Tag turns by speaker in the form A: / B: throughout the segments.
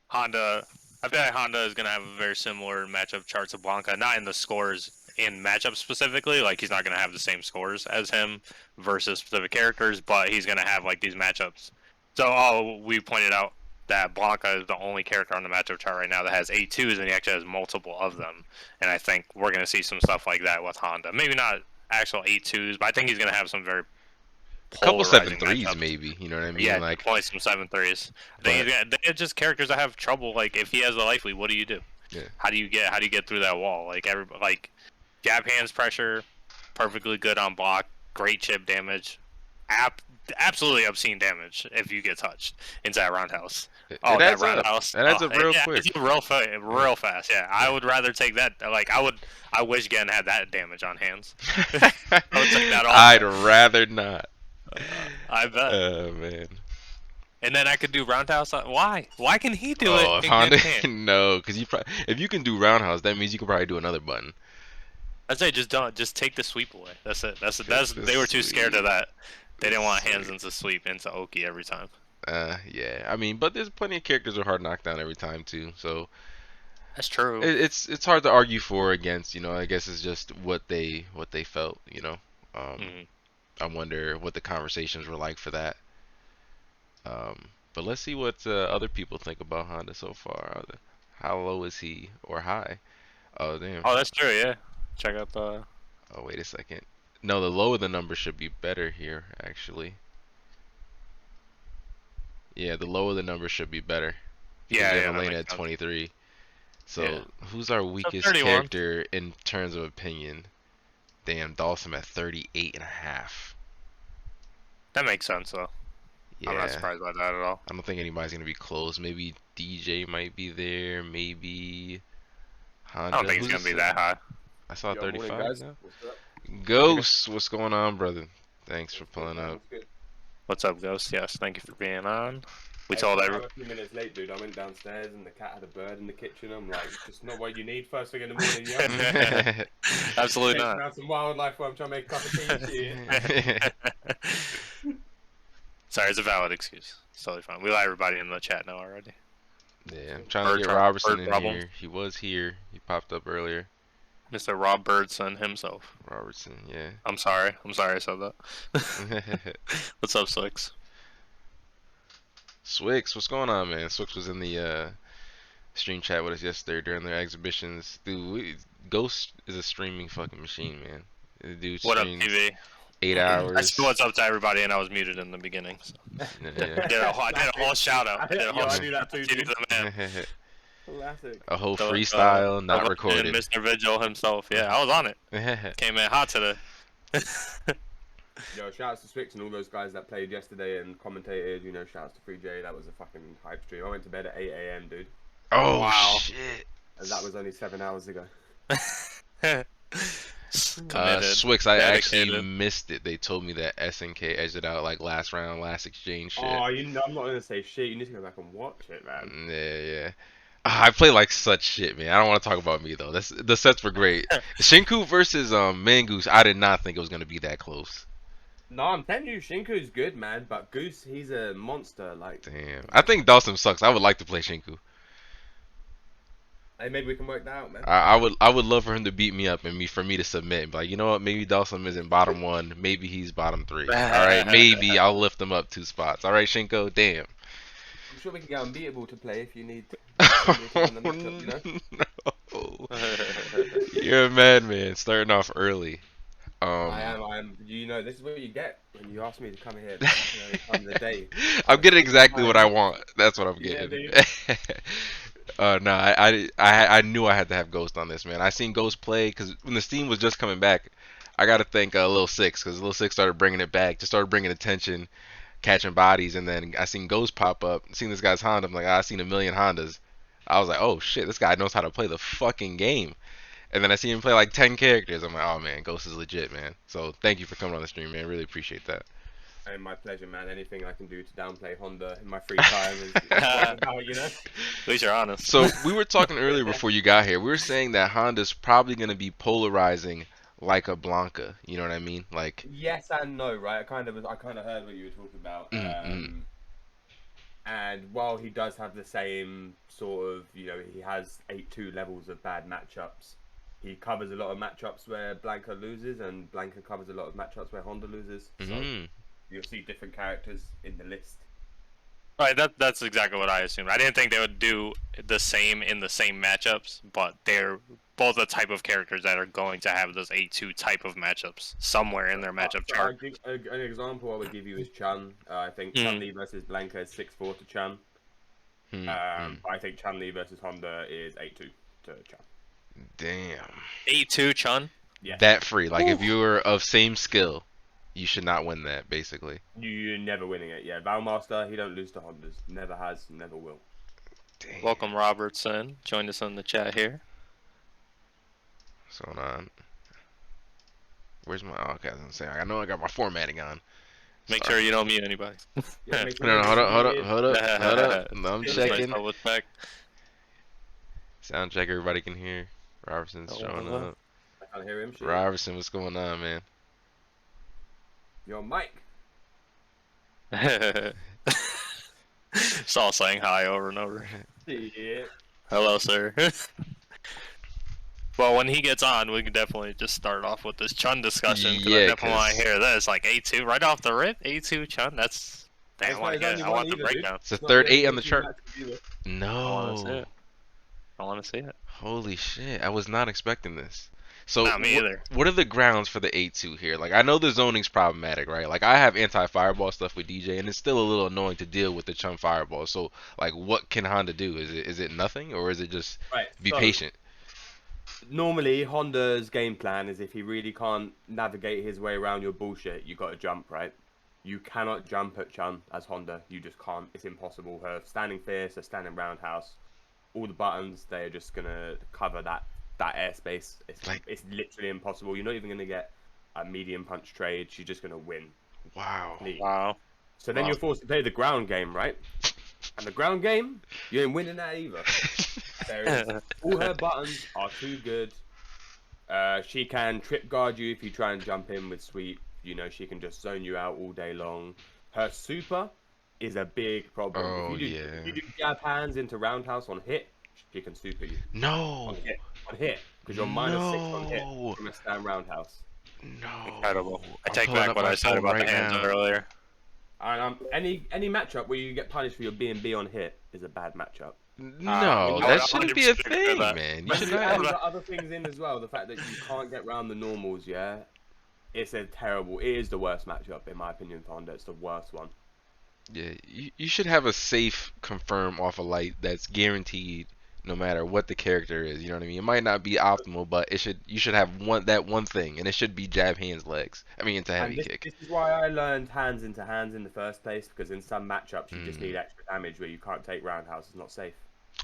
A: Honda. I feel like Honda is gonna have a very similar matchup chart to Blanca, not in the scores in matchup specifically. Like he's not gonna have the same scores as him versus specific characters, but he's gonna have like these matchups. So we pointed out that Blanca is the only character on the matchup chart right now that has 8-2s, and he actually has multiple of them. And I think we're gonna see some stuff like that with Honda. Maybe not actual 8-2s, but I think he's gonna have some very
B: A couple
A: polarizing
B: 7-3s,
A: matchups.
B: maybe. You know what I mean?
A: Yeah,
B: Like,
A: definitely some 7-3s.
B: but
A: They're just characters that have trouble. Like if he has a life lead, what do you do?
B: yeah.
A: How do you get through that wall? Like jab hands pressure, perfectly good on block, great chip damage, absolutely obscene damage if you get touched inside roundhouse.
B: It
A: Oh, that
B: adds up.
A: roundhouse!
B: It adds up real
A: Yeah,
B: quick.
A: it's real fast. Yeah, I would rather take that. Like I wish Gen had that damage on hands. I would take that all
B: I'd
A: day.
B: rather not.
A: I bet.
B: Oh man.
A: And then I could do roundhouse. Why? Why can he do it
B: Oh, if
A: and Gen
B: Honda,
A: can't?
B: no, because if you can do roundhouse, that means you can probably do another button.
A: I'd say just take the sweep away. That's it.
B: Take the
A: They were too scared of
B: sweep.
A: that. They
B: The
A: didn't want hands
B: sweep.
A: into sweep into Oki every time.
B: Yeah. I mean, but there's plenty of characters with hard knockdown every time too. So
A: That's true.
B: it's hard to argue for or against. I guess it's just what they felt.
A: Hmm.
B: I wonder what the conversations were like for that. But let's see what other people think about Honda so far. How low is he or high? Oh damn.
A: Oh, that's true. Yeah. Check out the.
B: Oh wait a second. No, the lower the number should be better here actually. Yeah, the lower the number should be better because
A: Yeah,
B: we
A: yeah,
B: have
A: that
B: Elena
A: makes
B: at
A: sense.
B: 23.
A: Yeah.
B: So who's our
A: So
B: weakest
A: 31.
B: character in terms of opinion? Damn, Dhalsim at 38 and a half.
A: That makes sense though. I'm not
B: Yeah,
A: surprised by that at all.
B: I don't think anybody's gonna be close. Maybe Dee Jay might be there. Maybe
A: I don't
B: Honda.
A: think it's
B: Who's
A: gonna be
B: this?
A: that high.
B: I saw
C: Yo, morning
B: 35
C: guys.
B: now.
C: What's up?
B: Ghost, what's going on, brother? Thanks for
C: What's good,
B: pulling
C: man?
B: up.
C: What's good?
A: What's up, Ghost? Yes, thank you for being on. We
C: Hey,
A: told
C: sorry,
A: every.
C: I'm a few minutes late, dude. I went downstairs and the cat had a bird in the kitchen. I'm like, it's just not what you need first thing in the morning, yo.
A: Absolutely
C: Taking
A: not.
C: out some wildlife while I'm trying to make a cup of tea and shit.
A: Sorry, it's a valid excuse. It's totally fine. We let everybody in the chat know already.
B: Yeah, I'm trying to get Robertson in here. He was here. He popped up earlier.
A: Mr. Rob Birdson himself.
B: Robertson, yeah.
A: I'm sorry I said that. What's up, Slicks?
B: Swix, what's going on, man? Swix was in the stream chat with us yesterday during their exhibitions. Dude, Ghost is a streaming fucking machine, man. The dude
A: What up,
B: streams
A: TV?
B: 8
A: I
B: hours.
A: said what's up to everybody, and I was muted in the beginning. So.
B: Yeah.
A: I did a whole shout out.
C: Yo, I do that too,
A: TV to
C: dude.
A: the man.
C: Classic.
B: A whole
A: So,
B: freestyle, not
A: and
B: recorded.
A: Mr. Vigil himself. Yeah, I was on it. Came in hot today.
C: Yo, shouts to Swix and all those guys that played yesterday and commentated. Shouts to FREEJ4Y. That was a fucking hype stream. I went to bed at 8 a.m., dude.
B: Oh,
A: Wow.
B: shit.
C: And that was only 7 hours ago.
B: Swix, I actually
A: dedicated.
B: missed it. They told me that SNK edged it out like last round, last exchange shit.
C: Oh, I'm not gonna say shit. You need to go back and watch it, man.
B: Yeah. I play like such shit, man. I don't want to talk about me though. The sets were great. Shinku versus Mangoose. I did not think it was gonna be that close.
C: No, I'm telling you, Shinku's good, man. But Goose, he's a monster. Like,
B: Damn. I think Dhalsim sucks. I would like to play Shinku.
C: hey, maybe we can work that out, man.
B: I would love for him to beat me up and for me to submit and be like, you know what? Maybe Dhalsim isn't bottom 1. Maybe he's bottom 3. All right. Maybe I'll lift him up 2 spots. All right, Shinko. Damn.
C: I'm sure we can get unbeatable to play if you need.
B: No. You're a madman. Starting off early.
C: I am. This is what you get when you ask me to come here. On the day.
B: I'm getting exactly what I want. That's what I'm
C: Yeah,
B: getting.
C: dude.
B: No, I knew I had to have Ghost on this, man. I seen Ghost play because when the Steam was just coming back, I got to thank Lil Six because Lil Six started bringing it back, just started bringing attention, catching bodies, and then I seen Ghost pop up, seen this guy's Honda. I'm like, I seen a million Hondas. I was like, oh shit, this guy knows how to play the fucking game. And then I see him play like 10 characters. I'm like, oh man, Ghost is legit, man. So thank you for coming on the stream, man. Really appreciate that.
C: And my pleasure, man. Anything I can do to downplay Honda in my free time is what about,
A: At least you're honest.
B: So we were talking earlier before you got here. We were saying that Honda's probably going to be polarizing like a Blanca. You know what I mean? Like
C: yes and no, right? I kind of heard what you were talking about. And while he does have the same sort of, he has 8-2 levels of bad matchups. He covers a lot of matchups where Blanca loses, and Blanca covers a lot of matchups where Honda loses. So you'll see different characters in the list.
A: Right, that's exactly what I assumed. I didn't think they would do the same in the same matchups, but they're both the type of characters that are going to have those 8-2 type of matchups somewhere in their matchup
C: So
A: chart.
C: an example I would give you is Chun. I think Chun-Li versus Blanca is 6-4 to Chun. I think Chun-Li versus Honda is 8-2 to Chun.
B: Damn.
A: 8-2 Chun?
C: Yeah.
B: That free. Like, if you were of same skill, you should not win that, basically.
C: You're never winning it. Yeah, Valmaster, he don't lose to Hondas. Never has, never will.
B: Damn.
A: Welcome, Robertson. Joined us in the chat here.
B: What's going on? Where's my... Oh, okay, I was gonna say, I know I got my formatting on.
A: Make sure you don't mute anybody.
C: Yeah,
B: No, hold up. No, I'm checking. Sound check, everybody can hear. Robertson's showing up.
C: I can't hear him. Shit.
B: Robertson, what's going on, man?
C: Yo, Mike.
A: It's all saying hi over and over.
C: Yeah.
A: Hello, sir. Well, when he gets on, we can definitely just start off with this Chun discussion. Cause I definitely want to hear this. Like 8-2 right off the rip. 8-2 Chun. That's. Damn, I want to get it. I want the breakdown.
B: It's the third 8 on the chart. No.
A: I want to see it. I want to see it.
B: Holy shit! I was not expecting this. So,
A: not me either.
B: What are the grounds for the 8-2 here? Like, I know the zoning's problematic, right? Like, I have anti-fireball stuff with DJ, and it's still a little annoying to deal with the Chun fireball. So, like, what can Honda do? Is it nothing, or is it just be patient?
C: Normally, Honda's game plan is if he really can't navigate his way around your bullshit, you got to jump, right? You cannot jump at Chun as Honda. You just can't. It's impossible. Her standing fierce, her standing roundhouse, all the buttons, they're just going to cover that airspace. It's literally impossible. You're not even going to get a medium punch trade. She's just going to win.
B: Wow.
A: Wow.
C: So then you're forced to play the ground game, right? And the ground game, you ain't winning that either. All her buttons are too good. She can trip guard you if you try and jump in with sweep. She can just zone you out all day long. Her super is a big problem.
B: Oh,
C: if you do jab hands into roundhouse on hit, she can super you.
B: No.
C: On hit. Because you're -6 on hit from a stand roundhouse.
B: No.
A: Incredible. I take back what I said about the hands earlier.
C: And any matchup where you get punished for your B&B on hit is a bad matchup.
B: No, that shouldn't be a thing, man. You should not
C: have other things in as well. The fact that you can't get around the normals, yeah, it is the worst matchup in my opinion for Honda. It's the worst one.
B: Yeah, you should have a safe confirm off a light that's guaranteed no matter what the character is. You know what I mean? It might not be optimal, but you should have that one thing, and it should be jab hands legs. I mean, into heavy kick.
C: This is why I learned hands into hands in the first place, because in some matchups you just need extra damage where you can't take roundhouse. It's not safe.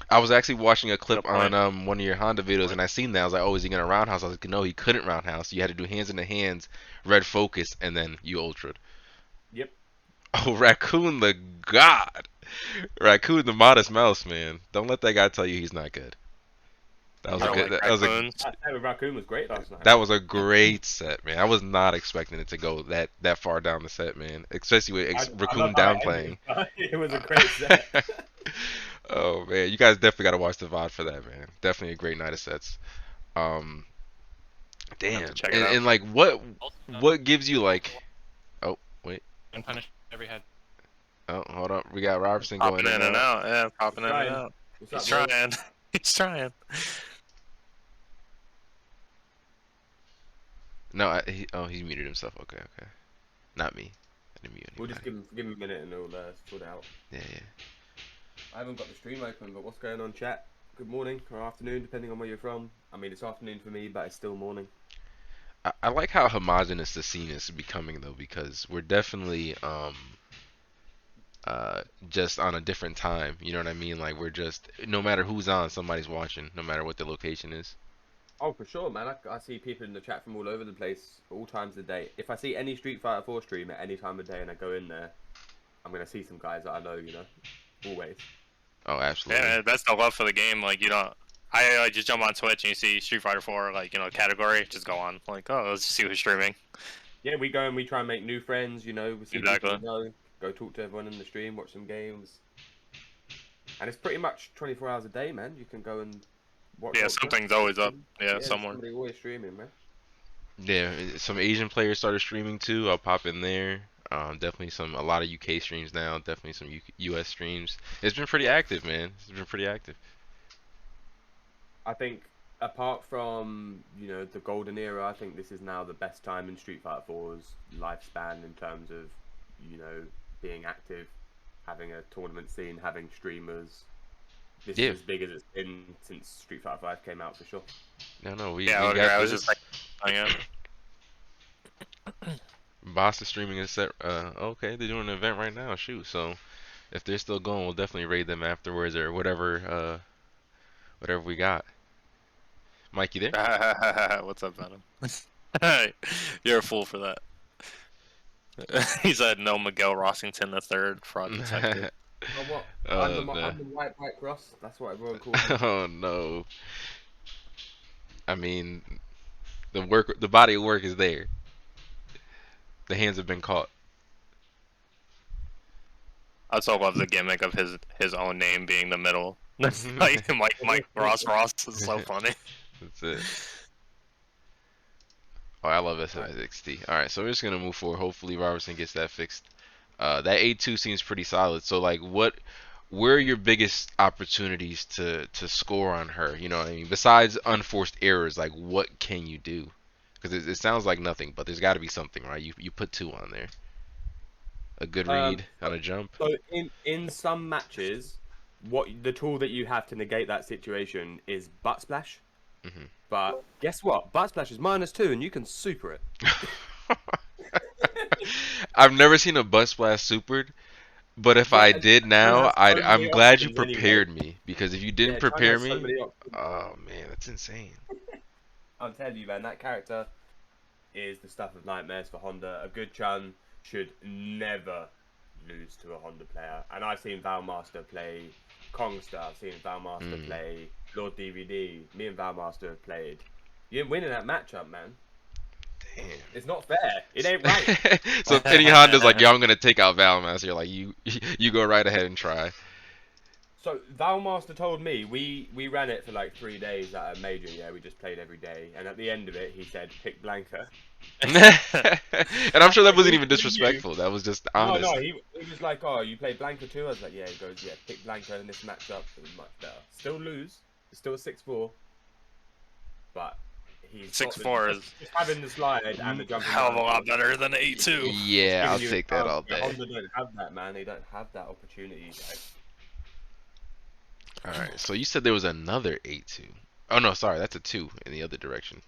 B: I was actually watching a clip on one of your Honda videos, and I seen that. I was like, oh, is he gonna roundhouse? I was like, no, he couldn't roundhouse. You had to do hands into hands, red focus, and then you ultra'd.
C: Yep.
B: Oh, Raccoon the god. Raccoon the modest mouse, man. Don't let that guy tell you he's not good. That was
C: Raccoon was great last night.
B: That was a great set, man. I was not expecting it to go that far down the set, man. Especially with Raccoon downplaying.
C: It was a great set.
B: Oh man, you guys definitely gotta watch the VOD for that, man. Definitely a great night of sets. Damn. And like, what gives you like? Oh wait.
D: And punish every head.
B: Oh, hold up. We got Robertson
A: popping
B: going
A: in and out. Yeah, popping in and out. He's trying. He's trying.
B: No, he muted himself. Okay. Not me. I didn't mute anybody.
C: We'll just give him a minute and it'll sort out.
B: Yeah.
C: I haven't got the stream open, but what's going on, chat? Good morning or afternoon, depending on where you're from. I mean, it's afternoon for me, but it's still morning.
B: I like how homogenous the scene is becoming, though, because we're definitely just on a different time. You know what I mean? Like, we're just, no matter who's on, somebody's watching, no matter what the location is.
C: Oh, for sure, man. I see people in the chat from all over the place, all times of the day. If I see any Street Fighter 4 stream at any time of day and I go in there, I'm going to see some guys that I know, always.
B: Oh, absolutely.
A: Yeah, that's the love for the game. Like, I just jump on Twitch and you see Street Fighter 4, like, category, just go on. Like, oh, let's see who's streaming.
C: Yeah, we go and we try and make new friends, we see
A: exactly.
C: people we know. go talk to everyone in the stream, watch some games. And it's pretty much 24 hours a day, man. You can go and watch.
A: Yeah, something's always up. Yeah,
C: there's
A: somewhere.
C: somebody always streaming, man.
B: Yeah, some Asian players started streaming too. I'll pop in there. Definitely a lot of UK streams now. Definitely some US streams. It's been pretty active, man. It's been pretty active.
C: I think apart from, you know, the golden era, I think this is now the best time in Street Fighter 4's lifespan in terms of, you know, being active, having a tournament scene, having streamers. This is as big as it's been since Street Fighter 5 came out for sure.
B: No, we
A: Yeah,
B: got
A: I was
B: this.
A: just like, oh, yeah.
B: Boss is streaming a set. Okay, they're doing an event right now. Shoot, so if they're still going, we'll definitely raid them afterwards or whatever. Whatever we got. Mike, you there?
A: What's up, Venom? You're a fool for that. He said no Miguel Rossington III, fraud detective.
C: Oh, what?
B: Oh,
C: I'm the white Mike Ross. That's what everyone calls me.
B: Oh no. I mean, the body of work is there. The hands have been caught.
A: I also love the gimmick of his own name being the middle. Like Mike Ross is so funny.
B: That's it. Oh, I love SXT. All right, so we're just gonna move forward. Hopefully, Robertson gets that fixed. That A2 seems pretty solid. So, like, where are your biggest opportunities to score on her? You know what I mean? Besides unforced errors, like, what can you do? Because it sounds like nothing, but there's got to be something, right? You put 2 on there. A good read on a jump.
C: So in some matches, what the tool that you have to negate that situation is butt splash.
B: Mm-hmm.
C: But guess what? Butt splash is -2, and you can super it.
B: I've never seen a butt splash supered, but if I did now, I'm glad you prepared me, because if you didn't prepare me, oh man, that's insane.
C: I'm telling you, man, that character is the stuff of nightmares for Honda. A good Chun should never lose to a Honda player. And I've seen Valmaster play Kongster, I've seen Valmaster play Lord DVD. Me and Valmaster have played. You didn't win in that matchup, man.
B: Damn.
C: It's not fair. It ain't right.
B: So if any Honda's like, yo, I'm gonna take out Valmaster, you're like, you go right ahead and try.
C: So Valmaster told me we ran it for like 3 days at a major. Yeah, we just played every day, and at the end of it, he said pick Blanca.
B: And I'm sure that wasn't even disrespectful. That was just honest.
C: No, he was like, oh, you play Blanca too? I was like, yeah. He goes, yeah, pick Blanca in this matchup. It was much better. Still lose. It's still a 6-4. But he's
A: 6-4 is
C: just having the slide and the jumping.
A: hell of a lot better than 8-2.
B: Yeah, I'll take that all day.
C: Honda don't have that, man. They don't have that opportunity, guys.
B: All right, so you said there was another 8-2. Oh no, sorry, that's a 2 in the other direction.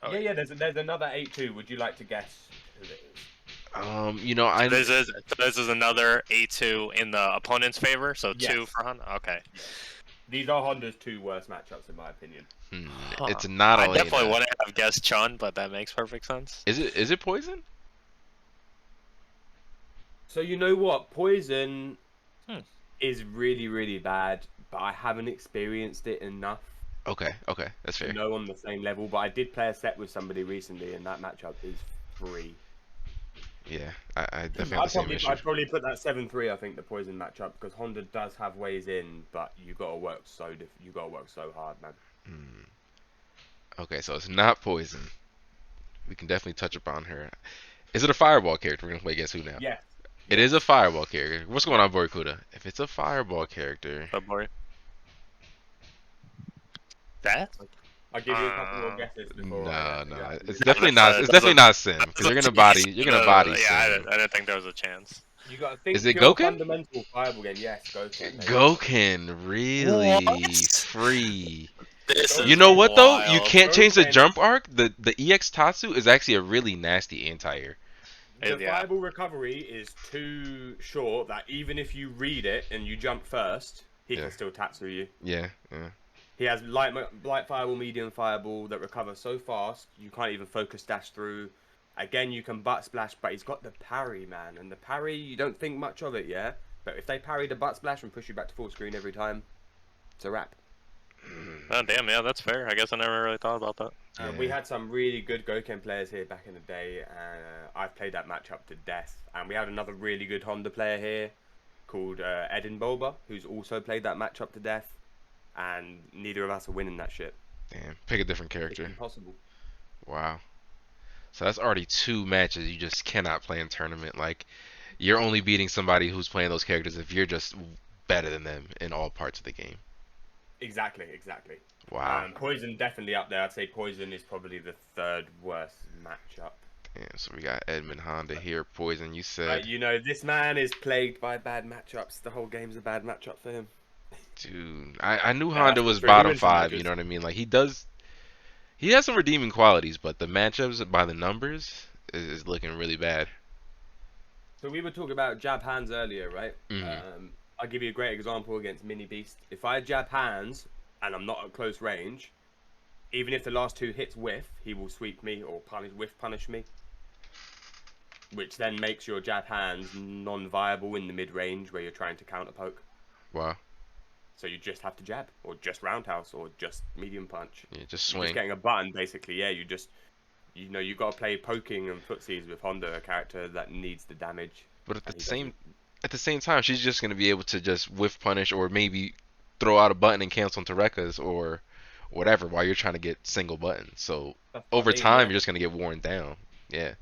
A: Oh,
C: yeah. There's another 8-2. Would you like to guess who it is?
B: You know, I.
A: This is another 8-2 in the opponent's favor, so
C: Yes.
A: 2 for Honda. Okay.
C: Yes. These are Honda's 2 worst matchups, in my opinion.
B: It's not Elena.
A: I definitely wouldn't have guessed Chun, but that makes perfect sense.
B: Is it Poison?
C: So you know what? Poison is really, really bad, but I haven't experienced it enough.
B: Okay, that's fair.
C: To know on the same level, but I did play a set with somebody recently, and that matchup is free.
B: Yeah, I definitely have the same issue.
C: I'd probably put that 7-3. I think the Poison matchup, because Honda does have ways in, but you gotta work so hard, man.
B: Okay, so it's not Poison. We can definitely touch upon her. Is it a Fireball character? We're gonna play Guess Who now.
C: Yeah.
B: It is a Fireball character. What's going on, Borikuda? If it's a Fireball character,
A: Oh boy. That?
C: I'll give you a couple more guesses before.
B: No, it's definitely not. It's definitely not Sim, because you're gonna body. You're gonna body Sim.
A: Yeah, I didn't think there was a chance.
C: You gotta think.
B: Is it
C: pure
B: Gouken?
C: Fundamental Fireball game. Yes, Gouken.
B: Gouken, really
A: What?
B: free.
A: This
B: You know what though?
A: wild.
B: You can't change the
C: Gouken.
B: jump arc. The EX Tatsu is actually a really nasty anti-air.
C: The
A: Yeah.
C: Fireball recovery is too short that even if you read it and you jump first, he
B: Yeah.
C: can still Tatsu you.
B: Yeah.
C: He has light Fireball, medium Fireball that recover so fast you can't even focus dash through. Again, you can butt splash, but he's got the parry, man. And the parry, you don't think much of it, yeah? But if they parry the butt splash and push you back to full screen every time, it's a wrap.
A: Oh, damn, yeah, that's fair. I guess I never really thought about that.
C: We
B: Yeah.
C: had some really good Gouken players here back in the day, and I've played that matchup to death. And we had another really good Honda player here called Edin, who's also played that matchup to death. And neither of us are winning that shit.
B: Damn. Pick a different
C: It's
B: character.
C: impossible.
B: Wow. So that's already 2 matches you just cannot play in tournament. Like, you're only beating somebody who's playing those characters if you're just better than them in all parts of the game.
C: Exactly, exactly.
B: Wow.
C: Poison definitely up there. I'd say Poison is probably the third worst matchup.
B: Damn, so we got Edmund Honda here. Poison, you said.
C: You know, this man is plagued by bad matchups. The whole game's a bad matchup for him.
B: Dude, I knew
C: Yeah,
B: Honda
C: that's
B: was
C: for sure. He
B: bottom
C: wins some
B: 5, you
C: matches.
B: know what I mean? Like, he has some redeeming qualities, but the matchups by the numbers is looking really bad.
C: So we were talking about jab hands earlier, right?
B: Mm-hmm.
C: I'll give you a great example against Mini Beast. If I jab hands and I'm not at close range, even if the last 2 hits whiff, he will sweep me or punish me. Which then makes your jab hands non-viable in the mid-range where you're trying to counter poke.
B: Wow.
C: So you just have to jab, or just roundhouse, or just medium punch.
B: Yeah, just
C: You're just
B: swing.
C: getting a button, basically. Yeah, you got to play poking and footsies with Honda, a character that needs the damage.
B: But
C: And he doesn't.
B: at the same time, she's just gonna be able to just whiff punish or maybe throw out a button and cancel into Rekkas or whatever while you're trying to get single buttons. So
C: That's what
B: over
C: I mean,
B: time,
C: yeah.
B: you're just gonna get worn down. Yeah.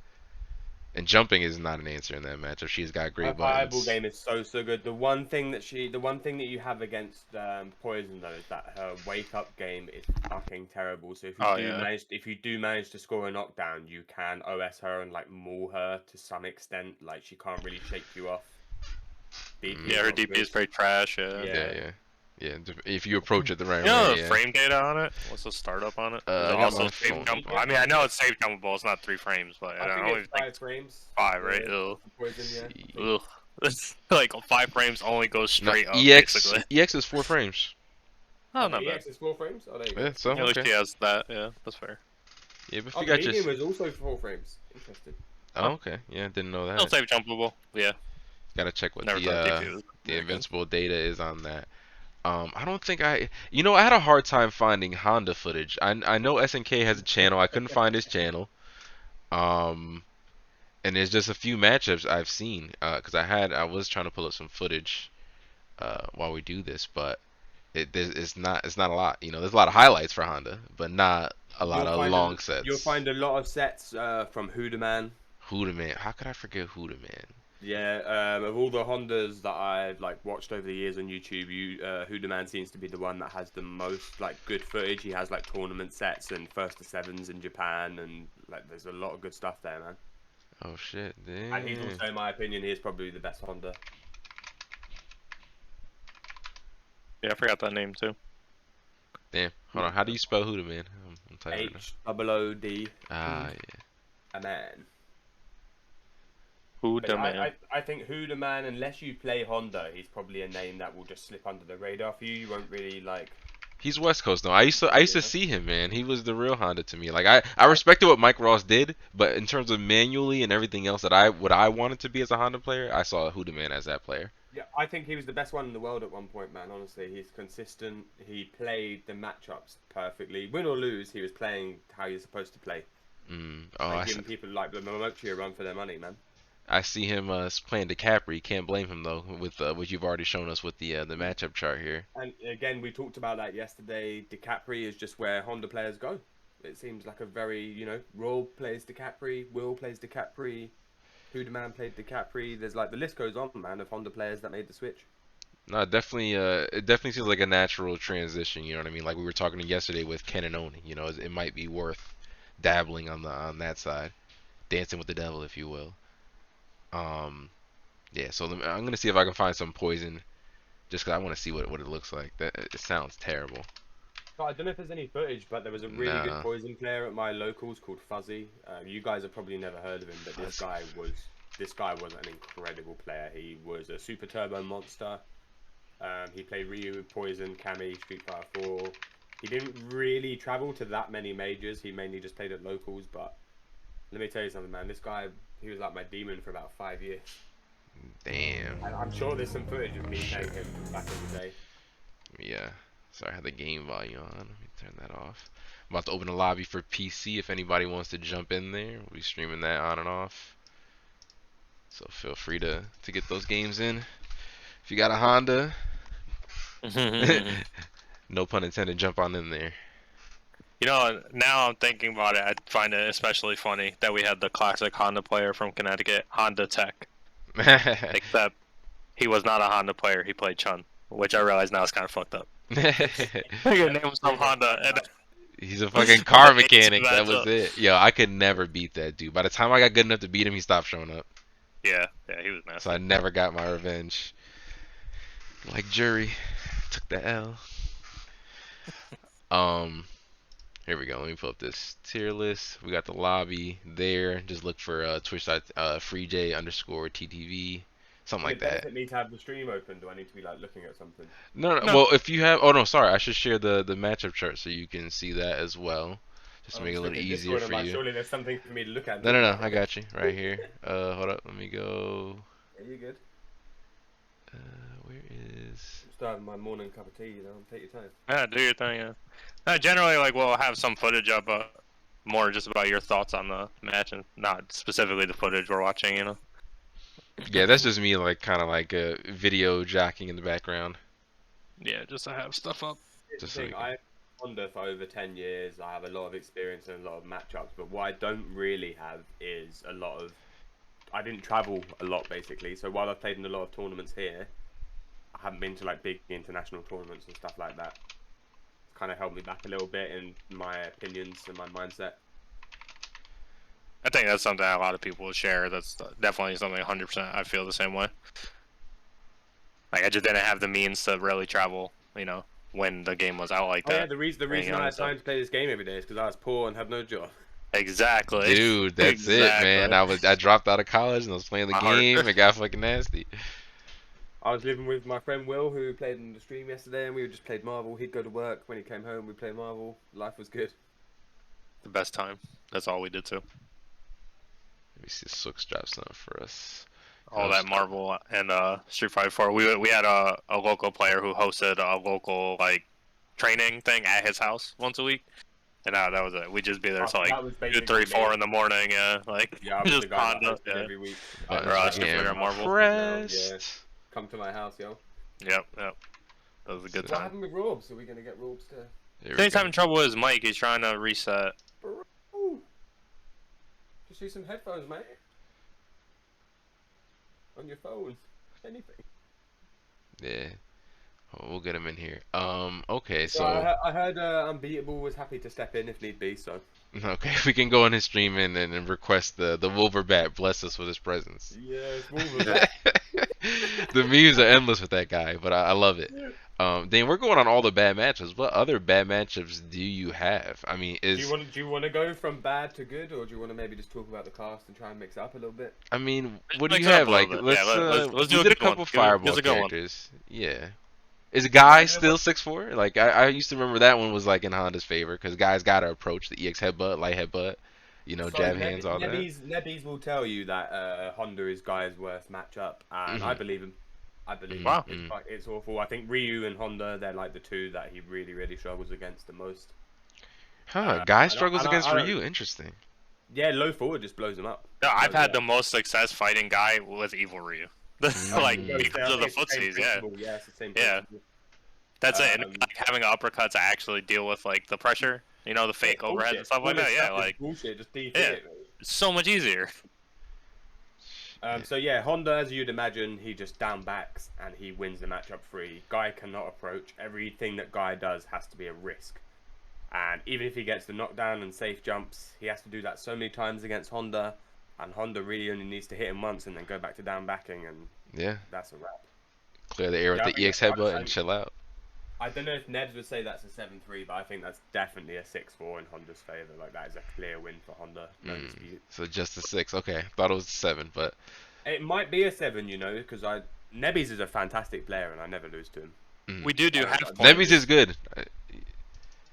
B: And jumping is not an answer in that matchup. She's got
C: Her
B: great
C: fireball
B: buttons.
C: game is so good. The one thing that you have against Poison though is that her wake up game is fucking terrible. So if you do manage to score a knockdown, you can OS her and like maul her to some extent. Like she can't really shake you off. DP
A: Yeah,
C: is
A: her
C: not
A: DP
C: good.
A: is pretty trash. Yeah.
B: Yeah,
C: Yeah.
B: yeah. Yeah, if you approach it the right
A: You know
B: way,
A: the
B: yeah.
A: frame data on it? What's the startup on it? Is it
B: I got
A: also
B: my
A: safe
B: phone.
A: jumpable? I mean, I know it's safe jumpable. It's not 3 frames, but
C: I
A: I
C: think
A: only
C: it's
A: think
C: 5
A: it's
C: frames.
A: 5, right? Ugh.
C: For Poison, yeah.
B: See.
C: I think.
A: Ugh. It's like 5 frames only goes
B: No,
A: straight up,
B: EX
A: basically.
B: EX is 4 frames.
A: Oh,
C: The
A: not bad.
C: EX is 4 frames. Oh, there you
B: Yeah,
C: go.
B: so
A: At least
B: okay.
A: she has that. Yeah, that's fair.
B: Yeah, but if
C: Oh,
B: you
C: the
B: got your
C: medium was also 4 frames. Interesting.
B: oh, okay. Yeah, didn't know
A: Still
B: that.
A: safe jumpable. Yeah.
B: Gotta check what
A: Never thought DP was
B: the
A: very good.
B: invincible data is on that. I don't think I had a hard time finding Honda footage. I know SNK has a channel. I couldn't find his channel. Um, and there's just a few matchups I've seen. Cause I was trying to pull up some footage while we do this, but it's not a lot. You know, there's a lot of highlights for Honda, but not a lot of long
C: You'll
B: sets.
C: find a lot of sets from Huda Man.
B: Huda Man, how could I forget Huda Man?
C: Yeah, of all the Hondas that I've like watched over the years on YouTube, Huda Man seems to be the one that has the most like good footage. He has like tournament sets and first to sevens in Japan, and like there's a lot of good stuff there, man.
B: Oh shit,
C: And he's
B: damn.
C: also, in my opinion, he is probably the best Honda.
A: Yeah, I forgot that name too.
B: Damn. Hold on, how do you spell Huda Man? I'm typing it now.
C: HOOD.
B: Ah, yeah.
C: A man.
A: Who the man?
C: I think Huda Man, unless you play Honda, he's probably a name that will just slip under the radar for you. You won't really like.
B: He's West Coast though. I used to see him, man. He was the real Honda to me. Like I respected what Mike Ross did, but in terms of manually and everything else that I wanted to be as a Honda player, I saw Huda Man as that player.
C: Yeah, I think he was the best one in the world at one point, man. Honestly, he's consistent. He played the matchups perfectly. Win or lose, he was playing how you're supposed to play.
B: Oh,
C: Like giving people like the Momochi a run for their money, man.
B: I see him playing Decapre. Can't blame him though, with what you've already shown us with the matchup chart here.
C: And again, we talked about that yesterday. Decapre is just where Honda players go. It seems like a very, Raw plays Decapre, Will plays Decapre, Huda Man played Decapre. There's like the list goes on, man, of Honda players that made the switch.
B: No, definitely. It definitely seems like a natural transition. You know what I mean? Like we were talking yesterday with Ken and Oni. You know, it might be worth dabbling on that side, dancing with the devil, if you will. Yeah. So I'm gonna see if I can find some poison, just 'cause I want to see what it looks like. That it sounds terrible.
C: So I don't know if there's any footage, but there was a really good
B: Nah.
C: poison player at my locals called Fuzzy. You guys have probably never heard of him, but this guy was an incredible player. He was a super turbo monster. He played Ryu, Poison, Cammy, Street Fighter 4. He didn't really travel to that many majors. He mainly just played at locals. But let me tell you something, man. This guy, he was like my demon for about 5 years.
B: Damn.
C: And I'm sure there's some footage of me playing him from back in the day.
B: Yeah. Sorry, I had the game volume on. Let me turn that off. I'm about to open a lobby for PC if anybody wants to jump in there. We'll be streaming that on and off. So feel free to get those games in. If you got a Honda, no pun intended, jump on in there.
A: You know, now I'm thinking about it, I find it especially funny that we had the classic Honda player from Connecticut, Honda Tech. Except he was not a Honda player, he played Chun, which I realize now is kind of fucked up. Your name was some Honda, and
B: He's a fucking car
A: But it makes
B: mechanic. That was
A: match up.
B: it. Yo, I could never beat that dude. By the time I got good enough to beat him, he stopped showing up.
A: yeah, he was
B: So I
A: nasty.
B: never got my revenge. Like Juri, took the L. Here we go. Let me pull up this tier list. We got the lobby there. Just look for Twitch FREEJ _ TTV, something like
C: Would it
B: that.
C: benefit me to have the stream open? Do I need to be like looking at something?
B: No.
A: No.
B: Well, if you have, oh no, sorry, I should share the matchup chart so you can see that as well, just to
C: I'm
B: make it a little
C: looking at
B: easier
C: Discord,
B: for
C: I'm like,
B: you.
C: surely there's something for me to look at.
B: No, I got you right here. Hold up, let me go.
C: Are you good?
B: Where is?
C: Start my morning cup of tea, you know. Take your time.
A: Yeah, do your thing, yeah. Generally, like, we'll have some footage up, more just about your thoughts on the match, and not specifically the footage we're watching, you know?
B: Yeah, that's just me, like, kind of like video jacking in the background.
A: Yeah, just to have stuff up.
C: Here's
B: Just
C: the thing,
B: so we can-
C: I've Honda for over 10 years. I have a lot of experience and a lot of matchups, but what I don't really have is a lot of. I didn't travel a lot basically, so while I've played in a lot of tournaments here, I haven't been to like big international tournaments and stuff like that. It's kind of held me back a little bit in my opinions and my mindset.
A: I think that's something a lot of people share. That's definitely something 100% I feel the same way. Like, I just didn't have the means to really travel, you know, when the game was out like
C: Oh
A: that.
C: yeah, the reason I had time to play this game every day is because I was poor and had no job.
A: Exactly.
B: Dude, that's it, man. I dropped out of college and I was playing the
A: My heart.
B: game. It got fucking nasty.
C: I was living with my friend Will, who played in the stream yesterday, and we just played Marvel. He'd go to work. When he came home, we'd play Marvel. Life was good.
A: The best time. That's all we did too.
B: Let me see if Sook's dropped something for us.
A: All that Marvel and Street Fighter 4. We had a local player who hosted a local like training thing at his house once a week, and that was it. We'd just be there till like
C: That was
A: 2,
C: basically
A: 3, 4
C: me.
A: in the morning. Yeah, like
C: Yeah, I was
A: just
C: the guy that
A: Honda.
C: hosted
A: Yeah.
C: every week.
B: Buttons
A: Or,
B: are
A: Street Fighter
B: getting
A: Marvel.
B: pressed.
C: Yeah. Come to my house, yo.
A: Yep. That was a good
C: What
A: time.
C: happened with Robs? Are we gonna get Robs to?
B: There we
A: He's
B: go.
A: having trouble with his mic. He's trying to reset.
C: Bro, just use some headphones, mate. On your phone, anything.
B: Yeah. Oh, we'll get him in here. Okay,
C: So
B: so
C: I heard Unbeatable was happy to step in if need be. So
B: okay, we can go on his stream and request the Wolverbat bless us with his presence.
C: yes, Wolverine.
B: The memes are endless with that guy, but I love it. Dan, we're going on all the bad matchups. What other bad matchups do you have? I mean,
C: Do you want to go from bad to good, or do you want to maybe just talk about the cast and try and mix it up a little bit?
B: I mean,
A: Let's
B: what do you
A: mix it up
B: have?
A: a
B: Like,
A: little bit. Let's do
B: we
A: a
B: did a
A: good one.
B: couple
A: Give
B: Fireball
A: us a good one.
B: characters. Yeah. Is Guy still 6'4"? Like, I used to remember that one was like in Honda's favor because guys got to approach the EX headbutt, light headbutt,
C: So
B: jab hands, all that.
C: Nebbies will tell you that Honda is Guy's worst matchup, and I believe him. I believe
A: Wow.
C: him. It's awful. I think Ryu and Honda, they're like the two that he really, really struggles against the most.
B: Guy struggles
C: I
B: against
C: don't-
B: Ryu. Interesting.
C: Yeah, low forward just blows him up.
A: No, I've
C: So,
A: had
C: yeah.
A: the most success fighting Guy with Evil Ryu. Like,
C: Yeah,
A: because of the
C: it's the same
A: footsies, yeah.
C: principle. Yeah, it's the same
A: Yeah.
C: principle.
A: That's it. And
C: Um,
A: like, having an uppercut to actually deal with like the pressure, you know, the fake
C: Bullshit.
A: overhead and stuff like
C: All
A: that.
C: this
A: Yeah,
C: stuff is
A: like
C: bullshit. Just defeat
A: Yeah.
C: it. Mate.
A: it's so much easier.
C: So yeah, Honda, as you'd imagine, he just down backs and he wins the matchup free. Guy cannot approach. Everything that Guy does has to be a risk. And even if he gets the knockdown and safe jumps, he has to do that so many times against Honda. And Honda really only needs to hit him once and then go back to down backing, and
B: Yeah.
C: that's a wrap.
B: Clear the air with
C: Yeah, I
B: the
C: think
B: EX
C: that's
B: headbutt
C: fine.
B: and chill out.
C: I don't know if Nebs would say that's a 7-3, but I think that's definitely a 6-4 in Honda's favour. Like, that is a clear win for Honda. No dispute.
B: So just a 6. Okay. Thought it was a 7, but
C: It might be a 7, you know, because Nebbies is a fantastic player and I never lose to him.
A: We do half points.
B: Nebby's is good.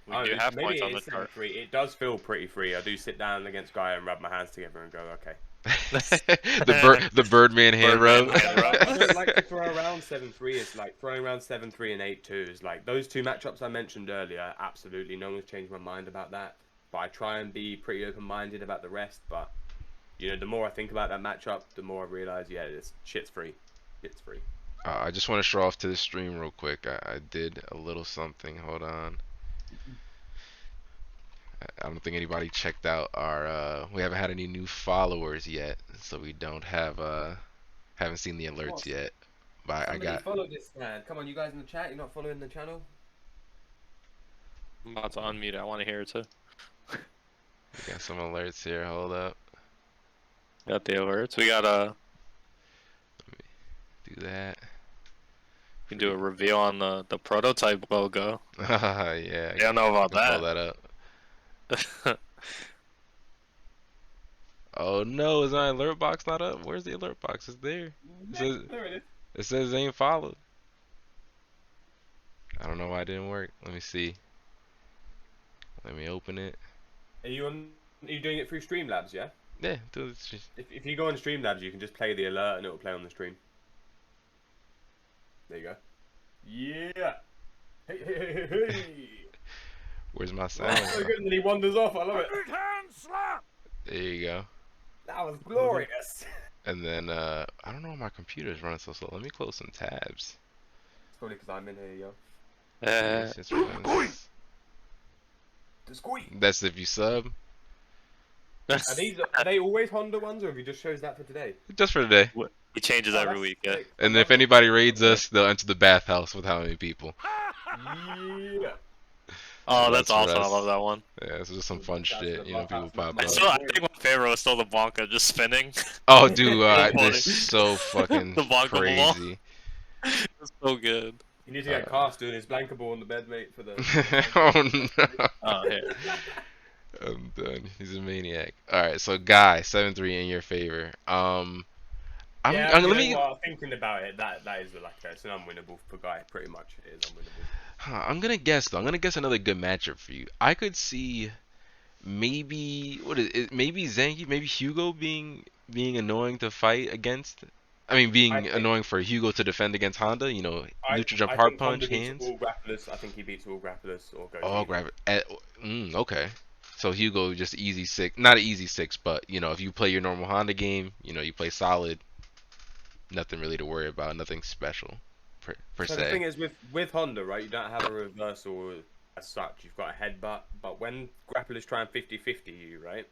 A: We do half
C: maybe
A: points
C: it
A: on the
C: is
A: chart.
C: 7-3. It does feel pretty free. I do sit down against Guy and rub my hands together and go, okay,
B: the Birdman hand
A: Birdman
B: rub.
A: hand rub.
C: I don't like to throw around 7-3. It's like throwing around 7-3 and 8-2 is like those two matchups I mentioned earlier. Absolutely, no one's changed my mind about that. But I try and be pretty open-minded about the rest. But you know, the more I think about that matchup, the more I realize, yeah, it's shit's free. Shit's free.
B: I just want to show off to the stream real quick. I did a little something. Hold on. I don't think anybody checked out our. We haven't had any new followers yet, so we don't have. Haven't seen the alerts yet. But I got.
C: follow this man. Come on, you guys in the chat. You're not following the channel.
A: I'm about to unmute it. I want to hear it too.
B: We got some alerts here. Hold up.
A: Got the alerts. We got
B: Do that.
A: we can do a reveal on the prototype logo.
B: Yeah.
A: I don't know about
B: Pull
A: that.
B: that up. Oh no, is my alert box not up? Where's the alert box? It's there.
C: There it is.
B: It says ain't followed. I don't know why it didn't work. Let me see. Let me open it.
C: Are you on? Are you doing it through Streamlabs? Yeah.
B: Yeah, do it.
C: If you go on Streamlabs, you can just play the alert and it will play on the stream. There you go. Yeah. Hey, hey, hey, hey, hey.
B: Where's my
C: Oh,
B: sound?
C: so good, and then he wanders off. I love it.
B: There you go.
C: That was glorious.
B: And then I don't know why my computer is running so slow. Let me close some tabs.
C: It's probably because I'm in here, yo.
B: It's just running.
C: The squeak.
B: That's if you sub.
C: Are they always Honda ones, or have you just chose that for today?
B: Just for today.
A: He changes every
C: that's
A: week. Yeah.
C: sick.
B: And
C: I
B: if
C: love it.
B: anybody raids us, they'll enter the bathhouse with how many people.
C: Yeah.
A: Oh, that's
B: for
A: awesome. I
B: us.
A: love that one.
B: Yeah, it's just some fun
C: That's
B: shit.
C: the
B: You know, people
C: bathhouse.
B: pop
C: My
B: up.
C: son-
A: I think my favorite was still the Bonka just spinning.
B: Oh, dude,
A: Funny.
B: this is so fucking
A: The Bonka ball.
B: crazy.
A: It's so good.
C: You need to get cast doing his blanket ball on the bed, mate, for the.
B: Oh no.
A: Oh, here.
B: I'm done. He's a maniac. All right, so Guy 7-3 in your favor.
C: Yeah,
B: let me.
C: thinking about it, that is it's an unwinnable for Guy. Pretty much, it is unwinnable.
B: I'm gonna guess though. I'm gonna guess another good matchup for you. I could see maybe what is it? Maybe Zangief, maybe Hugo being annoying to fight against. I mean,
C: I
B: being
C: think-
B: annoying for Hugo to defend against Honda. You know, neutral jump,
C: I
B: hard
C: think
B: punch,
C: Honda beats
B: hands.
C: all grapplers. I think he beats all grapplers or goes.
B: Oh,
C: even.
B: grab it. Okay. So Hugo just easy six, not an easy six, but you know, if you play your normal Honda game, you know, you play solid. Nothing really to worry about. Nothing special, per
C: So the
B: se.
C: thing is, with Honda, right, you don't have a reversal as such. You've got a headbutt, but when grapplers try and 50-50 you, right,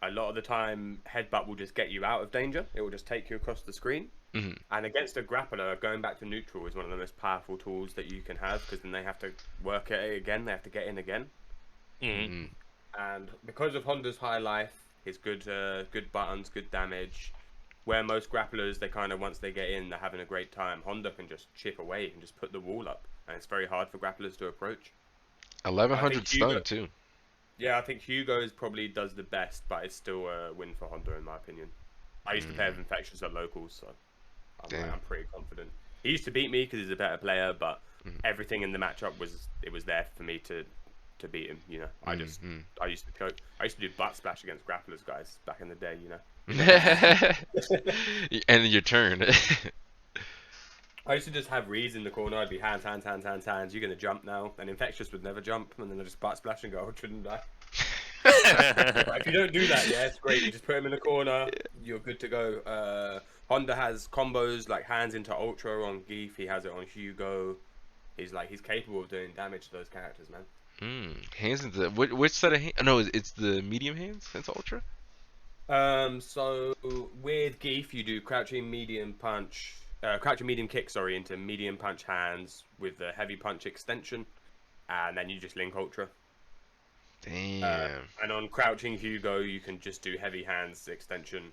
C: a lot of the time headbutt will just get you out of danger. It will just take you across the screen.
B: Hmm.
C: And against a grappler, going back to neutral is one of the most powerful tools that you can have, because then they have to work at it again. They have to get in again.
A: Mm-hmm.
C: And because of Honda's high life, his good buttons, good damage, where most grapplers, they kind of, once they get in, they're having a great time. Honda can just chip away and just put the wall up, and it's very hard for grapplers to approach.
B: 1100
C: Hugo-
B: stun too.
C: Yeah, I think Hugo probably does the best, but it's still a win for Honda in my opinion. I used to play with Infectious at locals, so
B: Damn.
C: I'm pretty confident. He used to beat me because he's a better player, but everything in the matchup was there for me to beat him. You know, I used to do butt splash against grapplers, guys, back in the day. You know.
B: And your turn.
C: I used to just have reads in the corner. I'd be hands. You're gonna jump now. And Infectious would never jump, and then I just butt splash and go, oh, shouldn't I? But if you don't do that, yeah, it's great. You just put him in the corner. You're good to go. Honda has combos like hands into ultra on Geef. He has it on Hugo. He's capable of doing damage to those characters, man.
B: Hands into which set of hands? No, it's the medium hands into ultra.
C: So with Geef, you do crouching medium punch, crouching medium kick, sorry, into medium punch hands with the heavy punch extension, and then you just link ultra.
B: Damn.
C: And on crouching Hugo, you can just do heavy hands extension,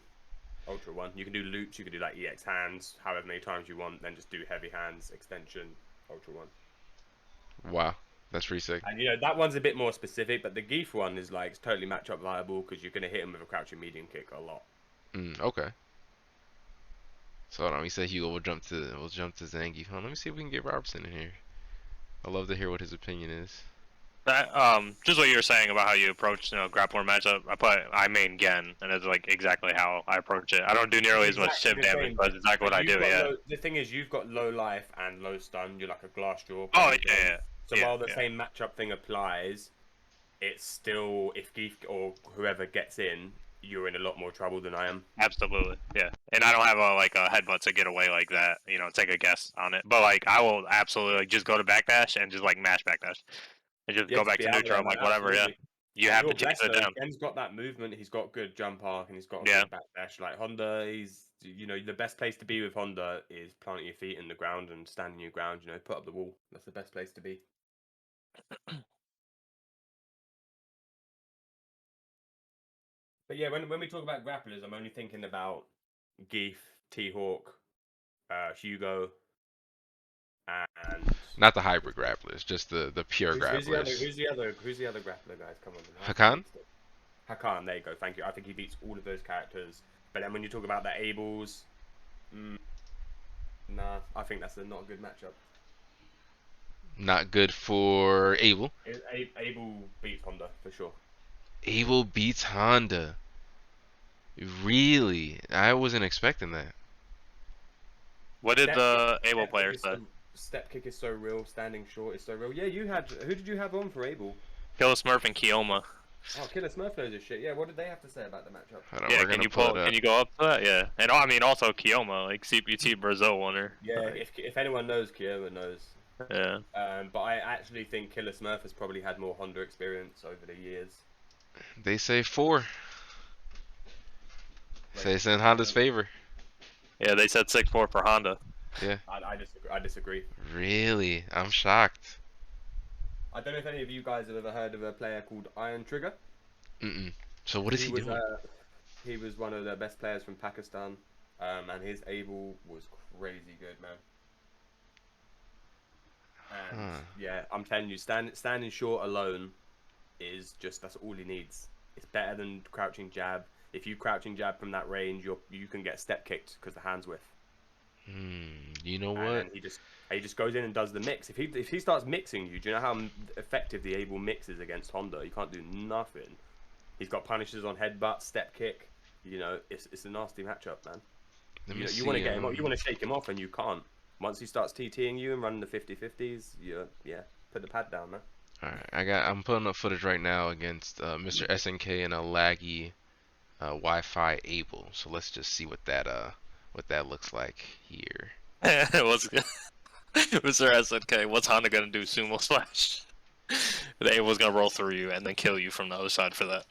C: ultra one. You can do loops. You can do like EX hands, however many times you want. Then just do heavy hands extension, ultra one.
B: Wow, that's pretty sick.
C: And you know that one's a bit more specific, but the Geef one is like it's totally matchup viable because you're gonna hit him with a crouching medium kick a lot.
B: Okay. So hold on, we said Hugo will jump to Zangief. Hold on, let me see if we can get Robertson in here. I'd love to hear what his opinion is.
A: That just what you were saying about how you approach grappler matchup. I main Gen, and it's like exactly how I approach it. I don't do nearly as much
C: Exactly
A: shiv
C: the
A: damage,
C: same,
A: but it's exactly what I
C: you've
A: do.
C: got
A: Yeah.
C: low, the thing is, you've got low life and low stun. You're like a glass jaw
A: Oh
C: playing Gen.
A: yeah,
C: So
A: yeah,
C: while the
A: yeah.
C: same matchup thing applies, it's still if Geef or whoever gets in, you're in a lot more trouble than I am.
A: Absolutely, yeah. And I don't have a headbutt to get away like that. Take a guess on it. But like, I will absolutely just go to backdash and just like mash backdash and just
C: Yeah,
A: go
C: just
A: back
C: be
A: to
C: out there,
A: neutral,
C: man.
A: like whatever. Yeah,
C: Absolutely.
A: you
C: And
A: have
C: you're
A: to chase
C: blessed
A: it
C: though.
A: down.
C: Gen's got that movement. He's got good jump arc, and he's got a
A: Yeah,
C: good backdash. Like Honda, the best place to be with Honda is planting your feet in the ground and standing your ground. Put up the wall. That's the best place to be. But yeah, when we talk about grapplers, I'm only thinking about Geef, T.Hawk, Hugo, and
B: Not the hybrid grapplers, just the pure
C: who's the other
B: grapplers.
C: who's the other grappler guys? Come on,
B: Hakan?
C: Hakan. There you go. Thank you. I think he beats all of those characters. But then when you talk about the Abels, nah, I think that's not a good matchup.
B: Not good for Abel.
C: Abel beats Honda for sure.
B: Abel beats Honda. Really? I wasn't expecting that.
A: what did the Able
C: Step
A: player
C: kick is
A: say?
C: step kick is so real. Standing short is so real. Yeah, who did you have on for Abel?
A: Killer Smurf and Kioma.
C: Oh, Killer Smurf knows his shit. Yeah, what did they have to say about the matchup?
B: Hold on,
A: Yeah,
B: we're
A: can
B: gonna
A: you
B: pull it
A: pull?
B: up.
A: Can you go up to that? Yeah, and I mean also Kioma, like CPT Brazil winner.
C: Yeah,
A: Like,
C: if anyone knows, Kioma knows.
A: yeah.
C: But I actually think Killer Smurf has probably had more Honda experience over the years.
B: They say 4. Say it's in Honda's favor.
A: Yeah, they said 6-4 for Honda.
B: Yeah.
C: I disagree. I disagree.
B: Really? I'm shocked.
C: I don't know if any of you guys have ever heard of a player called Iron Trigger.
B: Mm-mm. So what is he doing?
C: He was one of the best players from Pakistan, and his Abel was crazy good, man. And yeah, I'm telling you, standing short alone is that's all he needs. It's better than crouching jab. If you crouching jab from that range, you can get step kicked because the hands width.
B: You know
C: And
B: what?
C: then he just goes in and does the mix. If he starts mixing you, do you know how effective the Abel mix is against Honda? You can't do nothing. He's got punishes on headbutt, step kick. It's a nasty matchup, man. You want to get him off, you want to shake him off, and you can't. Once he starts TTing you and running the 50-50s, yeah, put the pad down, man.
B: Alright, I'm putting up footage right now against Mr.SNK and a laggy Wi-Fi Abel. So let's just see what that looks like here.
A: What's good? Mr. SNK, what's Honda gonna do? Sumo slash. The Abel's gonna roll through you and then kill you from the other side for that.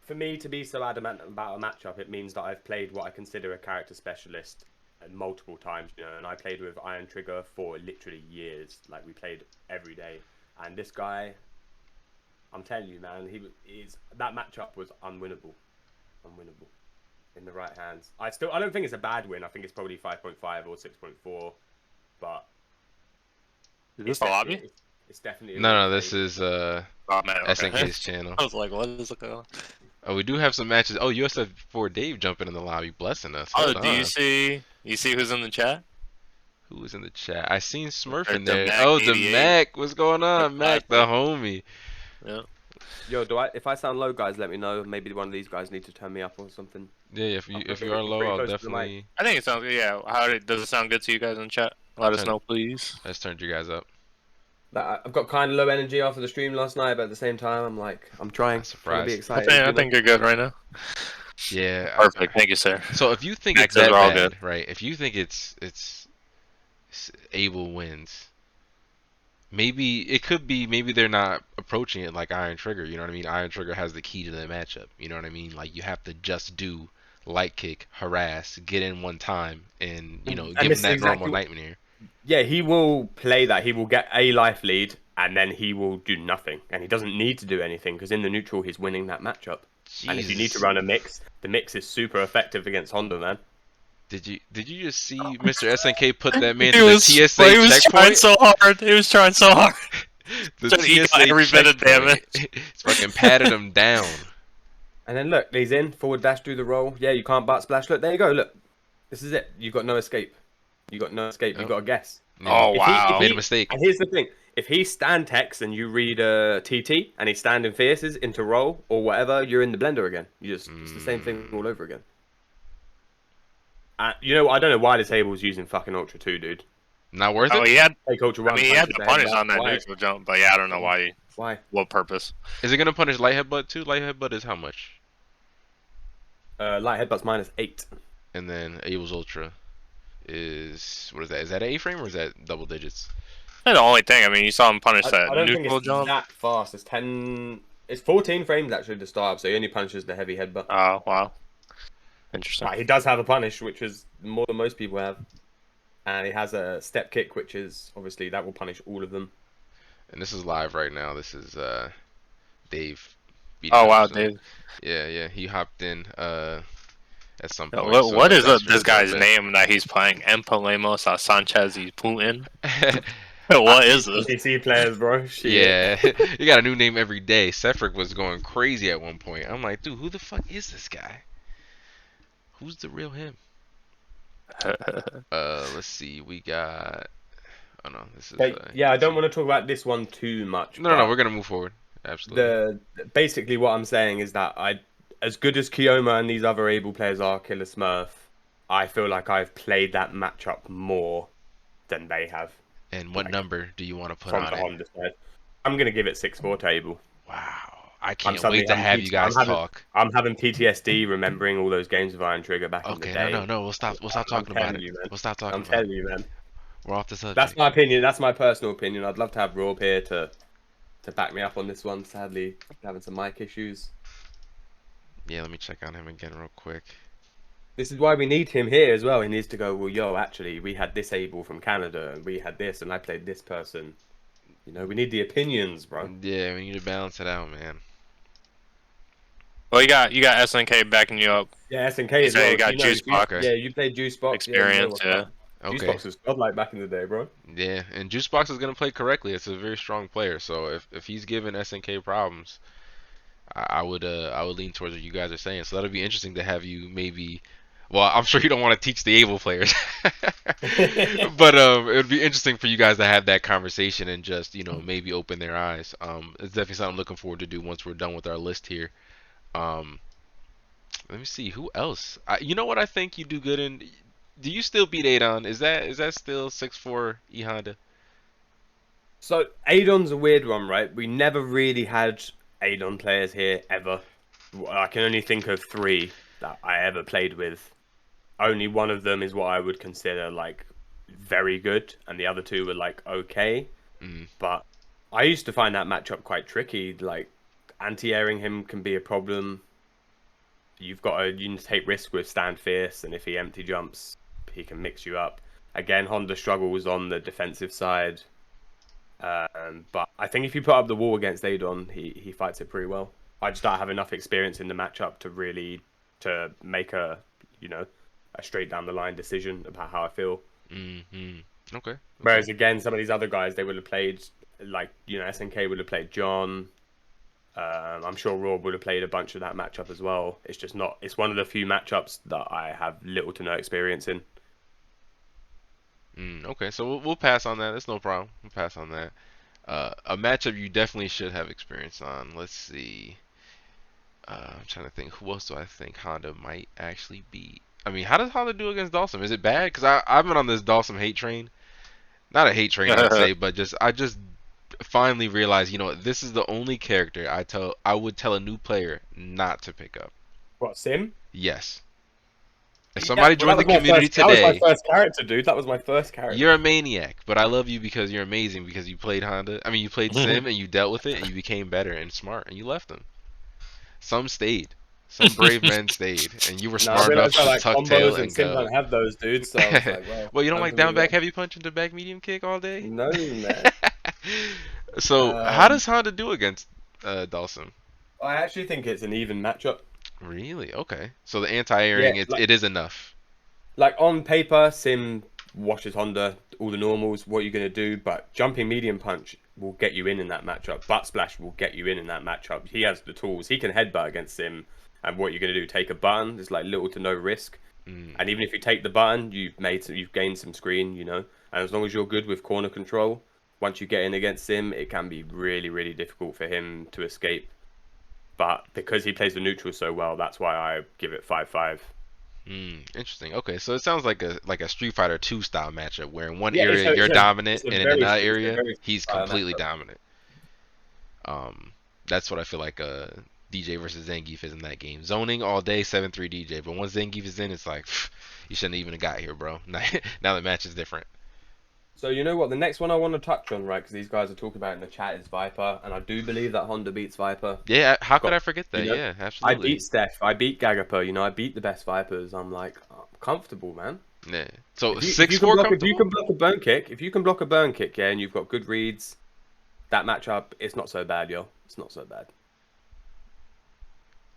C: For me to be so adamant about a matchup, it means that I've played what I consider a character specialist multiple times, and I played with Iron Trigger for literally years. Like, we played every day, and this guy, I'm telling you, man, that matchup was unwinnable in the right hands. I don't think it's a bad win. I think it's probably 5.5 or 6.4, but
A: Is this the lobby?
C: It's definitely
B: No, this is
A: Oh man, okay.
B: SNK's channel.
A: I was like, what is going on?
B: Oh, we do have some matches. Oh, USF4 Dave jumping in the lobby, blessing us.
A: Oh,
B: Hold
A: do
B: on.
A: you see who's in the chat?
B: Who is in the chat? I seen Smurf in
A: The
B: there.
A: Mac
B: Oh, the
A: 88.
B: Mac. What's going on, Mac, the homie?
A: Yeah.
C: Yo, if I sound low, guys, let me know. Maybe one of these guys need to turn me up or something.
B: Yeah, if you are low, I'll definitely.
A: I think it sounds good. Yeah. Does it sound good to you guys in the chat? Let us know, please.
B: I just turned you guys up.
C: I've got kind of low energy after the stream last night, but at the same time, I'm trying.
B: Surprised.
C: To be excited.
A: I think you're good right now.
B: Yeah.
A: Perfect. Thank you, sir.
B: So if you think it's
A: Maxes
B: that
A: are all
B: bad,
A: good.
B: right? If you think it's Abel wins, maybe it could be. Maybe they're not approaching it like Iron Trigger. You know what I mean? Iron Trigger has the key to the matchup. You know what I mean? Like, you have to just do light kick, harass, get in one time, and give him that normal nightmare.
C: Yeah, he will play that. He will get a life lead, and then he will do nothing. And he doesn't need to do anything, because in the neutral, he's winning that matchup.
B: Jesus.
C: And if you need to run a mix, the mix is super effective against Honda, man.
B: Did you just see Mr. SNK put that man to the TSA checkpoint?
A: He was trying so hard. He was trying so hard.
B: The
A: TSA every bit of damage.
B: It's fucking patted him down.
C: And then look, he's in, forward dash, do the roll. Yeah, you can't butt splash. Look, there you go, look. This is it. You got no escape. You got no escape. You got to guess.
A: Oh, wow.
B: Made a mistake.
C: And here's the thing. if he stand techs and you read a TT and he's standing fierces into roll or whatever, you're in the blender again. It's the same thing all over again. You know, I don't know why this Abel's using fucking Ultra 2, dude.
B: Not worth
A: Oh,
B: it?
A: he had.
C: Take Ultra 1.
A: He had the punish on that
C: why?
A: neutral jump, but yeah, I don't know why.
C: Why?
A: What purpose?
B: Is it gonna punish light headbutt too? Light headbutt is how much?
C: Light headbutt's -8.
B: And then Abel's Ultra is, what is that? Is that an A-frame or is that double digits?
A: That's the only thing. I mean, you saw him punish that
C: I don't think
A: neutral
C: it's
A: jump.
C: that fast. It's 10. It's 14 frames actually to start, so he only punishes the heavy headbutt.
A: Oh, wow. Interesting.
C: He does have a punish, which is more than most people have. And he has a step kick, which is obviously that will punish all of them.
B: And this is live right now. This is Dave.
A: Oh, wow,
B: so,
A: Dave.
B: Yeah, he hopped in at some
A: Yo,
B: point.
A: what is
B: that's
A: this guy's
B: bit.
A: name that he's playing? Empalemos Sanchez y Putin? What is this?
C: PC players, bro. Shit.
B: Yeah, you got a new name every day. Sefric was going crazy at one point. I'm like, dude, who the fuck is this guy? Who's the real him? Let's see. We got. Oh no, this is.
C: Yeah, I don't want to talk about this one too much.
B: No, we're gonna move forward. Absolutely.
C: Basically what I'm saying is that as good as Kioma and these other Able players are, Killer Smurf, I feel like I've played that matchup more than they have.
B: And what number do you want to put
C: From
B: on
C: the
B: it?
C: Honda side. I'm gonna give it 6-4 to Able.
B: Wow, I can't wait to have you guys talk.
C: I'm having PTSD remembering all those games of Iron Trigger back in the day.
B: Okay, no, we'll stop talking about it. We'll stop talking about it.
C: I'm telling you, man.
B: We're off the subject.
C: That's my opinion. That's my personal opinion. I'd love to have Rob here to back me up on this one. Sadly, having some mic issues.
B: Yeah, let me check on him again real quick.
C: This is why we need him here as well. He needs to go, well, yo, actually, we had this Abel from Canada, and we had this, and I played this person. You know, we need the opinions, bro.
B: Yeah, we need to balance it out, man.
A: Well, you got SNK backing you up.
C: Yeah, SNK as well.
A: You got Juicebox.
C: Yeah, you played Juicebox.
A: Experience, yeah.
B: Okay.
C: Juicebox was godlike back in the day, bro.
B: Yeah, and Juicebox is gonna play correctly. It's a very strong player, so if he's giving SNK problems, I would lean towards what you guys are saying. So that'll be interesting to have you maybe. Well, I'm sure you don't want to teach the Able players, but it would be interesting for you guys to have that conversation and just maybe open their eyes. It's definitely something I'm looking forward to do once we're done with our list here. Let me see who else. You know what I think you do good in. Do you still beat Adon? Is that still 6-4 E Honda?
C: So Adon's a weird one, right? We never really had Adon players here ever. I can only think of 3 that I ever played with. Only one of them is what I would consider like very good, and the other 2 were like okay. But I used to find that matchup quite tricky. Like anti-airing him can be a problem. You need to take risk with stand fierce, and if he empty jumps, he can mix you up. Again, Honda struggles on the defensive side. But I think if you put up the wall against Adon, he fights it pretty well. I just don't have enough experience in the matchup to make a straight down the line decision about how I feel.
B: Okay.
C: Whereas again, some of these other guys, they would have played like SNK would have played John. I'm sure Rob would have played a bunch of that matchup as well. It's just not. It's one of the few matchups that I have little to no experience in.
B: Okay, so we'll pass on that. That's no problem. We'll pass on that. A matchup you definitely should have experience on. Let's see. I'm trying to think. Who else do I think Honda might actually beat? I mean, how does Honda do against Dhalsim? Is it bad? Because I've been on this Dhalsim hate train. Not a hate train, I'd say, but I just finally realized, this is the only character I would tell a new player not to pick up.
C: What, Sim?
B: Yes. If somebody joined the community today,
C: that was my first character, dude. That was my first character.
B: You're a maniac, but I love you because you're amazing. Because you played Honda. I mean, you played Sim and you dealt with it and you became better and smart and you left them. Some stayed. Some brave men stayed, and you were smart enough to tuck tail and
C: Sim
B: go.
C: don't have those, dudes. So I was like,
B: well, you don't like down back heavy punch into back medium kick all day?
C: No, man.
B: So how does Honda do against Dhalsim?
C: I actually think it's an even matchup.
B: Really? Okay. So the anti-airing, it is enough.
C: Like on paper, Sim washes Honda, all the normals, what you're going to do, but jumping medium punch will get you in that matchup. Butt splash will get you in that matchup. He has the tools. He can headbutt against Sim, and what you're going to do, take a button, there's like little to no risk. And even if you take the button, you've gained some screen, and as long as you're good with corner control, once you get in against him, it can be really, really difficult for him to escape. But because he plays the neutral so well, that's why I give it 5-5.
B: Interesting. Okay, so it sounds like a Street Fighter 2 style matchup where in one
C: Yeah,
B: area you're dominant
C: it's a
B: and in
C: very,
B: another
C: it's a
B: area
C: very
B: he's completely dominant. That's what I feel like DJ versus Zangief is in that game. Zoning all day, 7-3 DJ, but once Zangief is in, it's like you shouldn't even have got here, bro. Now the match is different.
C: So you know what? The next one I want to touch on, right? Because these guys are talking about in the chat is Viper, and I do believe that Honda beats Viper.
B: Yeah, how could
C: Got,
B: I forget that? Yeah,
C: I
B: absolutely.
C: beat Steph, I beat Gagapo, I beat the best Vipers. I'm like, I'm comfortable, man.
B: Yeah. So
C: If you
B: 6-4 comfortable?
C: can block a burn kick, if you can block a burn kick, yeah, and you've got good reads, that matchup, it's not so bad, yo. It's not so bad.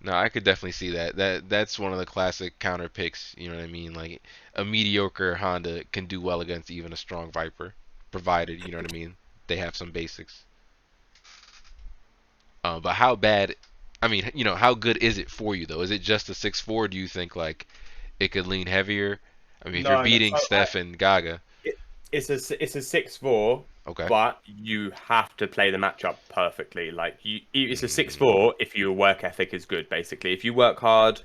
B: No, I could definitely see that. That's one of the classic counter picks. You know what I mean? Like a mediocre Honda can do well against even a strong Viper, provided you know what I mean. They have some basics. But how bad? I mean, how good is it for you though? Is it just a 6-4? Do you think like it could lean heavier? I mean, if you're
C: No, no.
B: beating Steph and Gaga,
C: It, it's a 6-4,
B: okay.
C: but you have to play the matchup perfectly. Like it's a
B: Mm,
C: 6-4 if your work ethic is good. Basically, if you work hard,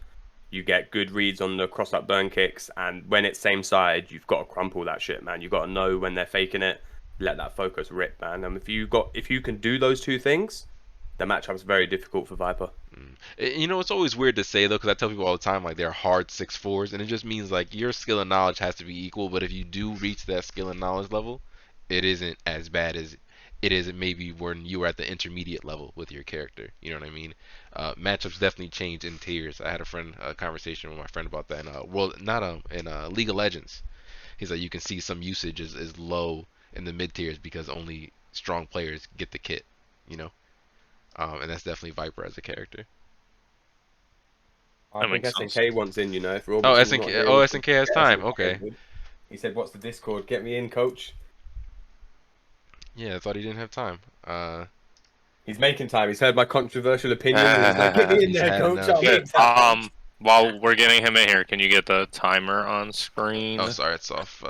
C: you get good reads on the cross-up burn kicks, and when it's same side, you've got to crumple that shit, man. You got to know when they're faking it. Let that focus rip, man. And if you can do those two things, the matchup's very difficult for Viper.
B: It's always weird to say though, because I tell people all the time like they're hard 6-4s, and it just means like your skill and knowledge has to be equal. But if you do reach that skill and knowledge level, it isn't as bad as it is maybe when you were at the intermediate level with your character. You know what I mean? Matchups definitely change in tiers. I had a conversation with my friend about that. Not in League of Legends. He's like, you can see some usage is low in the mid tiers because only strong players get the kit. You know, and that's definitely Viper as a character.
C: I
A: That
C: think
A: makes sense.
C: SNK wants in, If
B: Oh,
C: Robertson's not
B: SNK.
C: here,
B: Oh,
C: we can
B: SNK has
C: get
B: time.
C: SNK
B: Okay.
C: in. He said, "What's the Discord? Get me in, coach."
B: Yeah, I thought he didn't have time.
C: He's making time. He's heard my controversial opinions, and he's like, "Get me in
B: He's
C: there,
B: had
C: coach.
B: enough.
C: I'll
A: Good.
C: make time."
A: While we're getting him in here, can you get the timer on screen?
B: Oh, sorry, it's off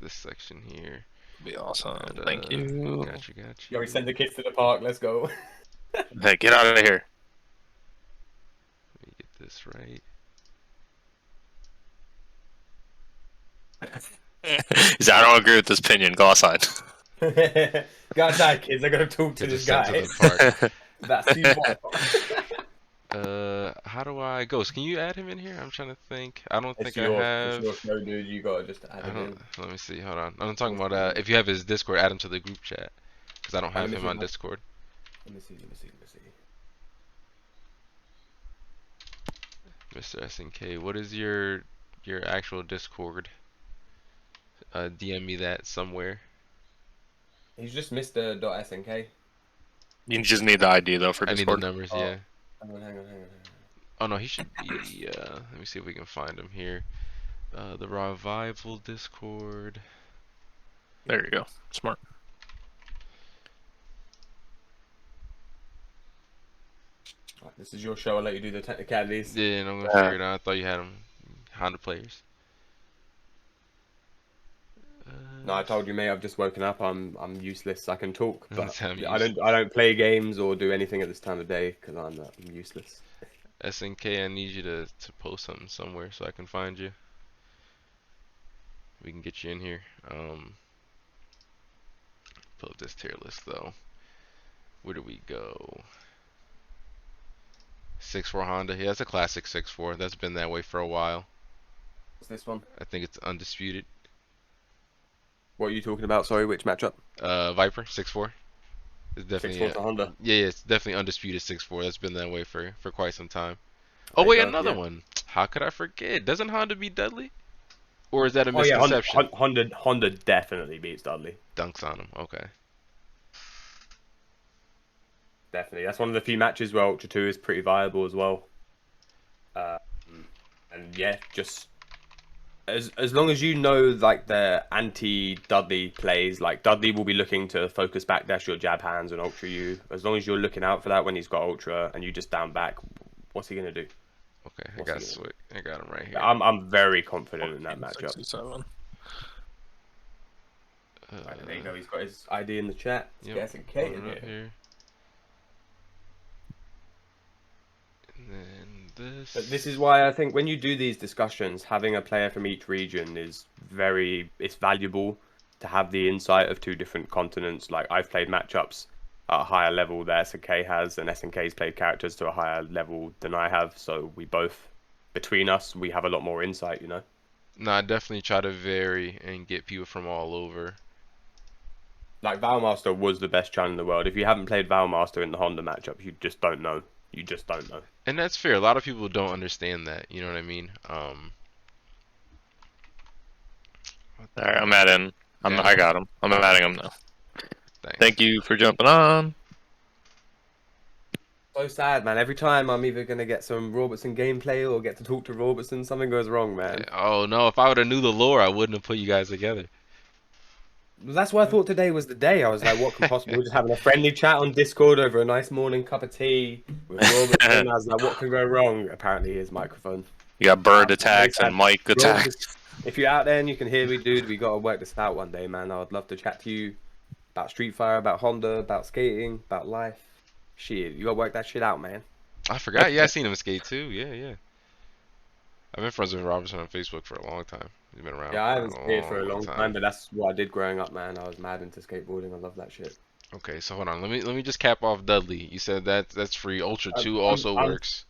B: this section here.
A: Be awesome.
B: But,
A: Thank you.
B: Got you.
C: Yo, we send the kids to the park. Let's go.
A: Hey, get out of here.
B: Let me get this right.
A: He said, I don't agree with this opinion. Go outside.
C: Go outside, kids. I gotta talk to
B: Get
C: this
B: just sent to
C: guy.
B: the park.
C: That's you.
B: How do I Ghost? Can you add him in here? I'm trying to think. I don't think
C: It's
B: I
C: it's
B: have.
C: your show, dude. You gotta just add
B: I
C: him
B: don't.
C: in.
B: Let me see. Hold on. I'm talking about if you have his Discord, add him to the group chat because I don't
C: Let
B: have
C: me
B: him
C: see.
B: on Discord.
C: Let me see.
B: Mr.SNK, what is your actual Discord? DM me that somewhere.
C: He's just Mr.SNK.
A: You just need the ID, though, for
B: I need the
A: Discord.
B: numbers.
C: Oh,
B: Yeah.
C: hang on.
B: Oh no, he should be. Let me see if we can find him here. The Revival Discord.
A: There you go. Smart.
C: Right, this is your show. I'll let you do the technicalities.
B: Yeah, and I'm gonna figure it out. I thought you had him. Honda players.
C: No, I told you, mate. I've just woken up. I'm useless. I can talk, but
B: I'm
C: I don't play games or do anything at this time of day because I'm useless.
B: SNK, I need you to post something somewhere so I can find you. We can get you in here. Pull up this tier list though. Where do we go? 6-4 Honda. Yeah, that's a classic 6-4. That's been that way for a while.
C: What's this one?
B: I think it's undisputed.
C: What are you talking about? Sorry, which matchup?
B: Viper 6-4. It's definitely
C: 6-4 to Honda.
B: yeah, it's definitely undisputed 6-4. That's been that way for quite some time. Oh wait, another one. How could I forget? Doesn't Honda beat Dudley? Or is that a misconception?
C: Honda definitely beats Dudley.
B: Dunks on him. Okay.
C: Definitely. That's one of the few matches where Ultra 2 is pretty viable as well. And yeah, just as long as you know like the anti-Dudley plays, like Dudley will be looking to focus backdash your jab hands and Ultra you. As long as you're looking out for that when he's got Ultra and you just down back, what's he gonna do?
B: Okay, I got him right here.
C: I'm very confident in that matchup.
A: 67.
C: Right, there you go. He's got his ID in the chat. Let's get SNK in here.
B: And then this.
C: But this is why I think when you do these discussions, having a player from each region is it's valuable to have the insight of two different continents. Like I've played matchups at a higher level that SNK has, and SNK's played characters to a higher level than I have. So we both, between us, we have a lot more insight, you know?
B: No, I definitely try to vary and get people from all over.
C: Like Valmaster was the best Chun in the world. If you haven't played Valmaster in the Honda matchup, you just don't know. You just don't know.
B: And that's fair. A lot of people don't understand that. You know what I mean?
A: Alright, I'm adding. I got him. I'm adding him now.
B: Thanks.
A: Thank you for jumping on.
C: So sad, man. Every time I'm either gonna get some Robertson gameplay or get to talk to Robertson, something goes wrong, man.
B: Oh no! If I would have knew the lore, I wouldn't have put you guys together.
C: That's why I thought today was the day. I was like, what could possibly... We're just having a friendly chat on Discord over a nice morning cup of tea with Robertson. I was like, what could go wrong? Apparently his microphone.
A: You got bird attacks and mic attacks.
C: If you're out there and you can hear me, dude, we gotta work this out one day, man. I would love to chat to you about Street Fighter, about Honda, about skating, about life. Shit, you gotta work that shit out, man.
B: I forgot. Yeah, I seen him skate too. Yeah. I've been friends with Robertson on Facebook for a long time. He's been around.
C: Yeah, I haven't skated for a long time, but that's what I did growing up, man. I was mad into skateboarding. I love that shit.
B: Okay, so hold on. Let me just cap off Dudley. You said that's free. Ultra 2 also works.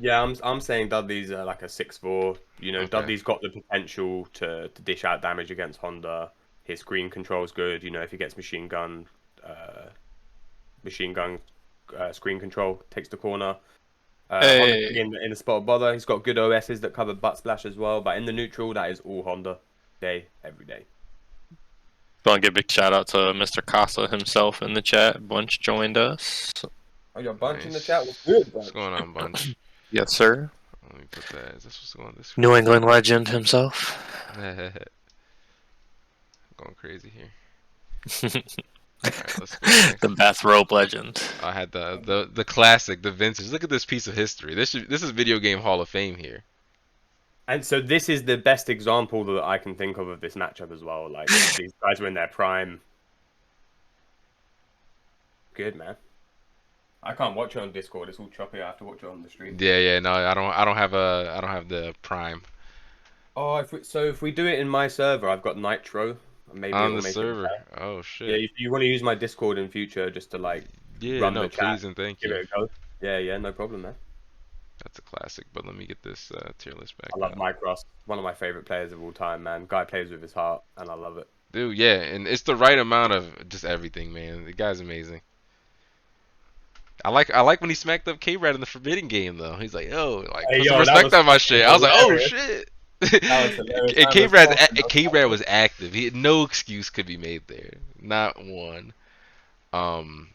C: Yeah, I'm saying Dudley's like a 6'4". You know,
B: Okay.
C: Dudley's got the potential to dish out damage against Honda. His screen control's good. You know, if he gets machine gun screen control, takes the corner.
A: Hey.
C: In the spot of bother, he's got good OSs that cover butt splash as well. But in the neutral, that is all Honda, every day.
A: Want to give a big shout out to Mr. Casa himself in the chat. Bunch joined us.
C: Oh, your bunch in the chat was good.
B: What's going on, Bunch?
A: Yes, sir.
B: Let me put that. Is this what's going on this
A: New England legend himself.
B: Going crazy here. Alright, let's go next.
A: The bathrobe legend.
B: I had the classic, the vintage. Look at this piece of history. This is Video Game Hall of Fame here.
C: And so this is the best example that I can think of this matchup as well. Like these guys were in their prime. Good, man. I can't watch it on Discord. It's all choppy. I have to watch it on the stream.
B: Yeah. No, I don't have the Prime.
C: Oh, if we do it in my server, I've got Nitro. Maybe
B: On
C: it'll
B: the
C: make
B: server.
C: It
B: Oh shit.
C: yeah, if you want to use my Discord in future, just to like run the chat,
B: please and thank
C: give
B: you.
C: it a go. Yeah, no problem, man.
B: That's a classic. But let me get this tier list back.
C: I love Mike Ross, one of my favorite players of all time, man. Guy plays with his heart, and I love it.
B: Dude, yeah, and it's the right amount of just everything, man. The guy's amazing. I like when he smacked up K-Rad in the Forbidden game though. He's like, yo, like
C: Hey,
B: put
C: yo,
B: some
C: that
B: respect
C: was
B: on my shit. I was like, oh
C: hilarious.
B: shit.
C: That was hilarious.
B: And K-Rad was active. No excuse could be made there. Not one. Alright,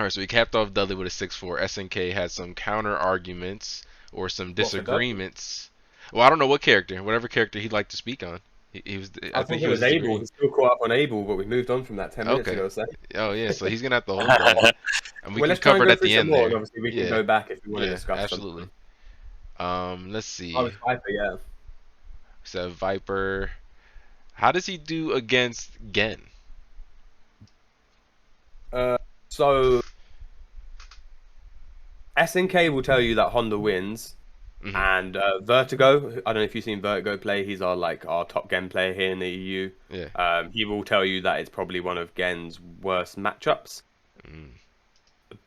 B: so we capped off Dudley with a 6'4". SNK had some counter arguments or some disagreements. Well, I don't know what character. Whatever character he'd like to speak on. He was.
C: I think it was Abel. He's still caught up on Abel, but we moved on from that 10 minutes ago. So.
B: Oh yeah, so he's gonna have to hold that. And we can
C: let's try
B: cover
C: and
B: it
C: go
B: at the
C: through some
B: end
C: more,
B: there.
C: and obviously we can go back if we want to discuss
B: absolutely. Let's see.
C: Oh, it's Viper, yeah.
B: So Viper, how does he do against Gen?
C: So SNK will tell you that Honda wins, and Vertigo. I don't know if you've seen Vertigo play. He's our top Gen player here in the EU.
B: Yeah.
C: He will tell you that it's probably one of Gen's worst matchups.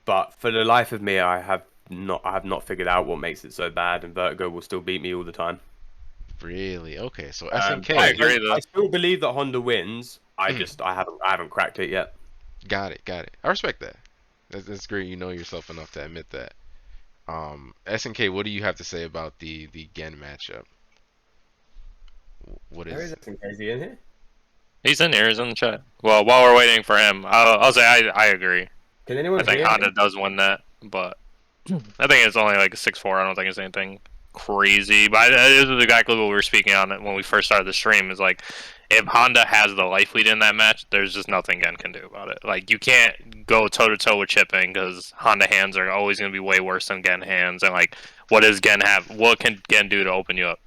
C: But for the life of me, I have not figured out what makes it so bad, and Vertigo will still beat me all the time.
B: Really? Okay, so SNK.
A: I agree.
C: I still believe that Honda wins. I haven't cracked it yet.
B: Got it. I respect that. That's great. You know yourself enough to admit that. SNK, what do you have to say about the Gen matchup? What is?
C: Where is SNK? Is he in here?
A: He's in here. He's in the chat. Well, while we're waiting for him, I'll say I agree.
C: Can anyone
A: I think
C: hear
A: Honda
C: me?
A: does win that, but I think it's only like a 6'4". I don't think it's anything crazy. But this is exactly what we were speaking on when we first started the stream. Is like, if Honda has the life lead in that match, there's just nothing Gen can do about it. Like, you can't go toe to toe with chipping because Honda hands are always going to be way worse than Gen hands. And like, what does Gen have? What can Gen do to open you up?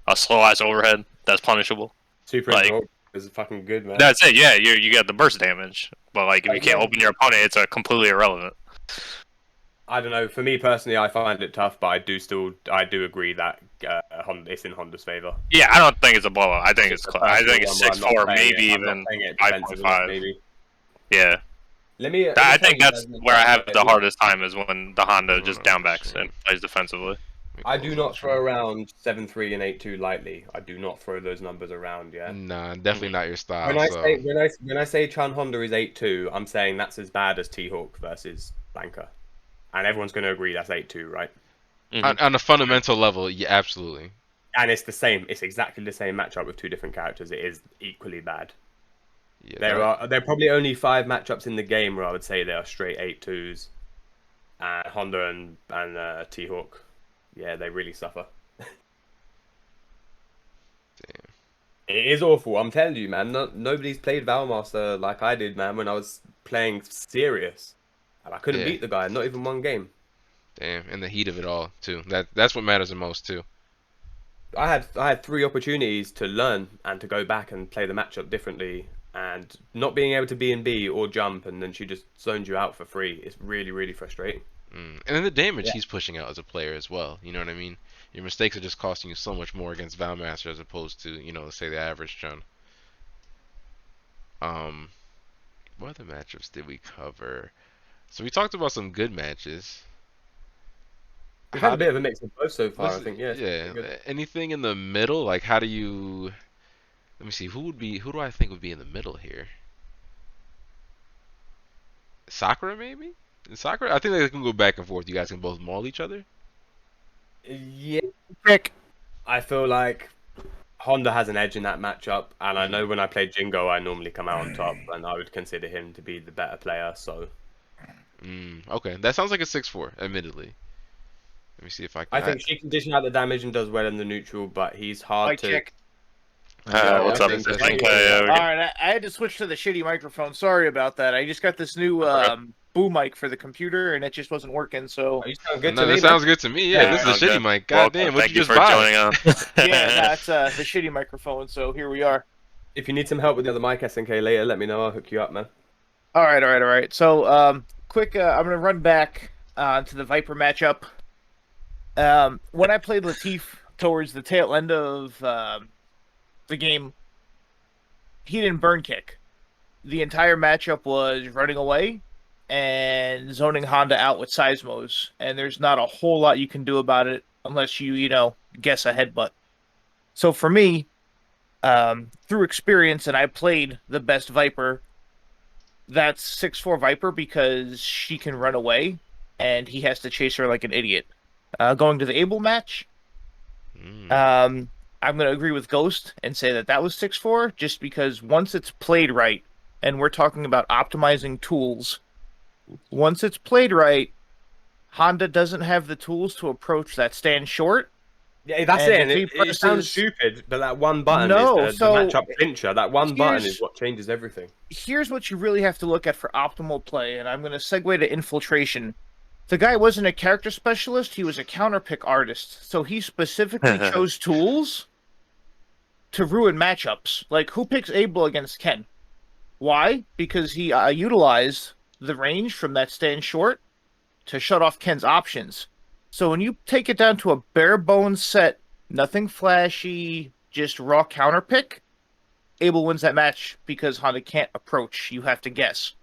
A: A slow ass overhead that's punishable.
C: Super
A: like,
C: exalt. It's fucking good, man.
A: That's it. Yeah, you get the burst damage, but like if you
C: Like,
A: can't
C: yeah.
A: open your opponent, it's completely irrelevant.
C: I don't know. For me personally, I find it tough, but I do agree that it's in Honda's favor.
A: Yeah, I don't think it's a blowout. I think
C: It's
A: it's
C: just a
A: I think
C: personal
A: it's
C: one where I'm not
A: 6-4,
C: playing
A: maybe
C: it. I'm not
A: even
C: playing it
A: 5.5.
C: defensive enough, maybe.
A: Yeah,
C: Let me
A: I
C: tell
A: think
C: you
A: that's
C: guys
A: where I have the
C: we-
A: hardest time is when the Honda just
B: Hold on,
A: downbacks and plays defensively.
B: Let me
C: I
B: close
C: do
B: out
C: not throw
B: Chun.
C: around 7-3 and 8-2 lightly. I do not throw those numbers around, yeah.
B: Nah, definitely not your style.
C: When I
B: So
C: say when I say Chun Honda is 8-2, I'm saying that's as bad as T-Hawk versus Banker. And everyone's going to agree that's 8-2, right?
B: on a fundamental level, yeah, absolutely.
C: And it's the same. It's exactly the same matchup with two different characters. It is equally bad.
B: Yeah,
C: There are probably only 5 matchups in the game where I would say they are straight 8-2s. Honda and T-Hawk, yeah, they really suffer.
B: Damn.
C: It is awful. I'm telling you, man. Nobody's played Valmaster like I did, man, when I was playing serious, and I couldn't
B: Yeah.
C: beat the guy. Not even one game.
B: Damn, in the heat of it all, too. That's what matters the most, too.
C: I had 3 opportunities to learn and to go back and play the matchup differently, and not being able to B and B or jump, and then she just zones you out for free. It's really, really frustrating.
B: And then the damage
C: Yeah.
B: he's pushing out as a player as well. You know what I mean? Your mistakes are just costing you so much more against Valmaster as opposed to, let's say the average Chun. What other matchups did we cover? So we talked about some good matches.
C: We've
B: How
C: had a bit of a mix of both so far, I
B: let's-
C: think. Yeah, it's
B: yeah.
C: pretty good.
B: Anything in the middle? Like, how do you? Let me see. Who do I think would be in the middle here? Sakura, maybe? Sakura? I think they can go back and forth. You guys can both maul each other.
C: Yeah,
D: Pick.
C: I feel like Honda has an edge in that matchup, and I know when I play Jingo, I normally come out on top, and I would consider him to be the better player. So
B: Okay, that sounds like a 6-4. Admittedly. Let me see if I can.
C: I think she can dish out the damage and does well in the neutral, but he's hard
D: Mic
C: to.
D: check.
A: What's
C: I
A: up,
C: think
A: Mr.
C: that's
A: SNK?
C: good.
D: All right, I had to switch to the shitty microphone. Sorry about that. I just got this new boom mic for the computer, and it just wasn't working. So
C: You sound good
B: No,
C: to me,
B: that sounds good to me. Yeah,
D: Yeah,
B: this is
A: sounds
B: a shitty
A: good.
B: mic.
A: Well,
B: God damn, what
A: thank
B: you
A: you
B: just
A: for
B: buy?
A: joining on.
D: yeah, that's the shitty microphone. So here we are.
C: If you need some help with the other mic SNK later, let me know. I'll hook you up, man.
D: All right. So quick. I'm gonna run back to the Viper matchup. When I played Latif towards the tail end of the game, he didn't burn kick. The entire matchup was running away and zoning Honda out with seismos, and there's not a whole lot you can do about it unless you guess a headbutt. So for me, through experience, and I played the best Viper, that's 6-4 Viper because she can run away, and he has to chase her like an idiot. Going to the Abel match, I'm going to agree with Ghost and say that was 6-4, just because once it's played right, and we're talking about optimizing tools, once it's played right, Honda doesn't have the tools to approach that stand short.
C: Yeah, that's
D: And
C: it. And
D: if he
C: it sounds
D: presses-
C: stupid, but that one button
D: No,
C: is the
D: so
C: matchup clincher. That one button
D: here's-
C: is what changes everything.
D: Here's what you really have to look at for optimal play, and I'm going to segue to infiltration. The guy wasn't a character specialist, he was a counterpick artist. So he specifically chose tools to ruin matchups. Like, who picks Abel against Ken? Why? Because he utilized the range from that stand short to shut off Ken's options. So when you take it down to a bare bones set, nothing flashy, just raw counterpick, Abel wins that match because Honda can't approach. You have to guess.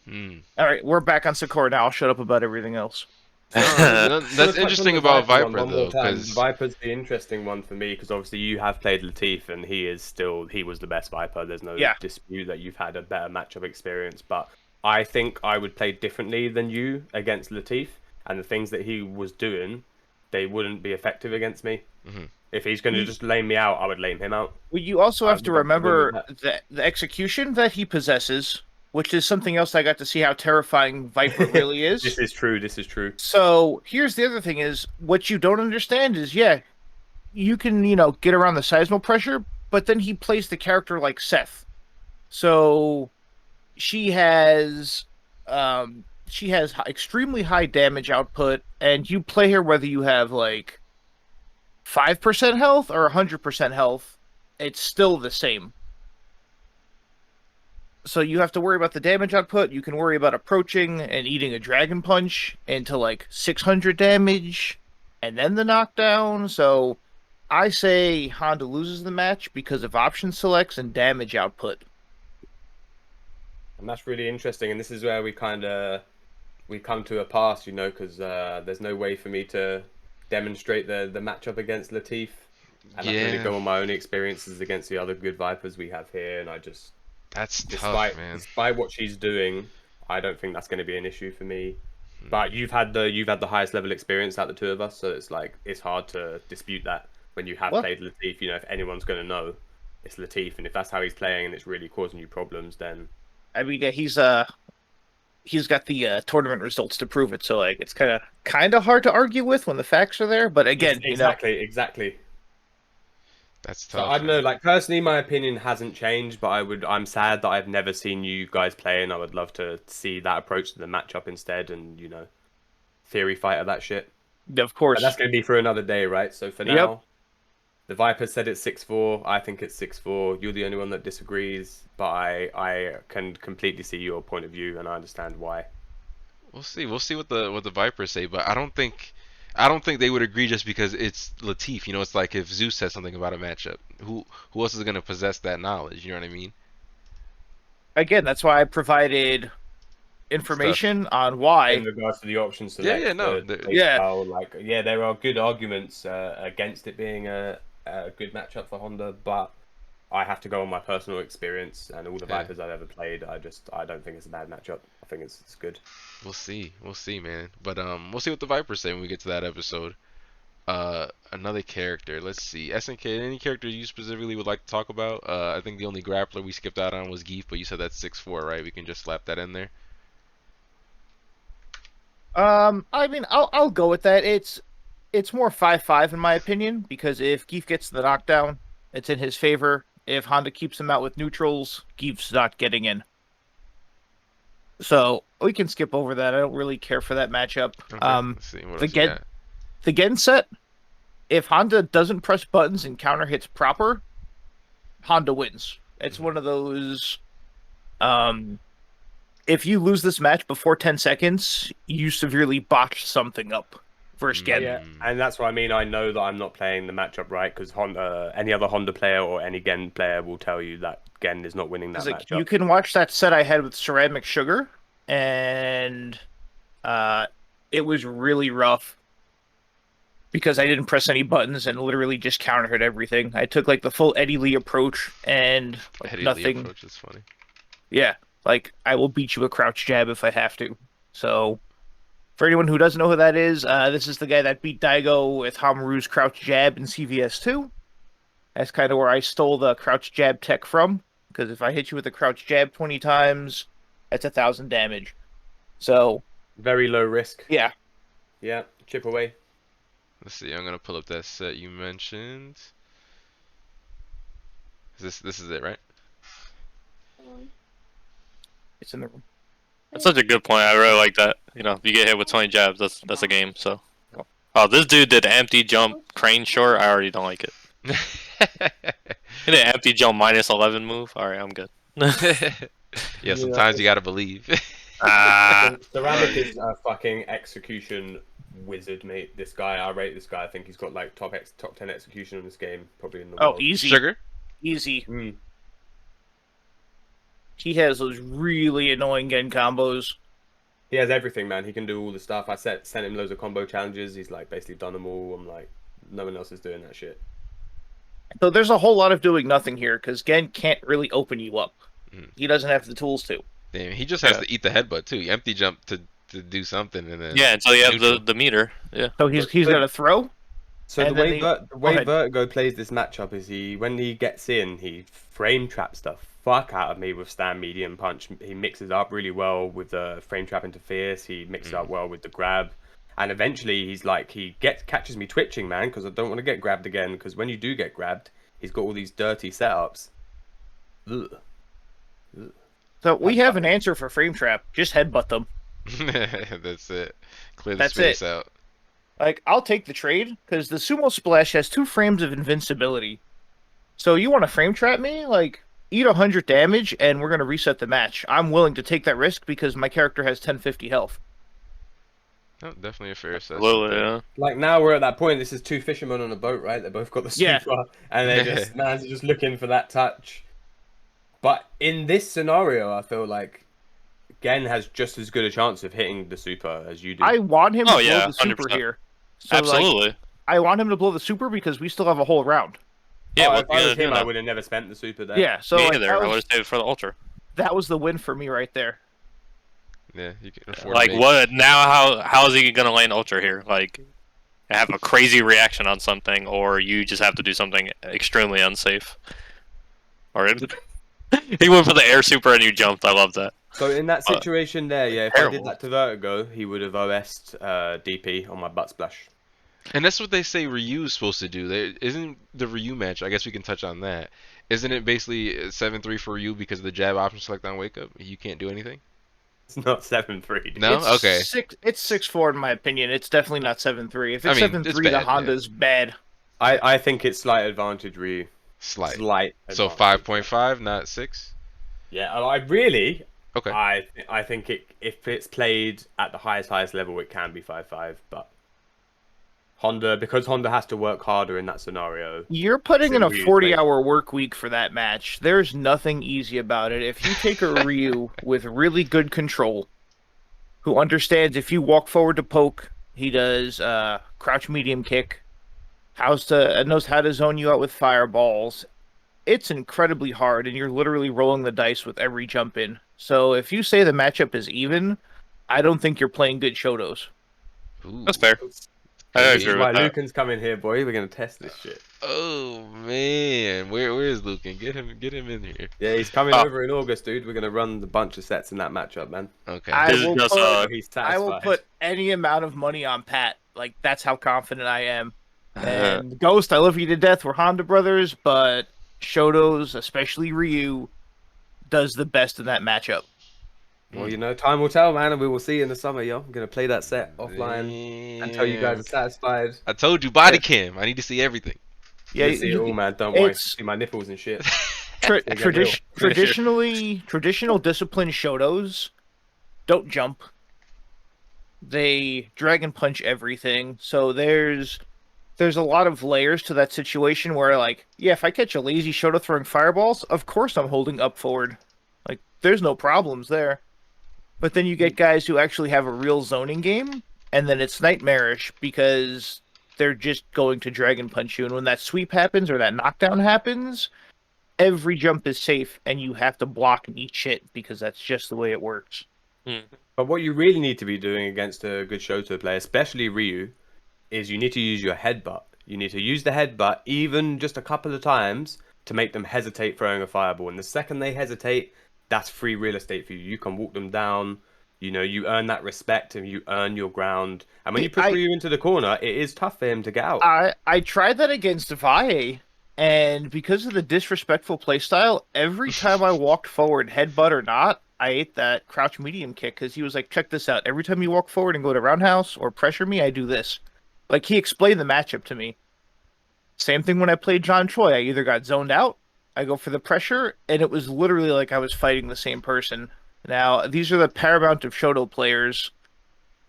D: All right, we're back on Sakura now. I'll shut up about everything else.
B: That's interesting about Viper
C: one more
B: though,
C: time.
B: because
C: Viper's the interesting one for me because obviously you have played Latif and he was the best Viper. There's no dispute that you've had a better matchup experience, but I think I would play differently than you against Latif, and the things that he was doing, they wouldn't be effective against me. If he's going to just lame me out, I would lame him out.
D: Well, you also have to
C: would have to win
D: remember
C: with
D: the execution that he possesses, which is something else I got to see how terrifying Viper really is.
C: This is true.
D: So here's the other thing: is what you don't understand is, you can get around the seismal pressure, but then he plays the character like Seth. So she has extremely high damage output, and you play her whether you have like 5% health or 100% health, it's still the same. So you have to worry about the damage output. You can worry about approaching and eating a dragon punch into like 600 damage, and then the knockdown. So I say Honda loses the match because of option selects and damage output.
C: And that's really interesting. And this is where we come to a pass, because there's no way for me to demonstrate the matchup against Latif. And I can only go on my own experiences against the other good Vipers we have here, and I just...
B: That's tough, man.
C: Despite what she's doing, I don't think that's going to be an issue for me. But you've had the highest level experience out of the two of us, so it's hard to dispute that when you have played Latif. If anyone's going to know, it's Latif, and if that's how he's playing and it's really causing you problems, then
D: I mean, he's got the tournament results to prove it. So like, it's kind of hard to argue with when the facts are there. But again,
C: exactly.
B: That's tough.
C: So I don't know. Like personally, my opinion hasn't changed, but I'm sad that I've never seen you guys play, and I would love to see that approach to the matchup instead, and theory fight of that shit.
D: Of course,
C: but that's going to be for another day, right? So for now, the Vipers said it's 6-4. I think it's 6-4. You're the only one that disagrees, but I can completely see your point of view, and I understand why.
B: We'll see. We'll see what the Vipers say, but I don't think they would agree just because it's Latif. It's like if Zeus says something about a matchup, who else is going to possess that knowledge? You know what I mean?
D: Again, that's why I provided information on why.
C: In regards to the option select. There are good arguments against it being a good matchup for Honda, but I have to go on my personal experience and all the Vipers I've ever played. I don't think it's a bad matchup. I think it's good.
B: We'll see, man. But we'll see what the Vipers say when we get to that episode. Another character. Let's see. SNK, any character you specifically would like to talk about? I think the only grappler we skipped out on was Geef, but you said that's 6-4, right? We can just slap that in there.
D: I mean, I'll go with that. It's more 5-5 in my opinion, because if Geef gets the knockdown, it's in his favor. If Honda keeps him out with neutrals, Geef's not getting in. So we can skip over that. I don't really care for that matchup.
B: Okay, let's see. What else you got?
D: The Gen set, if Honda doesn't press buttons and counter hits proper, Honda wins. It's one of those... if you lose this match before 10 seconds, you severely botched something up versus Gen.
C: Yeah, and that's what I mean. I know that I'm not playing the matchup right, because any other Honda player or any Gen player will tell you that Gen is not winning that matchup.
D: You can watch that set I had with Ceramic Sugar, and it was really rough because I didn't press any buttons and literally just counter hit everything. I took like the full Eddie Lee approach and nothing. Lee approach is funny. Yeah. Like, I will beat you a crouch jab if I have to. So, for anyone who doesn't know who that is, this is the guy that beat Daigo with Hamaru's crouch jab in CVS2. That's kind of where I stole the crouch jab tech from. Because if I hit you with a crouch jab 20 times, that's 1,000 damage. So...
C: very low risk.
D: Yeah.
C: Yeah, chip away.
B: Let's see, I'm going to pull up that set you mentioned. This is it, right?
D: It's in the room.
A: That's such a good point. I really like that. You get hit with 20 jabs, that's a game. So, oh, this dude did empty jump crane short. I already don't like it. He did empty jump -11 move. All right, I'm good.
B: Yeah, sometimes you gotta believe.
C: Ceramic is a fucking execution wizard, mate. This guy, I rate this guy. I think he's got like top 10 execution in this game, probably in the world.
D: Oh, easy.
B: Sugar?
D: Easy. He has those really annoying Gen combos.
C: He has everything, man. He can do all the stuff. I sent him loads of combo challenges. He's like basically done them all. I'm like, no one else is doing that shit.
D: So there's a whole lot of doing nothing here, because Gen can't really open you up. He doesn't have the tools to.
B: Damn, he just has to eat the headbutt too. Empty jump to do something, and then
A: until you have the meter. Yeah.
D: So he's gonna throw.
C: So the way Vertigo plays this matchup is when he gets in, he frame traps the fuck out of me with stand medium punch. He mixes up really well with the frame trap into fierce. He mixes up well with the grab, and eventually he's like catches me twitching, man, because I don't want to get grabbed again. Because when you do get grabbed, he's got all these dirty setups. Ugh.
D: So we have an answer for frame trap. Just headbutt them.
B: That's it. Clear the space out.
D: Like, I'll take the trade, because the Sumo Splash has 2 frames of invincibility. So you want to frame trap me? Like, eat 100 damage, and we're gonna reset the match. I'm willing to take that risk because my character has 1050 health.
B: No, definitely a fair assessment
A: Absolutely,
B: there.
A: yeah.
C: Like now we're at that point. This is two fishermen on a boat, right? They both got the
D: Yeah.
C: super, and they're just man's just looking for that touch. But in this scenario, I feel like Gen has just as good a chance of hitting the super as you do.
D: I want him to
A: Oh,
D: blow
A: yeah,
D: the super
A: 100%.
D: here. So like,
A: Absolutely.
D: I want him to blow the super because we still have a whole round.
A: Yeah,
C: Oh,
A: what
C: if
A: you
C: I was
A: gonna do
C: him, I
A: now?
C: would have never spent the super there.
D: Yeah. So
A: Me
D: like,
A: either. I would have saved it for the ultra.
D: that was the win for me right there.
B: Yeah, you can afford
A: Like
B: to make.
A: what now? How is he gonna land ultra here? Like have a crazy reaction on something, or you just have to do something extremely unsafe. Or he went for the air super and you jumped. I love that.
C: So in that situation there, yeah, if I
A: terrible.
C: did that to Vertigo, he would have OS'd DP on my butt splash.
B: And that's what they say Ryu's supposed to do. Isn't the Ryu match? I guess we can touch on that. Isn't it basically 7-3 for Ryu because of the jab option select on wake up? You can't do anything.
C: It's not 7-3.
B: No?
D: It's
B: Okay.
D: It's 6-4 in my opinion. It's definitely not 7-3. If
B: I
D: it's
B: mean,
D: 7-3,
B: it's
D: the
B: bad, yeah.
D: Honda's bad.
C: I think it's slight advantage, Ryu.
B: Slight.
C: Slight.
B: So
C: advantage.
B: 5.5, not 6.
C: Yeah, I really.
B: Okay.
C: I think if it's played at the highest level, it can be 5-5, but because Honda has to work harder in that scenario.
D: You're putting in a
C: Ryu's
D: 40-hour work week for that match. There's nothing easy about it. If you take a Ryu with really good control, who understands if you walk forward to poke, he does crouch medium kick, knows how to zone you out with fireballs. It's incredibly hard, and you're literally rolling the dice with every jump in. So if you say the matchup is even, I don't think you're playing good Shotos.
B: Ooh.
A: That's fair. I
C: This
A: agree
C: is why
A: with that.
C: Lucan's coming here, boy. We're gonna test this shit.
B: Oh man, where is Lucan? Get him in here.
C: Yeah, he's coming
A: Oh.
C: over in August, dude. We're gonna run a bunch of sets in that matchup, man.
B: Okay.
A: This is just,
C: He's
D: I will
C: satisfied.
D: put any amount of money on Pat. Like, that's how confident I am. And Ghost, I love you to death. We're Honda brothers, but Shotos, especially Ryu, does the best in that matchup.
C: Well, you know, time will tell, man, and we will see in the summer, yo. I'm gonna play that set offline until you guys are satisfied.
B: I told you, body cam. I need to see everything.
D: Yeah,
C: You see it all, man. Don't worry.
D: it's-
C: See my nipples and shit.
D: Traditional discipline Shotos don't jump. They dragon punch everything. So there's a lot of layers to that situation where, like, yeah, if I catch a lazy Shoto throwing fireballs, of course I'm holding up forward. Like, there's no problems there. But then you get guys who actually have a real zoning game, and then it's nightmarish because they're just going to dragon punch you. And when that sweep happens or that knockdown happens, every jump is safe, and you have to block and eat shit because that's just the way it works.
C: But what you really need to be doing against a good Shoto player, especially Ryu, is you need to use your headbutt. You need to use the headbutt even just a couple of times to make them hesitate throwing a fireball. And the second they hesitate, that's free real estate for you. You can walk them down. You know, you earn that respect and you earn your ground. And when you push Ryu into the corner, it is tough for him to get out.
D: I tried that against Vi, and because of the disrespectful playstyle, every time I walked forward, headbutt or not, I ate that crouch medium kick because he was like, check this out. Every time you walk forward and go to roundhouse or pressure me, I do this. Like, he explained the matchup to me. Same thing when I played John Choi. I either got zoned out, I go for the pressure, and it was literally like I was fighting the same person. Now, these are the paramount of Shoto players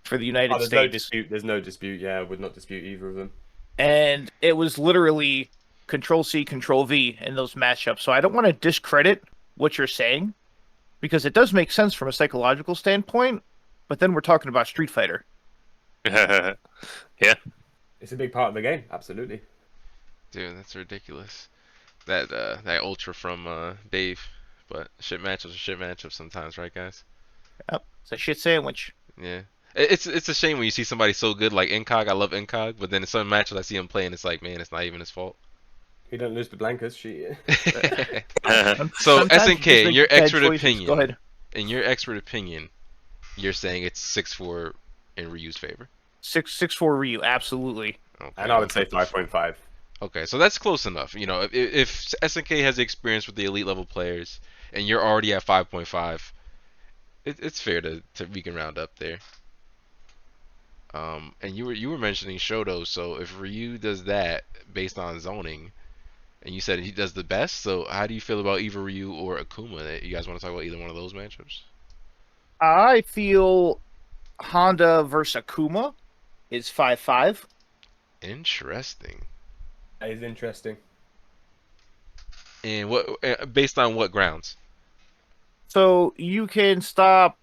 D: for the United
C: there's
D: States.
C: no dispute. There's no dispute. Yeah, I would not dispute either of them.
D: And it was literally Control-C, Control-V in those matchups. So I don't want to discredit what you're saying, because it does make sense from a psychological standpoint, but then we're talking about Street Fighter.
A: Yeah.
C: It's a big part of the game, absolutely.
B: Dude, that's ridiculous. That ultra from Dave, but shit matchups are shit matchups sometimes, right, guys?
D: Yep, it's a shit sandwich.
B: Yeah. It's a shame when you see somebody so good like Incog. I love Incog, but then in some matches I see him playing, it's like, man, it's not even his fault.
C: He don't lose to Blankers, shit.
B: So
D: Sometimes you
B: SNK,
D: just
B: in
D: make
B: your
D: bad
B: expert
D: choices.
B: opinion,
D: Go ahead.
B: in your expert opinion, you're saying it's 6-4 in Ryu's favor.
D: 6-4 Ryu, absolutely.
B: Okay,
C: And I would say 5.5.
B: Okay, so that's close enough. You know, if SNK has experience with the elite level players, and you're already at 5.5, it's fair to we can round up there. And you were mentioning Shoto, so if Ryu does that based on zoning, and you said he does the best. So how do you feel about E.Ryu or Akuma? You guys want to talk about either one of those matchups?
D: I feel Honda versus Akuma is 5-5.
B: Interesting.
C: That is interesting.
B: And what based on what grounds?
D: So you can stop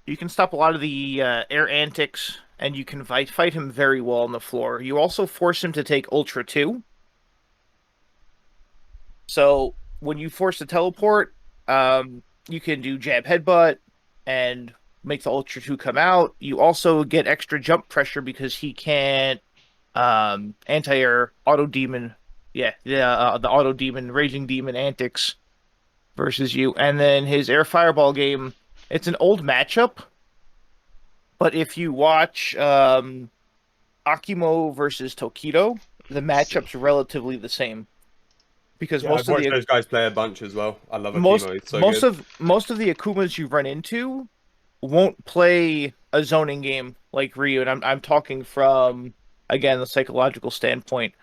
D: a lot of the air antics, and you can fight him very well on the floor. You also force him to take Ultra 2. So when you force the teleport, you can do jab headbutt and make the Ultra 2 come out. You also get extra jump pressure because he can't anti-air auto demon. Yeah, the auto demon, raging demon antics versus you. And then his air fireball game, it's an old matchup, but if you watch Akimo versus Tokido, the matchup's relatively the same. Because
C: Yeah, I've watched those guys play a bunch as well. I love Akuma. It's so good.
D: Most of the Akumas you run into won't play a zoning game like Ryu, and I'm talking from, again, the psychological standpoint.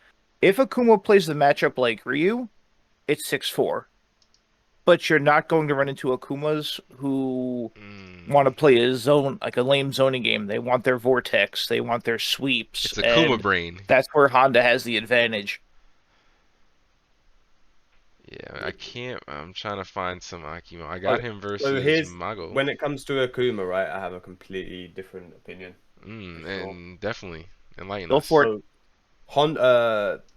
D: If Akuma plays the matchup like Ryu, it's 6-4. But you're not going to run into Akumas who want to play a zone, like a lame zoning game. They want their vortex, they want their sweeps.
B: It's Akuma brain.
D: That's where Honda has the advantage.
B: Yeah, I can't. I'm trying to find some Akimo. I got him versus Mago.
C: When it comes to Akuma, right, I have a completely different opinion.
B: And definitely enlighten
D: Go
B: us.
D: for it.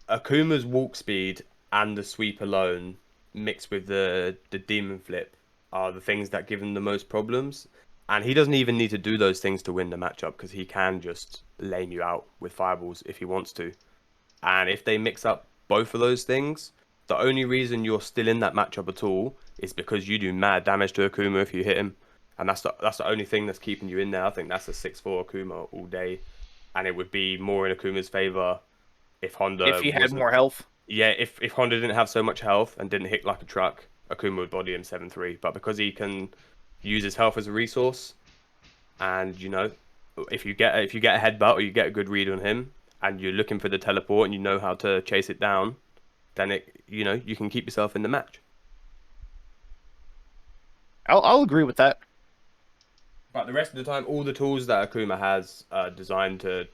C: Akuma's walk speed and the sweep alone, mixed with the demon flip, are the things that give him the most problems. And he doesn't even need to do those things to win the matchup, because he can just lame you out with fireballs if he wants to. And if they mix up both of those things, the only reason you're still in that matchup at all is because you do mad damage to Akuma if you hit him. And that's the only thing that's keeping you in there. I think that's a 6-4 Akuma all day. And it would be more in Akuma's favor if Honda...
D: If he had more health.
C: Yeah, if Honda didn't have so much health and didn't hit like a truck, Akuma would body him 7-3. But because he can use his health as a resource, and, you know, if you get a headbutt or you get a good read on him, and you're looking for the teleport and you know how to chase it down, then you can keep yourself in the match.
D: I'll agree with that.
C: But the rest of the time, all the tools that Akuma has are designed to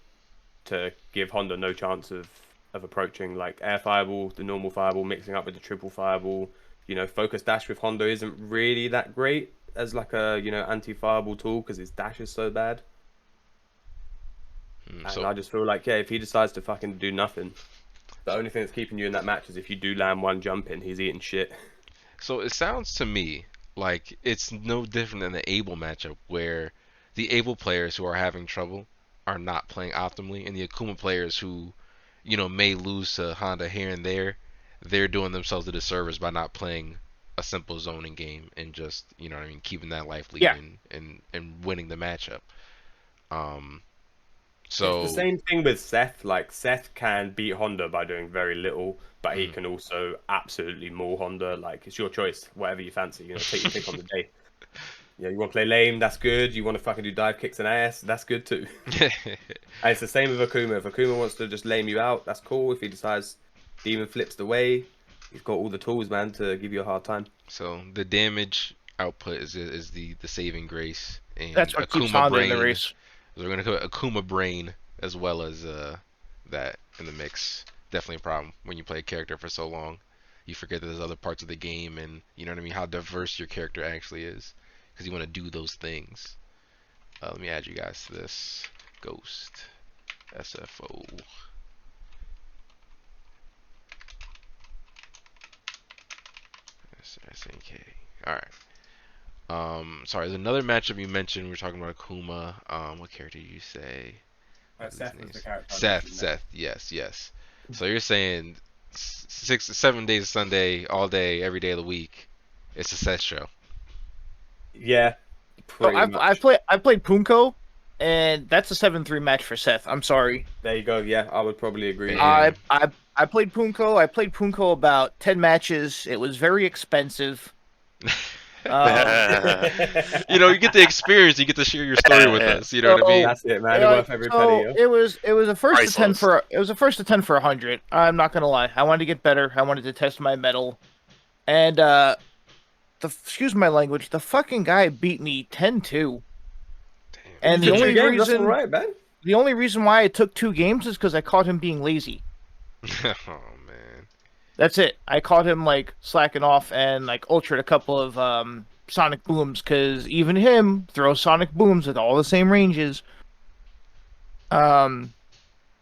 C: give Honda no chance of approaching, like air fireball, the normal fireball, mixing up with the triple fireball. You know, focus dash with Honda isn't really that great as like a anti-fireball tool because his dash is so bad. And I just feel like, yeah, if he decides to fucking do nothing, the only thing that's keeping you in that match is if you do land one jump in, he's eating shit.
B: So it sounds to me like it's no different than the Abel matchup, where the Abel players who are having trouble are not playing optimally, and the Akuma players who, may lose to Honda here and there, they're doing themselves a disservice by not playing a simple zoning game and just, keeping that life lead and winning the matchup. So
C: it's the same thing with Seth. Like, Seth can beat Honda by doing very little, but he can also absolutely maul Honda. Like, it's your choice, whatever you fancy. Take your pick on the day. Yeah, you want to play lame, that's good. You want to fucking do dive kicks and ass, that's good too. And it's the same with Akuma. If Akuma wants to just lame you out, that's cool. If he decides demon flips the way, he's got all the tools, man, to give you a hard time.
B: So the damage output is the saving grace, and
D: that's what keeps Honda in the race.
B: We're gonna put Akuma brain as well as that in the mix. Definitely a problem when you play a character for so long. You forget that there's other parts of the game, and you know what I mean, how diverse your character actually is, because you want to do those things. Let me add you guys to this. GhostSfo. Mr.SNK. Alright. Sorry, there's another matchup you mentioned. We were talking about Akuma. What character did you say?
C: Seth was the character.
B: Seth. Yes. So you're saying 6-7 days of Sunday, all day, every day of the week, it's a Seth show.
C: Yeah.
D: I played Punko, and that's a 7-3 match for Seth. I'm sorry.
C: There you go. Yeah, I would probably agree.
D: I played Punko. I played Punko about 10 matches. It was very expensive.
B: You know, you get the experience, you get to share your story with us. You know what I mean?
C: That's it, man. Worth every penny.
D: So it was a first to 10
A: Priceless.
D: for it was a first to 10 for 100. I'm not gonna lie. I wanted to get better. I wanted to test my metal, and excuse my language, the fucking guy beat me 10-2. And
C: You took 2 games, that's all right, man.
D: the only reason why I took 2 games is because I caught him being lazy.
B: Oh man.
D: That's it. I caught him like slacking off and like ultra'd a couple of sonic booms because even him throws sonic booms at all the same ranges. That's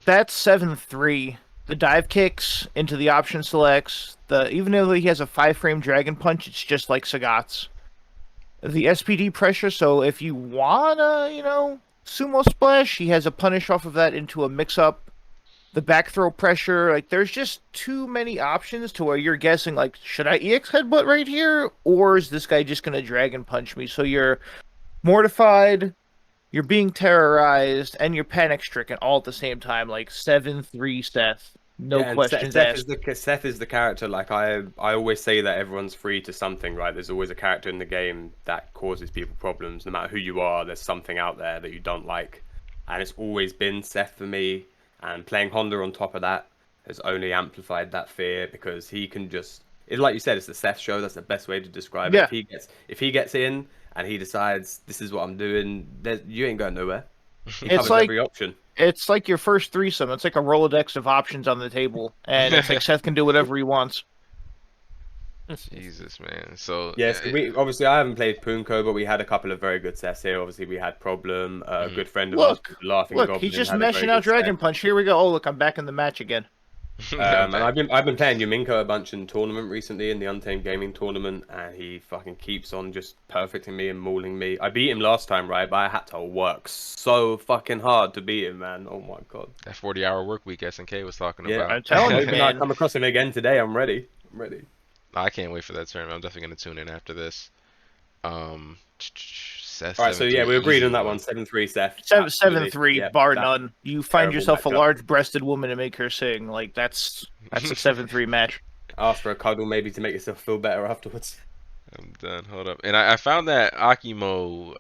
D: 7-3. The dive kicks into the option selects. Even though he has a 5-frame dragon punch, it's just like Sagat's. The SPD pressure, so if you wanna, sumo splash, he has a punish off of that into a mix-up. The back throw pressure, like there's just too many options to where you're guessing, like, should I EX headbutt right here, or is this guy just gonna dragon punch me? So you're mortified, you're being terrorized, and you're panic stricken all at the same time. Like 7-3 Seth, no questions asked.
C: Seth is the character. Like I always say that everyone's free to something, right? There's always a character in the game that causes people problems. No matter who you are, there's something out there that you don't like, and it's always been Seth for me. And playing Honda on top of that has only amplified that fear because he can just. It's like you said, it's the Seth show. That's the best way to describe it.
D: Yeah.
C: If he gets in and he decides this is what I'm doing, you ain't going nowhere. He
D: It's
C: covers
D: like
C: every option.
D: it's like your first threesome. It's like a Rolodex of options on the table, and it's like Seth can do whatever he wants.
B: Jesus, man. So
C: Yes, obviously I haven't played Punko, but we had a couple of very good sets here. Obviously we had Problem, a good friend of ours, Laughing
D: Look,
C: Goblin.
D: he's just
C: had a very
D: meshing out
C: good set.
D: Dragon Punch. Here we go. Oh, look, I'm back in the match again.
C: And I've been playing Yuminko a bunch in tournament recently in the Untamed Gaming tournament, and he fucking keeps on just perfecting me and mauling me. I beat him last time, right? But I had to work so fucking hard to beat him, man. Oh my god.
B: that 40-hour work week SNK was talking
C: Yeah,
B: about.
D: I'm telling you,
C: When I
D: man.
C: come across him again today, I'm ready.
B: I can't wait for that tournament. I'm definitely gonna tune in after this. Seth,
C: All right, so yeah,
B: 7-3,
C: we agreed
B: easy
C: on that one. 7-3 Seth.
D: 7-3,
C: Yeah,
D: bar
C: that-
D: none. You find
C: terrible
D: yourself a
C: matchup.
D: large-breasted woman and make her sing. Like that's a 7-3 match.
C: Ask for a cuddle maybe to make yourself feel better afterwards.
B: I'm done. Hold up. And I found that Akimo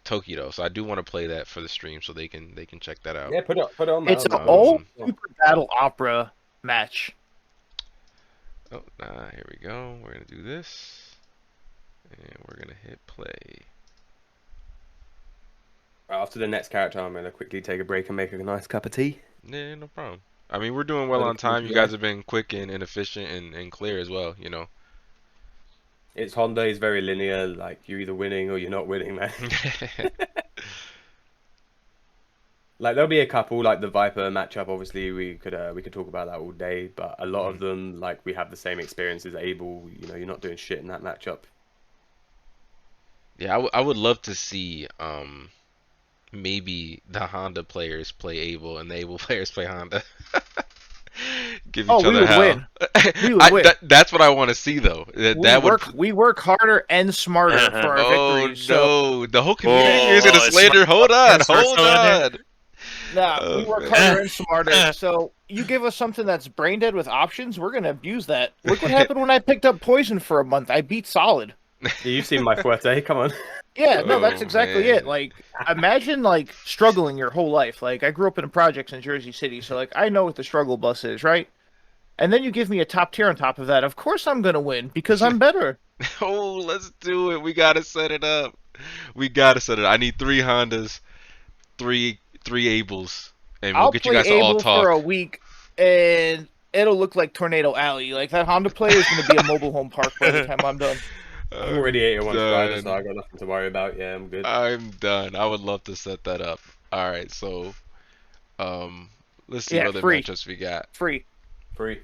B: Tokido, so I do want to play that for the stream so they can check that out.
C: Yeah, put it on.
D: It's
C: man.
D: an old Super Battle Opera match.
B: Oh, nah, here we go. We're gonna do this, and we're gonna hit play.
C: After the next character, I'm gonna quickly take a break and make a nice cup of tea.
B: Yeah, no problem. I mean, we're doing well on time. You guys have been quick and efficient and clear as well, you know.
C: It's Honda. He's very linear. Like you're either winning or you're not winning, man. Like there'll be a couple, like the Viper matchup. Obviously, we could talk about that all day. But a lot of them, like we have the same experience as Abel. You know, you're not doing shit in that matchup.
B: Yeah, I would love to see maybe the Honda players play Abel and the Abel players play Honda. Give each other
D: we would
B: hell.
D: win. We would win.
B: That's what I want to see, though.
D: We work harder and smarter for our
B: Oh
D: victories.
B: no, the whole community is gonna
A: it's
B: slander. Hold on,
A: it's first
B: hold
A: one in
B: on.
D: We work harder and smarter. So you give us something that's brain dead with options, we're gonna abuse that. Look what happened when I picked up Poison for a month. I beat Solid.
C: Yeah, you've seen my Fuerte. Come on.
D: Yeah, no, that's
B: Oh,
D: exactly
B: man.
D: it. Like, imagine like struggling your whole life. Like, I grew up in the projects in Jersey City, so like I know what the struggle bus is, right? And then you give me a top tier on top of that. Of course, I'm gonna win because I'm better.
B: Oh, let's do it. We gotta set it up. We gotta set it up. I need 3 Hondas, three Abels, and we'll
D: I'll
B: get you
D: play
B: guys to all
D: Abel
B: talk.
D: for a week, and it'll look like Tornado Alley. Like that Honda play is gonna be a mobile home park by the time I'm done.
C: I'm already 8 1 strider,
B: done.
C: so I got nothing to worry about. Yeah, I'm good.
B: I'm done. I would love to set that up. All right, so let's see what other
D: free.
B: matchups we got.
D: Free.
C: Free.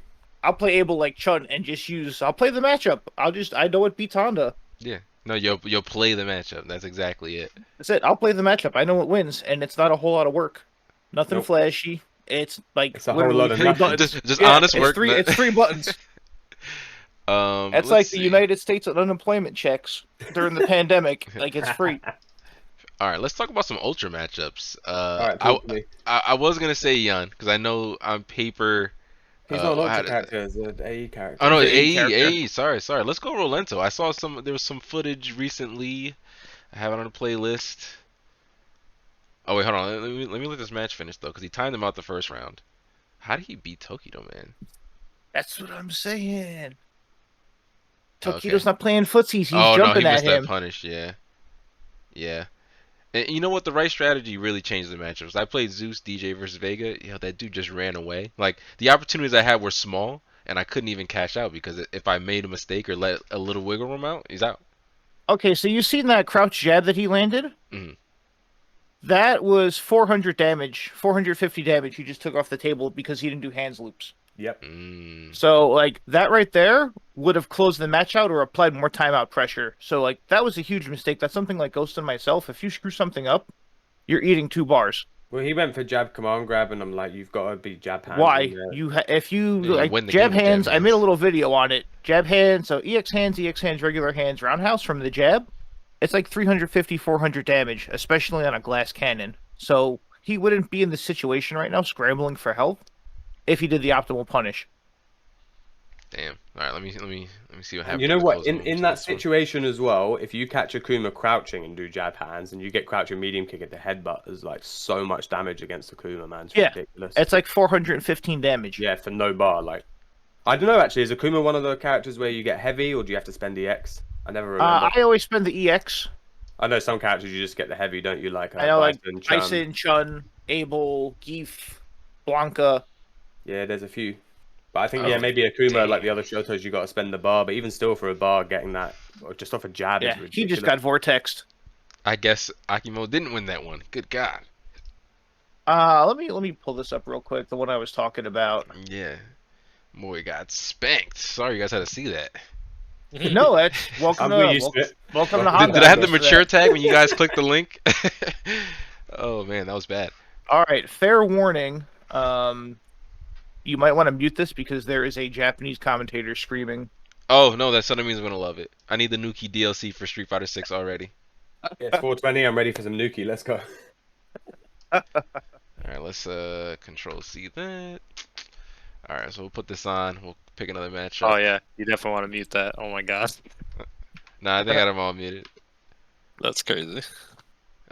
D: I'll play Abel like Chun and just use. I'll play the matchup. I know it beats Honda.
B: Yeah. No, you'll play the matchup. That's exactly it.
D: That's it. I'll play the matchup. I know it wins, and it's not a whole lot of work. Nothing
C: Nope.
D: flashy. It's like
C: It's a whole
D: literally
C: lot of
D: 3
C: nothing.
D: buttons.
B: Just
D: Yeah,
B: honest work.
D: It's 3 buttons.
B: That's
D: That's like the United States unemployment checks during the pandemic. Like it's free.
B: All right, let's talk about some ultra matchups.
C: All right, talk to me.
B: I was gonna say Yun because I know on paper
C: He's not an
B: how
C: Ultra
B: does that?
C: character, he's an AE
B: Oh
C: character.
B: no,
D: He's an AE
B: AE,
D: character.
B: AE. Sorry. Let's go Rolento. I saw there was some footage recently. I have it on the playlist. Oh wait, hold on. Let me let this match finish though, because he timed him out the first round. How did he beat Tokido, man?
D: That's what I'm saying.
B: Okay.
D: Tokido's not playing footsies. He's
B: Oh no, he
D: jumping at
B: missed that
D: him.
B: punish. Yeah, yeah. And you know what? The right strategy really changed the matchups. I played Zeus Dee Jay versus Vega. That dude just ran away. Like the opportunities I had were small, and I couldn't even cash out because if I made a mistake or let a little wiggle room out, he's out.
D: Okay, so you seen that crouch jab that he landed?
B: Mhm.
D: That was 400 damage, 450 damage he just took off the table because he didn't do hands loops.
C: Yep.
D: So, like, that right there would have closed the match out or applied more timeout pressure. So, like, that was a huge mistake. That's something like Ghost and myself. If you screw something up, you're eating 2 bars.
C: Well, he went for jab command grab, and I'm like, you've got to be jab hands.
D: Why? If you
B: You
D: like
B: win the
D: jab
B: game with jab
D: hands, I made a
B: hands.
D: little video on it. Jab hands, so EX hands, regular hands, roundhouse from the jab. It's like 350, 400 damage, especially on a glass cannon. So he wouldn't be in this situation right now, scrambling for health, if he did the optimal punish.
B: Damn. All right, let me see what
C: And
B: happens.
C: you know
B: at the
C: what?
B: closing
C: In
B: moments
C: that
B: of this one.
C: situation as well, if you catch Akuma crouching and do jab hands, and you get crouching medium kick at the headbutt, there's like so much damage against Akuma, man. It's
D: Yeah.
C: ridiculous.
D: It's like 415 damage.
C: Yeah, for no bar. Like, I don't know actually. Is Akuma one of the characters where you get heavy, or do you have to spend EX? I never remember.
D: I always spend the EX.
C: I know some characters you just get the heavy, don't you? Like
D: I know, like
C: Bison, Chun.
D: Bison, Chun, Abel, Geef, Blanca.
C: Yeah, there's a few. But I think
B: Oh,
C: maybe Akuma,
B: damn.
C: like the other Shotos, you got to spend the bar. But even still, for a bar, getting that or just off a jab
D: Yeah,
C: is ridiculous.
D: he just got vortexed.
B: I guess Akimo didn't win that one. Good God.
D: Let me pull this up real quick. The one I was talking about.
B: Yeah. Boy got spanked. Sorry you guys had to see that.
D: No, that's welcome
C: I'm
D: to
C: used to it.
D: welcome to
C: Did-
D: Honda.
B: Did I have the
D: used to
B: mature
D: that.
B: tag when you guys clicked the link? Oh man, that was bad.
D: All right, fair warning. You might want to mute this because there is a Japanese commentator screaming.
B: Oh no, that suddenly means I'm gonna love it. I need the Nuki DLC for Street Fighter 6 already.
C: Yeah, it's 420. I'm ready for some Nuki. Let's go.
B: Alright, let's control C that. Alright, so we'll put this on. We'll pick another matchup.
A: Oh yeah, you definitely want to mute that. Oh my god,
B: Nah, I think I got them all muted.
A: that's crazy.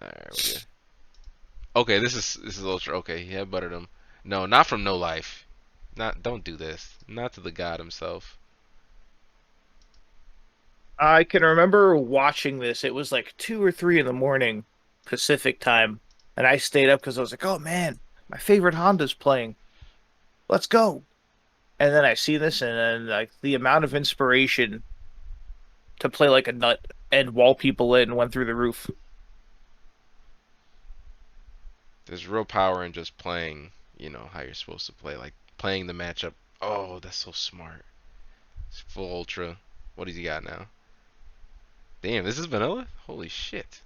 B: Alright, we're good. Okay, this is ultra. Okay, he headbutted him. No, not from No Life. Don't do this. Not to the god himself.
D: I can remember watching this. It was like 2 or 3 in the morning Pacific time, and I stayed up because I was like, "Oh man, my favorite Honda's playing. Let's go!" And then I see this, and then like the amount of inspiration to play like a nut and wall people in went through the roof.
B: There's real power in just playing, how you're supposed to play. Like playing the matchup. Oh, that's so smart. It's full ultra. What does he got now? Damn, this is vanilla? Holy shit.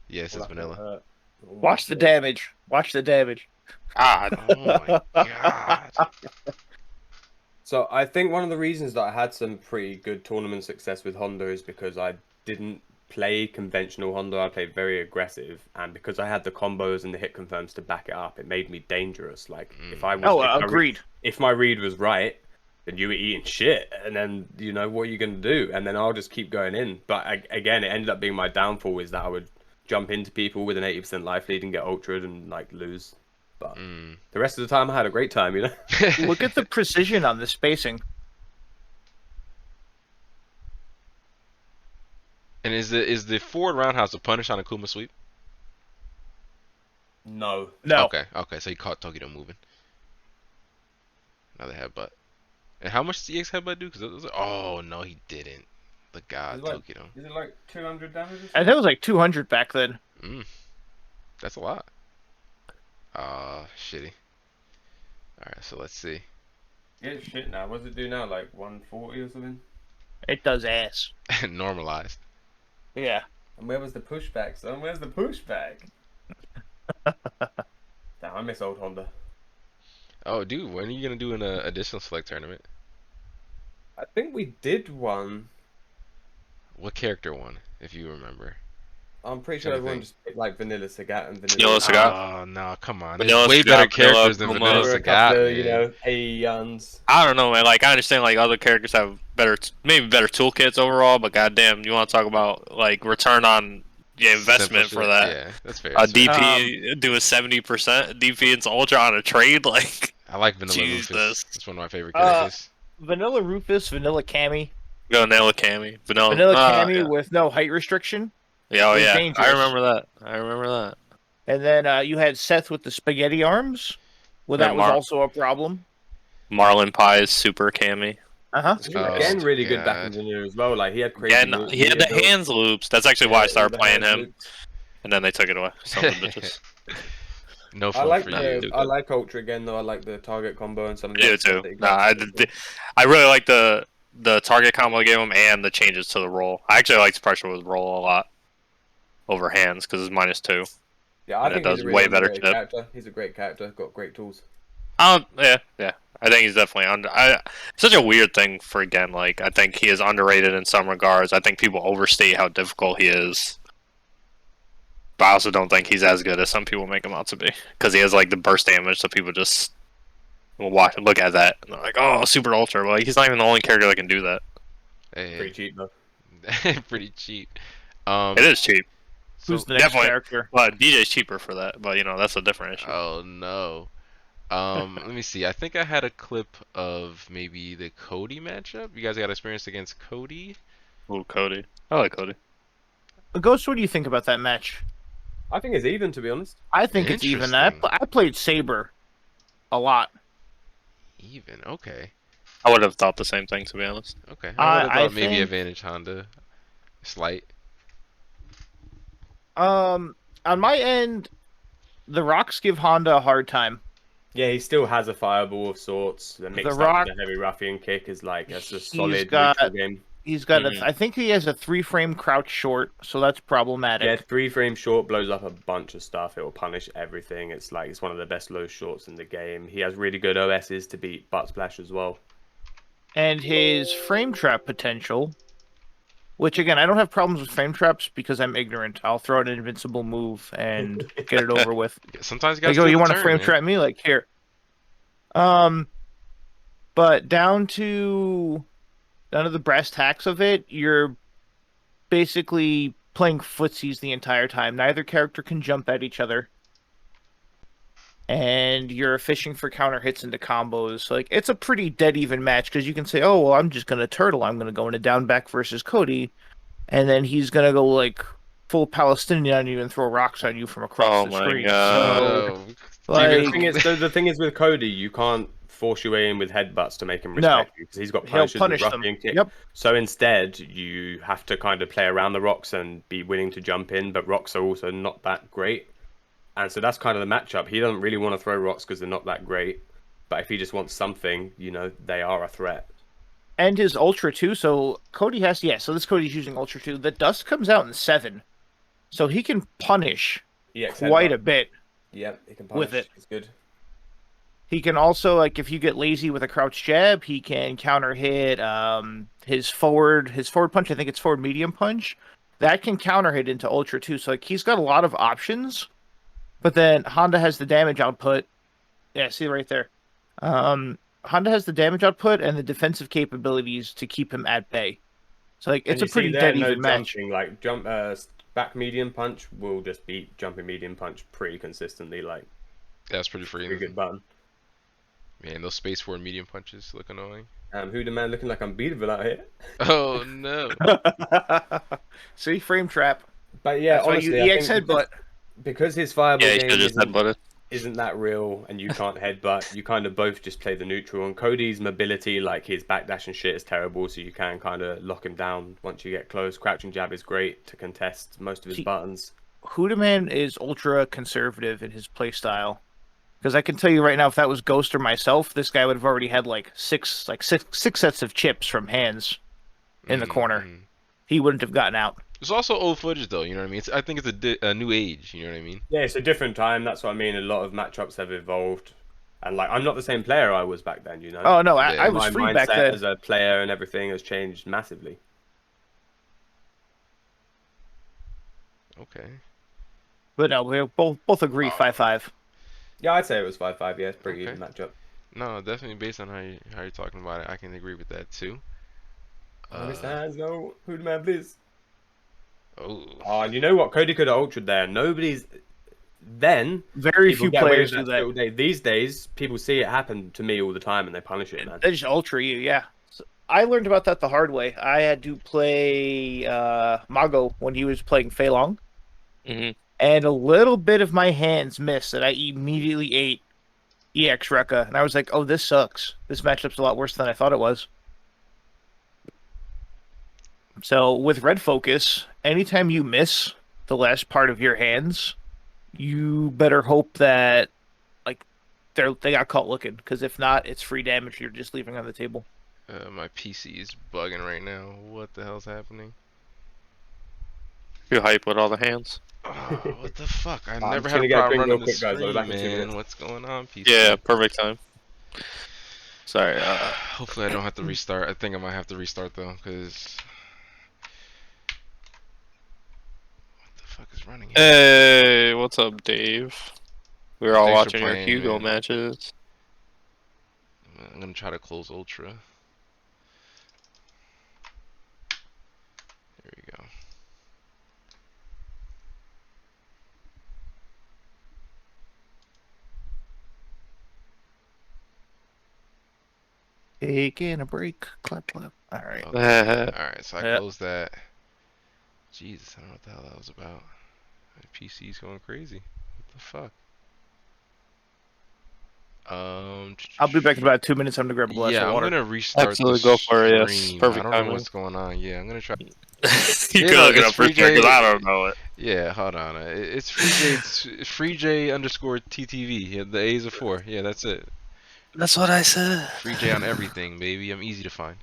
B: Yeah, this is vanilla.
D: Watch the damage. Watch the damage.
A: God,
B: Oh my god.
C: So I think one of the reasons that I had some pretty good tournament success with Honda is because I didn't play conventional Honda. I played very aggressive, and because I had the combos and the hit confirms to back it up, it made me dangerous. Like if I was,
D: Oh,
C: if my
D: agreed.
C: if my read was right, then you were eating shit, and then what are you gonna do? And then I'll just keep going in. But again, it ended up being my downfall is that I would jump into people with an 80% life lead and get ultra'd and like lose. But the rest of the time, I had a great time.
D: Look at the precision on the spacing.
B: And is the forward roundhouse a punish on Akuma sweep?
C: No.
D: No.
B: Okay, so he caught Tokido moving. Another headbutt. And how much does EX headbutt do? Oh no, he didn't. The god Tokido.
C: Is it like 200 damage?
D: I think it was like 200 back then.
B: That's a lot. Shitty. Alright, so let's see.
C: Yeah, shit now. What does it do now? Like 140 or something?
D: It does ass.
B: Normalized.
D: Yeah.
C: And where was the pushback, son? Where's the pushback? Damn, I miss old Honda.
B: Oh, dude, when are you gonna do an additional select tournament?
C: I think we did one.
B: What character won, if you remember?
C: I'm pretty sure
B: Trying to
C: everyone
B: think.
C: just picked like Vanilla Sagat and
A: Vanilla
C: Vanilla.
A: Sagat.
B: Oh no, come on.
A: Vanilla
B: There's way
A: Sagat,
B: better
A: Vanilla
B: characters than
A: Akuma.
B: Vanilla
C: There were a
B: Sagat,
C: couple of, you
B: man.
C: know, A-Yuns.
A: I don't know, man. Like, I understand, like, other characters have better, maybe better toolkits overall, but goddamn, you want to talk about, like, return on your
B: Simple
A: investment for
B: shit.
A: that.
B: Yeah, that's fair.
A: A
B: That's fair.
A: DP doing 70% DP into Ultra on a trade, like,
B: I like Vanilla
A: Jesus.
B: Rufus. That's one of my favorite
D: Uh,
B: characters.
D: Vanilla Rufus, Vanilla Cammy.
A: Vanilla Cammy. Vanilla
D: Cammy
A: yeah.
D: with no height restriction.
A: Yeah, oh
D: is
A: yeah.
D: dangerous.
A: I remember that. I remember that.
D: And then you had Seth with the spaghetti arms. Well, that
A: And
D: was also a problem.
A: Marlin Pie's super Cammy.
D: Uh-huh.
C: Again, really good back in
B: God.
C: Vanilla as well. Like he had crazy.
A: Again, he had the hands loops. That's actually why I started playing him. And then they took it away. Some of the bitches.
B: No
C: I
B: fun
C: like
B: for you.
C: I like Ultra again though. I like the target combo and some of the
A: I do
C: other stuff
A: too.
C: that he
A: Nah,
C: got.
A: I really like the target combo I gave him and the changes to the roll. I actually liked pressure with roll a lot over hands because it's -2.
C: Yeah, I think
A: it
C: he's
A: does
C: a really
A: way better
C: underrated
A: chip.
C: character. He's a great character. Got great tools.
A: Yeah. I think he's definitely under. Such a weird thing for again. Like I think he is underrated in some regards. I think people overstate how difficult he is. But I also don't think he's as good as some people make him out to be because he has like the burst damage. So people just will look at that and they're like, "Oh, super ultra." Well, he's not even the only character that can do that.
B: Hey,
C: Pretty cheap though.
B: pretty cheap.
A: It is cheap.
D: Who's the next
A: definitely.
D: character?
A: Well, DJ's cheaper for that, but that's a different issue.
B: Oh no. Let me see. I think I had a clip of maybe the Cody matchup. You guys got experience against Cody?
A: Ooh, Cody. I like Cody.
D: Ghost, what do you think about that match?
C: I think it's even, to be honest.
D: I think it's even. I played Saber a lot.
B: Even, okay.
A: I would have thought the same thing, to be honest.
B: Okay. I would have
D: I
B: thought maybe
D: think-
B: advantage Honda. Slight.
D: On my end, the Rocks give Honda a hard time.
C: Yeah, he still has a fireball of sorts. The mixed
D: Rock-
C: up with the heavy ruffian kick is like that's a
D: He's
C: solid
D: got-
C: neutral game.
D: He's got I think he has a 3-frame crouch short, so that's problematic.
C: Yeah, 3-frame short blows up a bunch of stuff. It will punish everything. It's like it's one of the best low shorts in the game. He has really good OSs to beat butt splash as well.
D: And his frame trap potential, which again, I don't have problems with frame traps because I'm ignorant. I'll throw out an invincible move and get it over with.
B: Sometimes you
D: Like,
B: guys
D: you want to frame trap me? Like, here. But down to the brass tacks of it, you're basically playing footsies the entire time. Neither character can jump at each other. And you're fishing for counter hits into combos. Like, it's a pretty dead even match because you can say, oh, well, I'm just going to turtle. I'm going to go into down back versus Cody. And then he's going to go, like, full Palestinian on you and throw rocks on you from across the screen.
A: God.
D: So, like,
C: The thing is with Cody, you can't force your way in with headbutts to make him respect you because he's got
D: he'll
C: punches
D: punish
C: with
D: them.
C: ruffian kick.
D: Yep.
C: So instead, you have to kind of play around the rocks and be willing to jump in, but rocks are also not that great. And so that's kind of the matchup. He doesn't really want to throw rocks because they're not that great. But if he just wants something, they are a threat.
D: And his Ultra 2, so Cody has... Yeah, so this Cody's using Ultra 2. The Dust comes out in 7. So he can punish quite a bit.
C: Yeah, he can punish.
D: With it.
C: It's good.
D: He can also, like, if you get lazy with a crouch jab, he can counter hit his forward punch. I think it's forward medium punch. That can counter hit into Ultra 2. So, like, he's got a lot of options. But then Honda has the damage output. Yeah, see right there. Honda has the damage output and the defensive capabilities to keep him at bay. So, like, it's a pretty dead even match.
C: Like, back medium punch will just beat jumping medium punch pretty consistently. Like,
B: that's pretty free.
C: Pretty good button.
B: Man, those space forward medium punches look annoying.
C: Who the man looking like unbeatable out here?
B: Oh no.
D: See, frame trap.
C: But yeah,
D: that's
C: honestly,
D: why you EX headbutt.
C: Because his fireball game
A: isn't
C: that real, and you can't headbutt, you kind of both just play the neutral. And Cody's mobility, like his backdash and shit, is terrible, so you can kind of lock him down once you get close. Crouching jab is great to contest most of his buttons.
D: Hudaman is ultra conservative in his playstyle. Because I can tell you right now, if that was Ghost or myself, this guy would have already had like six sets of chips from hands in the corner. He wouldn't have gotten out.
B: It's also old footage, though. You know what I mean? I think it's a new age. You know what I mean?
C: Yeah, it's a different time. That's what I mean. A lot of matchups have evolved, and like I'm not the same player I was back then. You know?
D: Oh no, I was free
C: my
D: back
C: mindset
D: then.
C: as a player and everything has changed massively.
B: Okay.
D: But no, we both agree 5-5.
C: Yeah, I'd say it was 5-5. Yeah, it's a pretty
B: Okay.
C: even matchup.
B: No, definitely based on how you're talking about it, I can agree with that too.
C: Mr. Hands, no. Who the man, please?
B: Oh.
C: Oh, and you know what? Cody could have ultraed there. Nobody's. Then
D: Very
C: people
D: few
C: get away
D: players
C: with
D: do
C: that
D: that.
C: still day. These days, people see it happen to me all the time and they punish it, man.
D: They just ultra you, yeah. So I learned about that the hard way. I had to play Mago when he was playing Fei Long, and a little bit of my hands missed, and I immediately ate EX Rekka, and I was like, "Oh, this sucks. This matchup's a lot worse than I thought it was." So with Red Focus, anytime you miss the last part of your hands, you better hope that like they got caught looking, because if not, it's free damage you're just leaving on the table.
B: My PC is bugging right now. What the hell's happening?
A: You hype with all the hands.
B: Oh, what the fuck? I
C: I'm
B: never
C: just
B: had
C: gonna
B: a
C: get a
B: problem
C: drink real
B: running the
C: quick, guys. I'll be
B: stream,
C: back in 2 minutes.
B: man. What's going on, PC?
A: Yeah, perfect time. Sorry.
B: Hopefully I don't have to restart. I think I might have to restart though, because what the fuck is running here?
A: Hey, what's up, Dave? We were all
B: Thanks for
A: watching your
B: playing,
A: Hugo
B: man.
A: matches.
B: I'm gonna try to close Ultra. There we go.
D: Taking a break. Clap, clap. All right.
B: Okay. Alright, so I
D: Yep.
B: closed that. Jesus, I don't know what the hell that was about. My PC's going crazy. What the fuck?
D: I'll be back in about 2 minutes. I'm gonna grab a glass
B: yeah,
D: of
B: I'm
D: water.
B: gonna restart
A: Absolutely,
B: the
A: go for it. Yes,
B: stream.
A: perfect
B: I don't know
A: timing.
B: what's going on. Yeah, I'm gonna try.
A: You
B: Yeah,
A: can
B: no,
A: look it
B: it's
A: up for sure, because I don't know it.
B: Yeah, hold on. It's FREEJ underscore TTV. Yeah, the A's are 4. Yeah, that's it.
A: That's what I said.
B: FREEJ on everything, baby. I'm easy to find.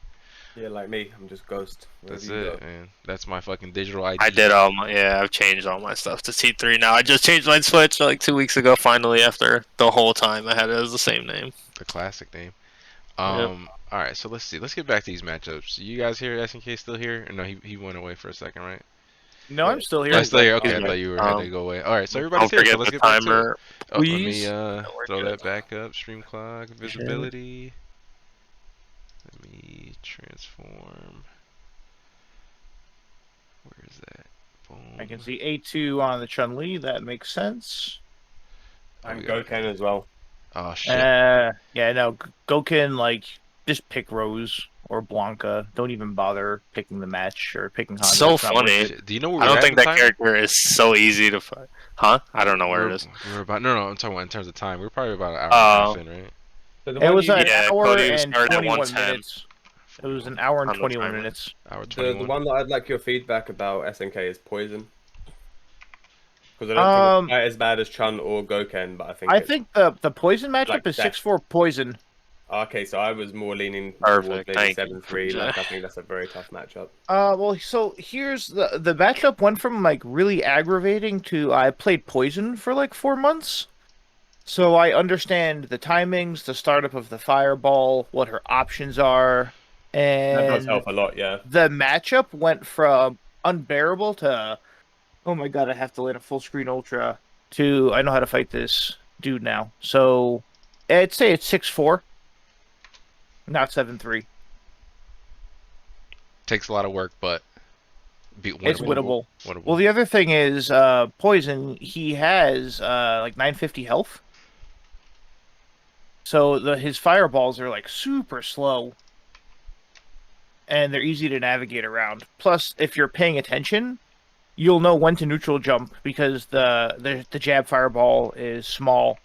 C: Yeah, like me. I'm just Ghost. Wherever
B: That's
C: you
B: it,
C: go.
B: man. That's my fucking digital ID.
A: I did all my, yeah, I've changed all my stuff to T3 now. I just changed my Switch like 2 weeks ago, finally, after the whole time I had it as the same name.
B: The classic name.
A: Yep.
B: Alright, so let's see. Let's get back to these matchups. You guys here? SNK still here? Or no, he went away for a second, right?
D: No, I'm still
B: Oh,
D: here.
B: still here. Okay,
A: He's
B: I thought
A: right.
B: you had to go away. Alright, so everybody's
A: Don't
B: here, so
A: forget
B: let's
A: the
B: get back to it.
A: timer,
B: Oh, let me
A: please.
B: throw that back up. Stream clock, visibility. Let me transform. Where is that? Boom.
D: I can see A2 on the Chun-Li. That makes sense.
C: I'm
B: we got-
C: Gouken as well.
B: Oh shit.
D: Yeah, no. Gouken, like, just pick Rose or Blanca. Don't even bother picking the match or picking Honda.
A: So
D: It's not worth
A: funny.
D: it.
B: Shit. Do you know where
A: I
B: we're
A: don't
B: at
A: think
B: in the
A: that
B: timer?
A: character is so easy to find. Huh? I don't know where
B: we're,
A: it is.
B: We're about no, I'm talking about in terms of time. We're probably about an hour and a half in, right?
C: So the
D: It
C: one
D: was
C: you,
D: an
A: Yeah,
D: hour
A: Cody
D: and
A: started at
D: 21
A: 110.
D: minutes. It was an hour and
A: On the
D: 21
A: timer.
D: minutes.
B: Hour
C: the
B: 21.
C: one that I'd like your feedback about SNK is Poison. Because I don't think it's quite as bad as Chun or Gouken, but I think
D: the Poison matchup
C: like
D: is
C: Seth.
D: 6-4 Poison.
C: Okay, so I was more leaning
A: Perfect,
C: towards maybe
A: thank you,
C: 7-3.
A: FREEJ.
C: Like I think that's a very tough matchup.
D: Well, so here's the matchup went from like really aggravating to I played Poison for like 4 months. So I understand the timings, the startup of the fireball, what her options are,
C: That does
D: and
C: help a lot, yeah.
D: the matchup went from unbearable to, oh my god, I have to land a full screen ultra, to I know how to fight this dude now. So I'd say it's 6-4, not 7-3.
B: Takes a lot of work, but
D: It's winnable.
B: Winnable.
D: Well, the other thing is, Poison, he has like 950 health. So his fireballs are like super slow. And they're easy to navigate around. Plus, if you're paying attention, you'll know when to neutral jump because the jab fireball is small.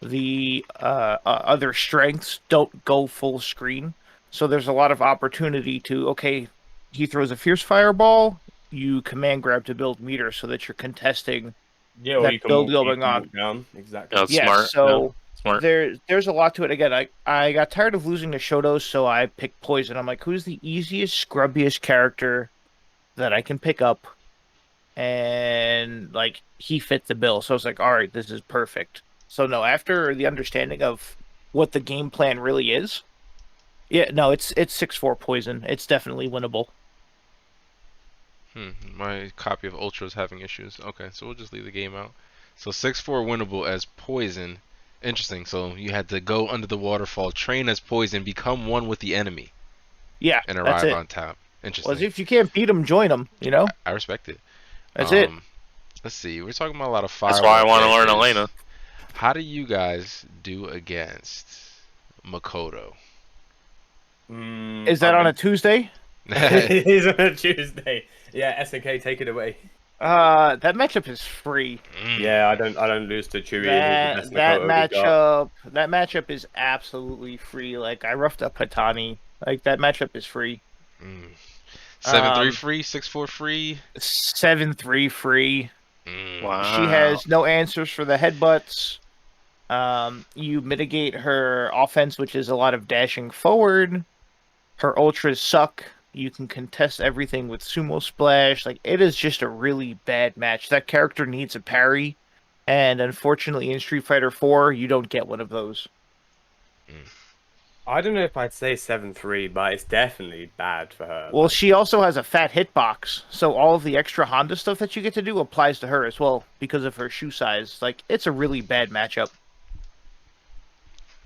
D: The other strengths don't go full screen. So there's a lot of opportunity to, okay, he throws a fierce fireball, you command grab to build meter so that you're contesting
C: Yeah, or
D: that
C: you can
D: build
C: walk,
D: going on.
C: down. Exactly.
A: Yeah, that's
D: Yes,
A: smart.
D: so
A: Yeah, smart.
D: there's a lot to it. Again, I got tired of losing to Shotos, so I picked Poison. I'm like, who's the easiest, scrubbiest character that I can pick up? And like he fit the bill. So I was like, all right, this is perfect. So no, after the understanding of what the game plan really is, yeah, no, it's 6-4 Poison. It's definitely winnable.
B: My copy of Ultra is having issues. Okay, so we'll just leave the game out. So 6-4 winnable as Poison. Interesting. So you had to go under the waterfall, train as Poison, become one with the enemy,
D: Yeah,
B: and
D: that's
B: arrive
D: it.
B: on top.
D: Well,
B: Interesting.
D: if you can't beat them, join them. You know,
B: I respect it.
D: that's it.
B: Let's see. We're talking about a lot of
A: That's
B: fireball
A: why I want to learn
B: characters.
A: Elena.
B: How do you guys do against Makoto?
D: Is that on a Tuesday?
C: It is on a Tuesday. Yeah, SNK, take it away.
D: That matchup is free.
C: Yeah, I don't lose to Juri.
D: That matchup is absolutely free. Like I roughed up Hatani. Like that matchup is free.
B: 7-3 free, 6-4 free.
D: 7-3 free.
A: Wow.
D: She has no answers for the headbutts. You mitigate her offense, which is a lot of dashing forward. Her ultras suck. You can contest everything with sumo splash. Like it is just a really bad match. That character needs a parry, and unfortunately, in Street Fighter 4, you don't get one of those.
C: I don't know if I'd say 7-3, but it's definitely bad for her.
D: Well, she also has a fat hitbox, so all of the extra Honda stuff that you get to do applies to her as well because of her shoe size. Like it's a really bad matchup.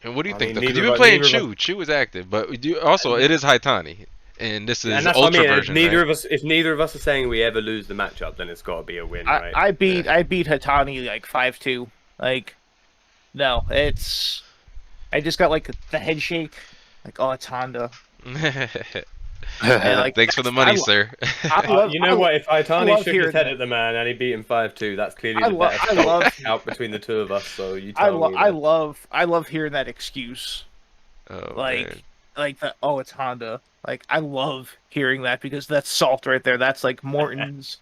B: And what do you
C: I
B: think?
C: mean,
B: Because
C: neither
B: you've been
C: of-
B: playing
C: neither of
B: Chu. Chu is active, but we do also it is Haitani, and this is
C: and that's what I
B: Ultra
C: mean.
B: version.
C: Neither
B: right?
C: of us, if neither of us are saying we ever lose the matchup, then it's got to be a win, right?
D: I beat Hatani like 5-2. Like no, it's I just got like the head shake. Like oh, it's Honda. And, like,
B: Thanks for the money, sir.
C: You know what? If Haitani
D: love
C: shook his
D: hearing
C: head
D: that.
C: at the man and he beat him 5-2, that's clearly
D: I
C: the
D: lo-
C: better
D: I love-
C: out between the two of us. So you
D: I
C: tell me.
D: I love hearing that excuse.
B: Oh,
D: Like
B: man.
D: like the oh it's Honda. Like I love hearing that because that's salt right there. That's like Morton's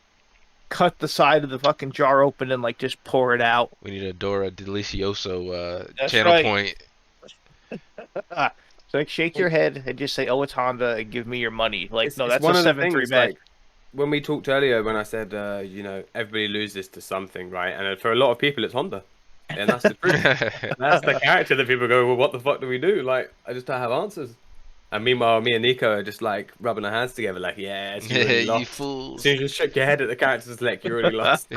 D: cut the side of the fucking jar open and like just pour it out.
B: We need a Dora Delicioso
D: That's
B: channel
D: right.
B: point.
D: So like shake your head and just say oh it's Honda and give me your money. Like
C: It's-
D: no,
C: it's
D: that's
C: one
D: a
C: of the
D: 7-3
C: things,
D: match.
C: like, when we talked earlier, when I said, everybody loses to something, right? And for a lot of people, it's Honda. And that's the truth. That's the character that people go, well, what the fuck do we do? Like, I just don't have answers. And meanwhile, me and Nico are just like rubbing our hands together, like, yes, you already
B: You
C: lost. As
B: fools.
C: soon as you shook your head at the characters, like, you already lost.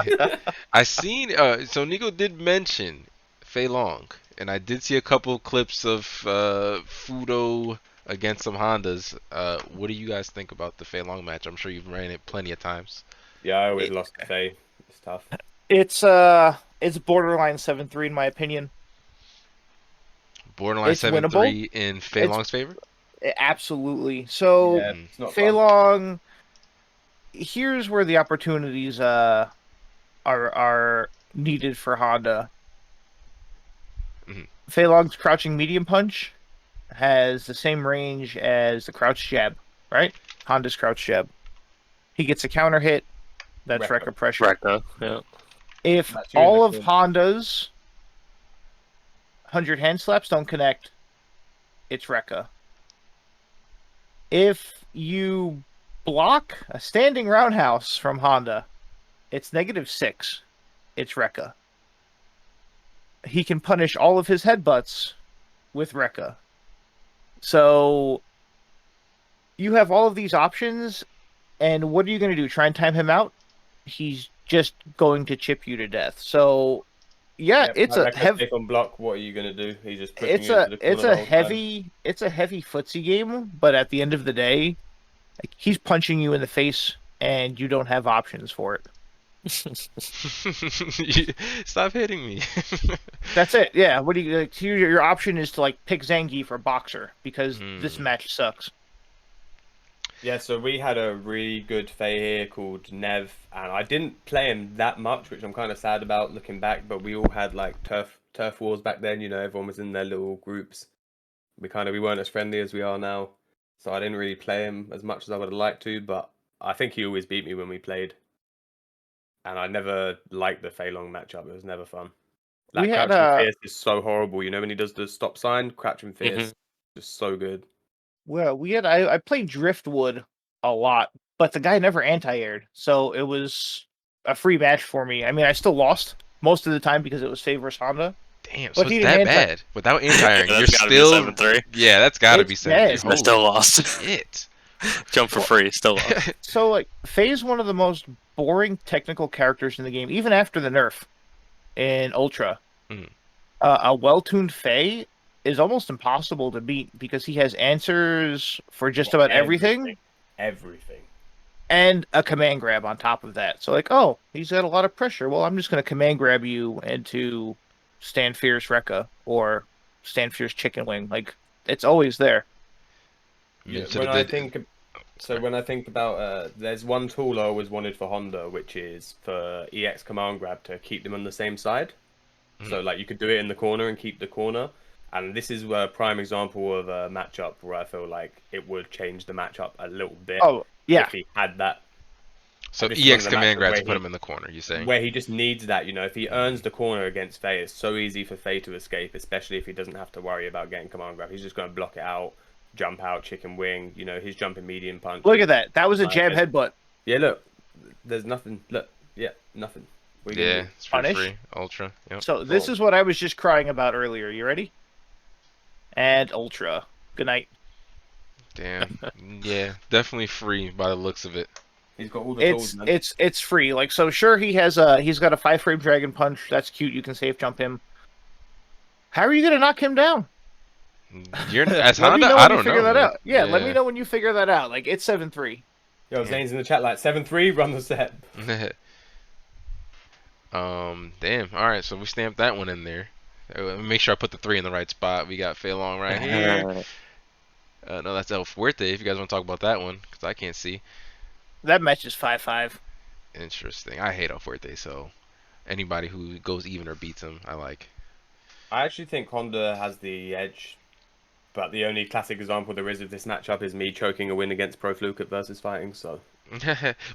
B: I seen so Nico did mention Fei Long, and I did see a couple clips of Fudo against some Hondas. What do you guys think about the Fei Long match? I'm sure you've ran it plenty of times.
C: Yeah, I always lost to Fei. It's tough.
D: It's borderline 7-3 in my opinion.
B: Borderline
D: It's
B: 7-3 in Fei
D: It's-
B: Long's favor.
D: Absolutely. So
C: Yeah, it's not
D: Fei
C: fun.
D: Long, here's where the opportunities are needed for Honda.
B: Mhm.
D: Fei Long's crouching medium punch has the same range as the crouch jab, right? Honda's crouch jab. He gets a counter hit. That's
C: Rekka.
D: Rekka pressure.
A: Rekka, yeah.
D: If
C: That's you in
D: all
C: the
D: of
C: corner.
D: Honda's 100 hand slaps don't connect, it's Rekka. If you block a standing roundhouse from Honda, it's -6. It's Rekka. He can punish all of his headbutts with Rekka. So you have all of these options, and what are you going to do? Try and time him out? He's just going to chip you to death. So yeah, it's a heavy.
C: Take on block. What are you gonna do? He's just pushing
D: It's
C: you
D: a
C: into the corner
D: it's
C: the
D: a
C: whole
D: heavy footsie game, but at the end of the day, like, he's punching you in the face and you don't have options for it.
B: Stop hitting me.
D: That's it. Yeah. What do you like, your option is to like pick Zangief or Boxer because this match sucks.
C: Yeah, so we had a really good Fei here called Nev, and I didn't play him that much, which I'm kind of sad about looking back. But we all had like turf wars back then. You know, everyone was in their little groups. We weren't as friendly as we are now, so I didn't really play him as much as I would have liked to. But I think he always beat me when we played, and I never liked the Fei Long matchup. It was never fun. That
D: We had,
C: crouching fierce is so horrible. You know when he does the stop sign, crouching fierce, just so good.
D: Well, I played Driftwood a lot, but the guy never anti-aired, so it was a free match for me. I mean, I still lost most of the time because it was Fei versus Honda.
B: Damn,
D: But
B: so
D: he
B: it's
D: didn't
B: that
D: answer.
B: bad without anti-airing. You're
A: That's gotta be
B: still
A: 7-3.
B: Yeah, that's gotta be
D: It's
B: 7-3.
D: dead.
A: I still lost.
B: Shit.
A: Jump for free, still love.
D: So, like, Fei is one of the most boring technical characters in the game, even after the nerf in Ultra.
B: Mhm.
D: A well-tuned Fei is almost impossible to beat because he has answers for just about everything
C: Everything.
D: and a command grab on top of that. So, like, oh, he's got a lot of pressure. Well, I'm just going to command grab you into Stand Fierce Rekka or Stand Fierce Chicken Wing. Like, it's always there.
C: Yeah,
B: You should
C: when
B: have
C: I
B: did.
C: think, so when I think about, there's one tool I always wanted for Honda, which is for EX command grab to keep them on the same side. So like you could do it in the corner and keep the corner. And this is a prime example of a matchup where I feel like it would change the matchup a little bit
D: Oh, yeah.
C: if he had that.
B: So
C: And this is one
B: EX
C: of the
B: command
C: matchups
B: grab to
C: where
B: put
C: he-
B: him in the corner. You saying?
C: Where he just needs that, you know, if he earns the corner against Fei, it's so easy for Fei to escape, especially if he doesn't have to worry about getting command grab. He's just going to block it out, jump out, chicken wing, you know, he's jumping medium punch.
D: Look at that. That was a
C: Like,
D: jab
C: there's-
D: headbutt.
C: Yeah, look, there's nothing. Look, yeah, nothing. What are you
B: Yeah,
C: gonna do?
B: it's for
D: Punish?
B: free. Ultra. Yep.
D: So, this
C: Cool.
D: is what I was just crying about earlier. You ready? And Ultra. Good night.
B: Damn. Yeah, definitely free by the looks of it.
C: He's got all the tools, man.
D: It's free. Like, so sure, he's got a 5-frame dragon punch. That's cute. You can safe jump him. How are you gonna knock him down?
B: You're as
D: Let me
B: Honda.
D: know
B: I
D: when you
B: don't
D: figure
B: know.
D: that
B: man.
D: out. Yeah, let me know when you figure that out. Like, it's 7-3.
C: Yo, Zane's in the chat like 7-3, run the set.
B: Damn. All right, so we stamped that one in there. Make sure I put the 3 in the right spot. We got Fei Long right here. No, that's El Fuerte. If you guys want to talk about that one, because I can't see.
D: That match is 5-5.
B: Interesting. I hate El Fuerte, so anybody who goes even or beats him, I like.
C: I actually think Honda has the edge, but the only classic example there is of this matchup is me choking a win against Pro Fluke at versus fighting. So,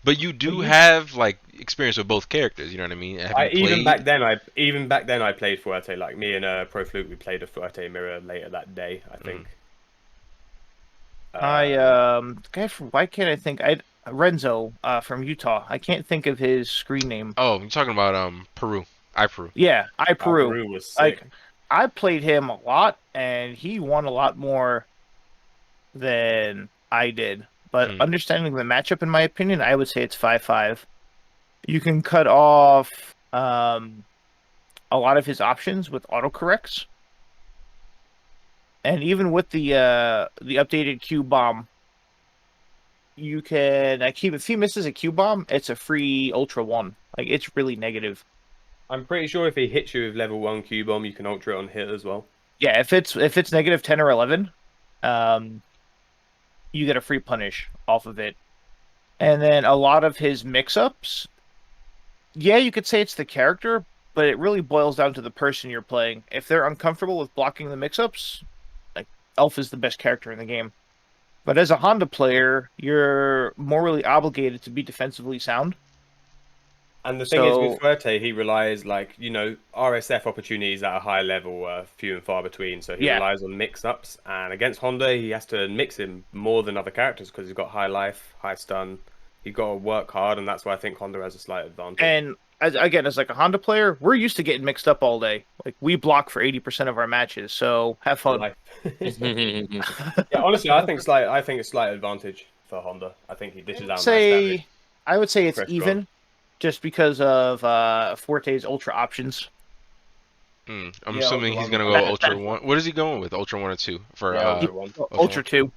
B: But you do have like experience with both characters. You know what I mean? Have you
C: even
B: played?
C: back then, I played Fuerte. Like me and Pro Fluke, we played a Fuerte mirror later that day. I think.
D: Guy from, why can't I think? Renzo from Utah. I can't think of his screen name.
B: Oh, you're talking about Peru. Peru.
D: Yeah, Peru.
C: Peru was sick.
D: Like, I played him a lot, and he won a lot more than I did. But understanding the matchup, in my opinion, I would say it's 5-5. You can cut off a lot of his options with autocorrects, and even with the updated Q bomb, you can keep, if he misses a Q bomb, it's a free Ultra 1. Like, it's really negative.
C: I'm pretty sure if he hits you with level 1 Q bomb, you can ultra it on hit as well.
D: Yeah, if it's negative 10 or 11, you get a free punish off of it. And then a lot of his mix-ups, yeah, you could say it's the character, but it really boils down to the person you're playing. If they're uncomfortable with blocking the mix-ups, like, Elf is the best character in the game. But as a Honda player, you're morally obligated to be defensively sound.
C: And the thing is, with Fuerte, he relies, like, you know, RSF opportunities at a high level are few and far between. So he relies on mix-ups. And against Honda, he has to mix him more than other characters because he's got high life, high stun. He's got to work hard, and that's why I think Honda has a slight advantage.
D: And as like a Honda player, we're used to getting mixed up all day. Like, we block for 80% of our matches, so have fun.
C: Yeah, honestly, I think it's slight advantage for Honda. I think he dishes out nice damage.
D: I would say it's
C: Fresh
D: even.
C: draw.
D: Just because of Fuerte's Ultra options.
B: I'm assuming he's gonna go Ultra 1. What is he going with? Ultra 1 or 2 for
C: Ultra 1.
D: Ultra 2.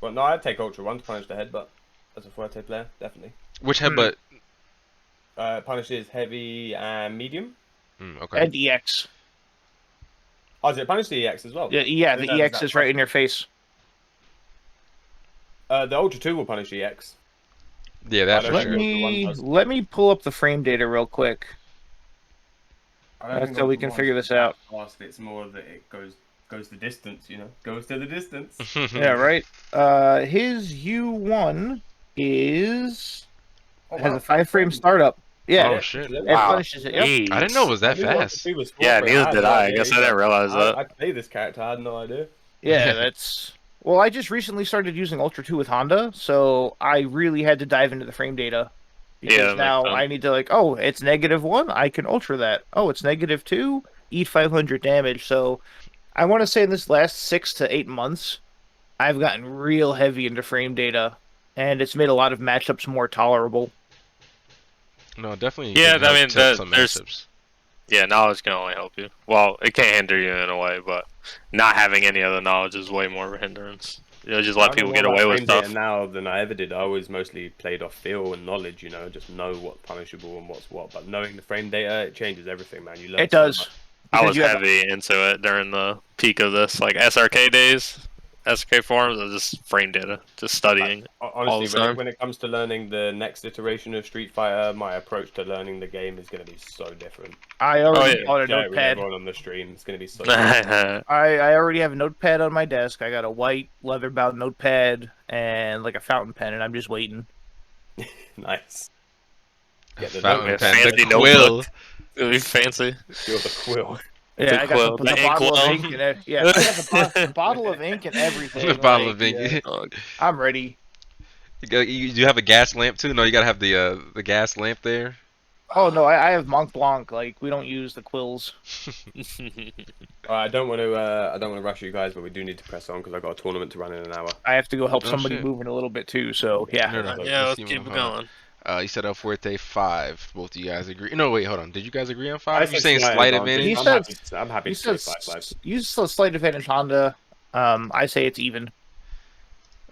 C: Well, no, I'd take Ultra 1 to punish the headbutt as a Fuerte player, definitely.
B: Which headbutt?
C: Punishes heavy and medium.
B: Okay.
D: And EX.
C: Oh, does it punish the EX as well?
D: Yeah, the EX is right in your face.
C: The Ultra 2 will punish EX.
B: Yeah, that's for sure.
D: Let me pull up the frame data real quick. That's so we can figure this out.
C: It's more that it goes the distance, you know, goes to the distance.
D: Yeah, right. His U1 has a 5-frame startup. Yeah.
B: Oh shit!
D: It punishes it. Yep.
B: I didn't know it was that fast.
A: Yeah, neither did I. I guess I didn't realize that.
C: I play this character. I had no idea.
D: Yeah, that's. Well, I just recently started using Ultra 2 with Honda, so I really had to dive into the frame data. Because now I need to, like, oh, it's -1, I can Ultra that. Oh, it's -2, eat 500 damage. So I want to say in this last 6 to 8 months, I've gotten real heavy into frame data, and it's made a lot of matchups more tolerable.
B: No, definitely
A: Yeah,
B: can help
A: I mean,
B: tilt some
A: there's
B: matchups.
A: yeah, knowledge can only help you. Well, it can't hinder you in a way, but not having any other knowledge is way more of a hindrance. Just let
C: I know
A: people
C: more
A: get
C: about
A: away with
C: frame data
A: stuff.
C: now than I ever did. I always mostly played off feel and knowledge, just know what's punishable and what's what. But knowing the frame data, it changes everything, man. You learn
D: It
C: so
D: does
C: much.
A: I
D: because
A: was
D: you have
A: heavy into it during the peak of this, like SRK days, SRK forums, or just frame data, just studying all
C: Honestly,
A: the time.
C: when it comes to learning the next iteration of Street Fighter, my approach to learning the game is going to be so different.
D: I
A: Oh
D: already
A: yeah.
D: bought a
C: Share it with
D: notepad.
C: everyone on the stream. It's going to be so different.
D: I already have a notepad on my desk. I got a white leather-bound notepad and like a fountain pen, and I'm just waiting.
C: Nice. Get the
B: Fountain
A: Yeah,
C: notepad.
B: pen, the
A: fancy
B: quill.
A: notebook. It'll be fancy.
C: You're the quill.
D: Yeah, I got
A: quill,
D: the
A: the
D: bottle of
A: inkwell.
D: ink and yeah, I got the bottle of ink and
B: The
D: everything.
B: bottle
D: Like,
B: of ink.
D: I'm ready.
B: You have a gas lamp too? No, you gotta have the gas lamp there.
D: Oh no, I have Mont Blanc. Like, we don't use the quills.
C: I don't want to rush you guys, but we do need to press on because I've got a tournament to run in an hour.
D: I have to go help
B: Oh,
D: somebody
B: shit.
D: move in a little bit too. So yeah.
B: No, no.
A: Yeah, let's
B: see,
A: keep it
B: hold on.
A: going.
B: You said Fuerte 5. Both of you guys agree. No, wait, hold on. Did you guys agree on
C: I
B: 5? You
C: said
B: saying slight advantage?
D: He
C: I'm
D: said-
C: happy. I'm happy
D: You
C: to
D: said
C: say 5-5.
D: you said slight advantage Honda. I say it's even.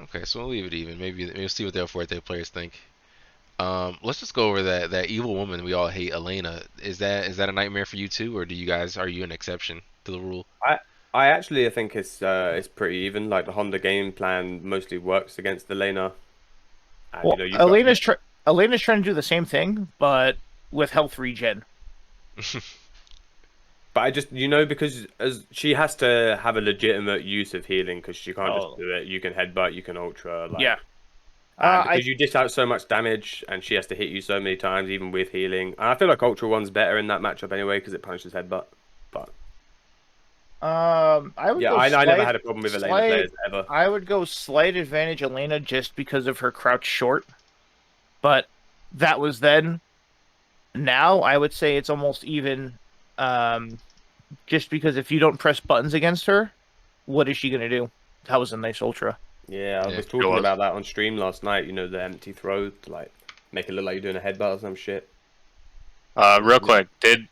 B: Okay, so we'll leave it even. Maybe we'll see what the Fuerte players think. Let's just go over that evil woman we all hate, Elena. Is that a nightmare for you too, or are you an exception to the rule?
C: I actually think it's pretty even. Like the Honda game plan mostly works against the laner. And
D: Well,
C: you've got
D: Elena's trying to do the same thing, but with health regen.
C: But I just because as she has to have a legitimate use of healing because she can't just do it. You can headbutt, you can ultra, like
D: Yeah.
C: and because you dish out so much damage and she has to hit you so many times, even with healing. And I feel like Ultra One's better in that matchup anyway because it punishes headbutt. But
D: I would go
C: I
D: slight,
C: never had a problem with Elena players ever.
D: I would go slight advantage Elena just because of her crouch short. But that was then. Now I would say it's almost even. Just because if you don't press buttons against her, what is she gonna do? That was a nice ultra.
C: Yeah, I
B: Yeah,
C: was
B: it
C: talking
A: was.
C: about that on stream last night. The empty throw to like make it look like you're doing a headbutt or some shit.
A: Real quick, did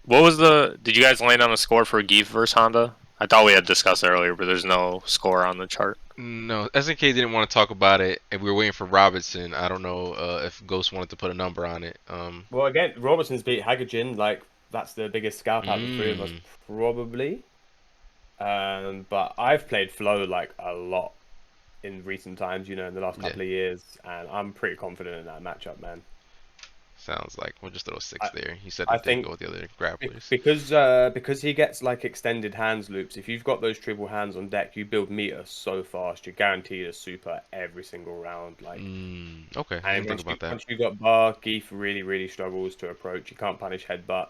A: you guys land on a score for Geef versus Honda? I thought we had discussed earlier, but there's no score on the chart.
B: No, SNK didn't want to talk about it, and we were waiting for Robinson. I don't know if Ghost wanted to put a number on it.
C: Well, again, Robertson's beat Hagajin. Like that's the biggest scalp out of the three of us, probably. But I've played Flow like a lot in recent times. In the last couple of years, and I'm pretty confident in that matchup, man.
B: Sounds like we'll just throw 6 there. He said
C: I
B: that didn't
C: think
B: go with the other grapplers.
C: Because he gets like extended hands loops. If you've got those triple hands on deck, you build meter so fast. You're guaranteed a super every single round. Like,
B: Okay, I
C: and
B: didn't think about that.
C: once you got bar, Geef really struggles to approach. You can't punish headbutt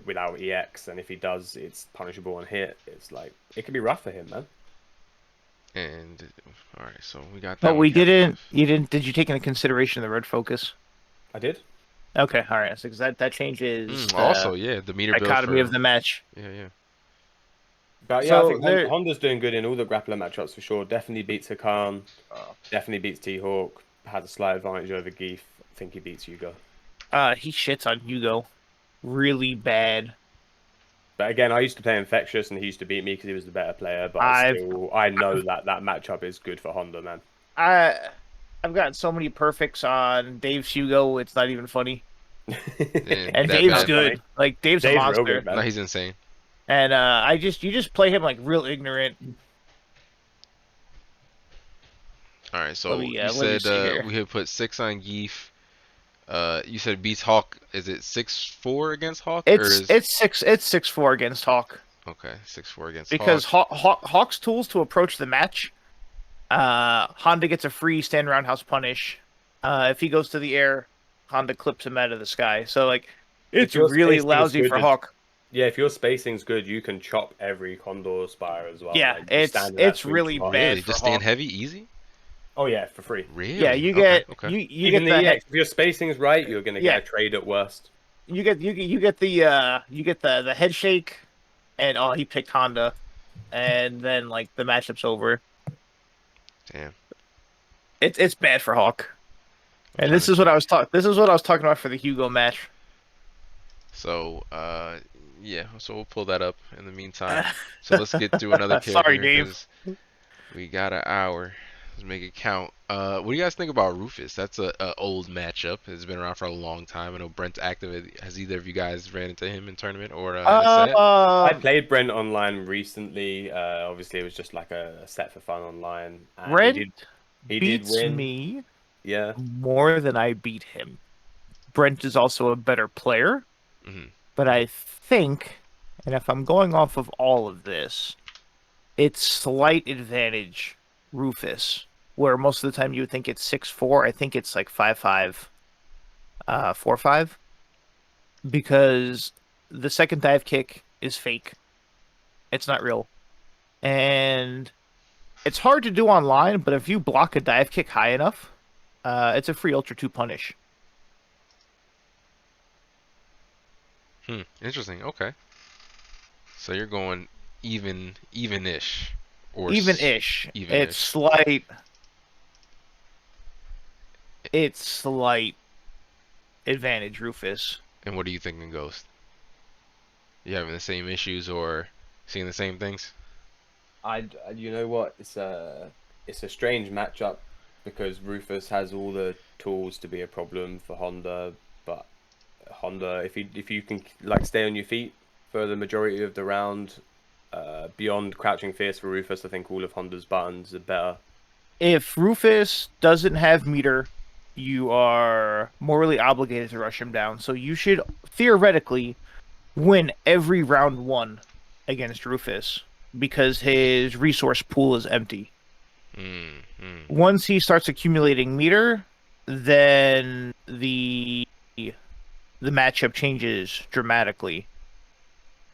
C: without EX, and if he does, it's punishable on hit. It's like it can be rough for him, man.
B: And all right, so we got that.
D: But
B: one
D: we
B: capped
D: didn't.
B: off.
D: You didn't. Did you take into consideration the red focus?
C: I did.
D: Okay, all right. Because that changes the
B: Also, yeah, the meter build
D: dichotomy of the match.
B: Yeah.
C: But yeah,
D: So
C: I think Honda's doing good in all the grappler matchups for sure. Definitely beats Hakan. Definitely beats T.Hawk. Has a slight advantage over Geef. I think he beats Hugo.
D: He shits on Hugo, really bad.
C: But again, I used to play Infectious, and he used to beat me because he was the better player. But I know that matchup is good for Honda, man.
D: I've gotten so many perfects on Dave's Hugo, it's not even funny.
B: Yeah,
D: And
B: that
D: Dave's
B: bad.
D: good.
C: Funny.
D: Like Dave's a
C: Dave's real
D: monster.
C: good, man.
B: No, he's insane.
D: And you just play him like real ignorant.
B: All right, so
D: Let me
B: you
D: see
B: said
D: here.
B: we had put 6 on Geef. You said beats Hawk. Is it 6-4 against Hawk?
D: It's 6-4 against Hawk.
B: Okay, 6-4 against
D: Because
B: Hawk.
D: Hawk's tools to approach the match. Honda gets a free stand roundhouse punish. If he goes to the air, Honda clips him out of the sky. So like, it's really lousy for Hawk.
C: Yeah, if your spacing's good, you can chop every Condor Spire as well.
D: Yeah,
C: like,
D: it's really
C: spot.
D: bad.
B: Really,
D: for
B: just stand
D: Hawk.
B: heavy, easy.
C: Oh yeah, for free.
B: Really?
D: Yeah, you get
B: okay.
D: you
C: Even
D: get
C: the
D: the
C: EX, if your spacing's right, you're gonna get a trade at worst.
D: you get the head shake, and he picked Honda, and then like the matchup's over.
B: Damn.
D: It's bad for Hawk.
B: I'm
D: And
B: trying
D: this
B: to
D: is what I
B: think.
D: was This is what I was talking about for the Hugo match.
B: So, yeah. So we'll pull that up in the meantime. So let's get through another
D: Sorry,
B: character
D: Dave.
B: because we got an hour. Let's make it count. What do you guys think about Rufus? That's a old matchup. It's been around for a long time. I know Brent's active. Has either of you guys ran into him in tournament or in a set?
C: I
D: Um,
C: played Brent online recently. Obviously, it was just like a set for fun online, and
D: Brent
C: he did
D: beats
C: win.
D: me
C: Yeah,
D: more than I beat him. Brent is also a better player,
B: Hmm.
D: but I think, and if I'm going off of all of this, it's slight advantage Rufus, where most of the time you would think it's 6'4". I think it's like 5'5", 4'5", because the second dive kick is fake. It's not real. And it's hard to do online, but if you block a dive kick high enough, it's a free Ultra 2 punish.
B: Interesting. Okay. So you're going even-ish, or
D: Even-ish.
B: even-ish.
D: It's slight advantage, Rufus.
B: And what are you thinking, Ghost? You having the same issues or seeing the same things?
C: you know what? It's a strange matchup because Rufus has all the tools to be a problem for Honda, but Honda, if you can like stay on your feet for the majority of the round, beyond crouching fierce for Rufus, I think all of Honda's buttons are better.
D: If Rufus doesn't have meter, you are morally obligated to rush him down. So you should theoretically win every round one against Rufus because his resource pool is empty. Once he starts accumulating meter, then the matchup changes dramatically,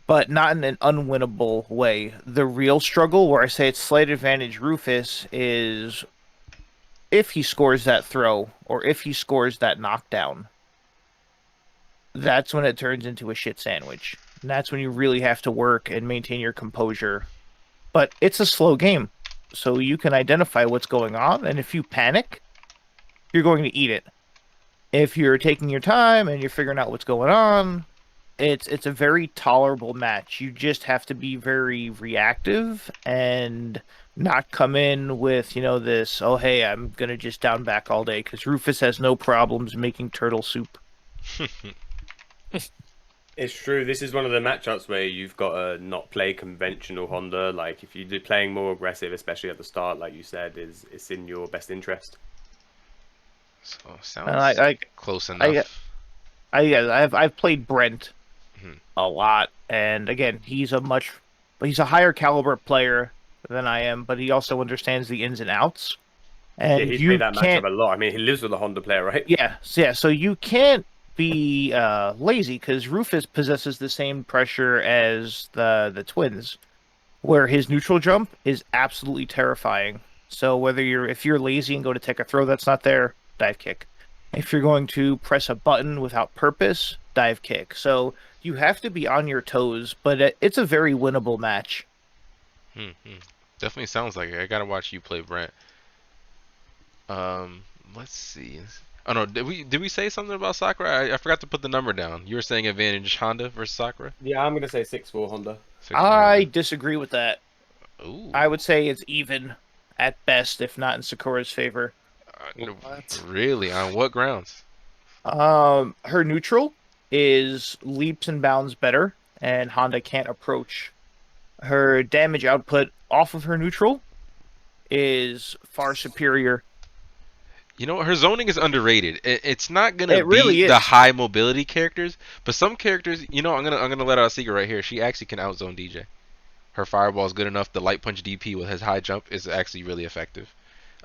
D: but not in an unwinnable way. The real struggle, where I say it's slight advantage Rufus, is if he scores that throw or if he scores that knockdown. That's when it turns into a shit sandwich. And that's when you really have to work and maintain your composure. But it's a slow game, so you can identify what's going on, and if you panic, you're going to eat it. If you're taking your time and you're figuring out what's going on, it's a very tolerable match. You just have to be very reactive and not come in with, this, oh, hey, I'm going to just down back all day, because Rufus has no problems making turtle soup.
C: It's true. This is one of the matchups where you've got to not play conventional Honda. Like if you're playing more aggressive, especially at the start, like you said, it's in your best interest.
B: So
D: And
B: sounds close enough.
D: I've played Brent
B: Mhm.
D: a lot, and again, he's a higher caliber player than I am, but he also understands the ins and outs.
C: Yeah,
D: And
C: he's
D: you
C: played that
D: can't,
C: matchup a lot. I mean, he lives with a Honda player, right?
D: so you can't be lazy, because Rufus possesses the same pressure as the twins, where his neutral jump is absolutely terrifying. So if you're lazy and go to take a throw that's not there, dive kick. If you're going to press a button without purpose, dive kick. So you have to be on your toes, but it's a very winnable match.
B: Definitely sounds like it. I gotta watch you play Brent. Let's see. Oh no, did we say something about Sakura? I forgot to put the number down. You were saying advantage Honda versus Sakura?
C: Yeah, I'm gonna say 6-4 Honda.
B: 6-4
D: I
B: Honda.
D: disagree with that.
B: Ooh.
D: I would say it's even at best, if not in Sakura's favor.
C: What?
B: Really? On what grounds?
D: Her neutral is leaps and bounds better, and Honda can't approach. Her damage output off of her neutral is far superior.
B: You know, her zoning is underrated. It's not gonna
D: It
B: be
D: really
B: the
D: is.
B: high mobility characters, but some characters, I'm gonna let out a secret right here. She actually can outzone DJ. Her fireball is good enough. The light punch DP with his high jump is actually really effective,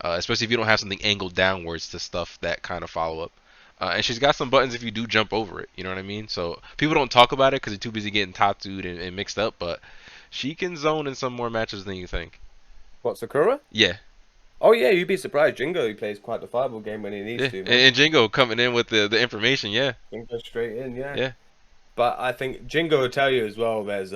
B: especially if you don't have something angled downwards to stuff that kind of follow up. And she's got some buttons if you do jump over it. You know what I mean? So people don't talk about it because they're too busy getting tattooed and mixed up. But she can zone in some more matches than you think.
C: What, Sakura?
B: Yeah,
C: Oh yeah, you'd be surprised. Jingo, he plays quite the fireball game when he needs
B: yeah.
C: to,
B: And,
C: man.
B: and Jingo coming in with the information. Yeah,
C: Jingo straight in, yeah.
B: yeah.
C: But I think Jingo will tell you as well. There's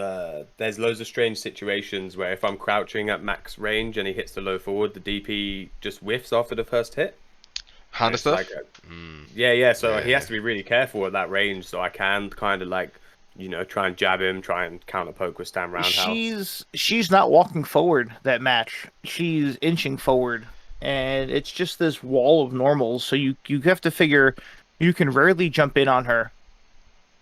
C: loads of strange situations where if I'm crouching at max range and he hits the low forward, the DP just whiffs after the first hit. And
B: Honda
C: it's like,
B: stuff.
C: yeah. So he
B: Yeah.
C: has to be really careful at that range. So I can kind of like, try and jab him, try and counter poke with stand roundhouse.
D: She's not walking forward that match. She's inching forward, and it's just this wall of normals. So you have to figure you can rarely jump in on her.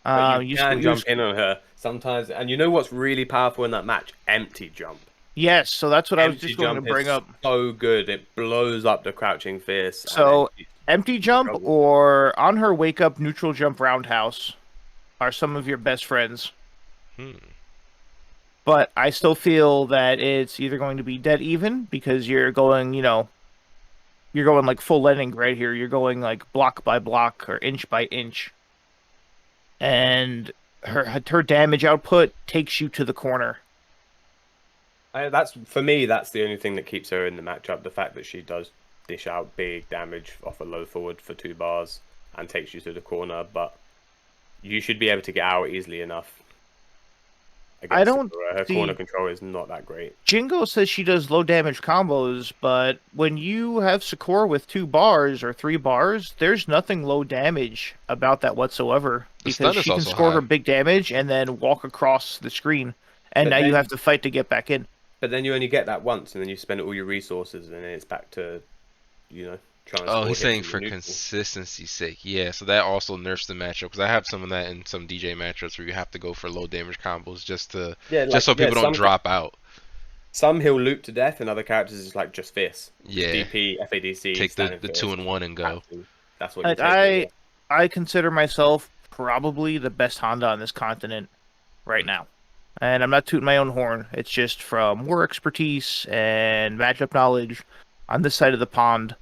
C: But you can jump in on her sometimes. And you know what's really powerful in that match? Empty jump.
D: Yes, so that's what I was
C: Empty
D: just going to
C: jump
D: bring
C: is
D: up.
C: so good. It blows up the crouching fierce.
D: So empty jump
C: trouble.
D: or on her wake up neutral jump roundhouse are some of your best friends. But I still feel that it's either going to be dead even because you're going, you're going like full landing right here. You're going like block by block or inch by inch. And her damage output takes you to the corner.
C: That's for me. That's the only thing that keeps her in the matchup. The fact that she does dish out big damage off a low forward for 2 bars and takes you to the corner, but you should be able to get out easily enough.
D: I don't
C: Sakura. Her corner control is not that great.
D: Jingo says she does low damage combos, but when you have Sakura with 2 bars or 3 bars, there's nothing low damage about that whatsoever. Because she can score her big damage and then walk across the screen. And now you have to fight to get back in.
C: But then you only get that once, and then you spend all your resources, and then it's back to, trying to.
B: Oh, he's saying for consistency's sake. Yeah, so that also nerfs the matchup because I have some of that in some DJ matchups where you have to go for low damage combos just so people don't drop out.
C: Some he'll loop to death, and other characters is like just fierce.
B: Yeah.
C: DP, FADC.
B: Take the 2-in-1 and go.
C: That's what
D: I consider myself probably the best Honda on this continent right now. And I'm not tooting my own horn. It's just from war expertise and matchup knowledge on this side of the pond.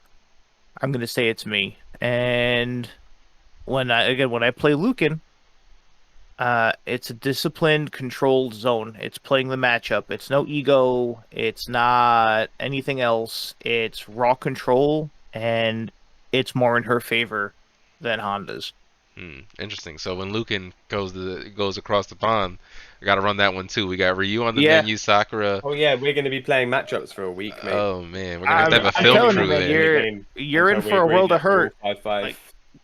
D: I'm going to say it's me. And when I play Lucan, it's a disciplined, controlled zone. It's playing the matchup. It's no ego. It's not anything else. It's raw control, and it's more in her favor than Honda's.
B: Interesting. So when Lucan goes across the pond, I got to run that one too. We got Ryu on the menu, Sakura.
C: Oh yeah, we're going to be playing matchups for a week, mate.
B: Oh man, we're gonna have to have a film crew there.
D: You're in for a world of hurt. Like,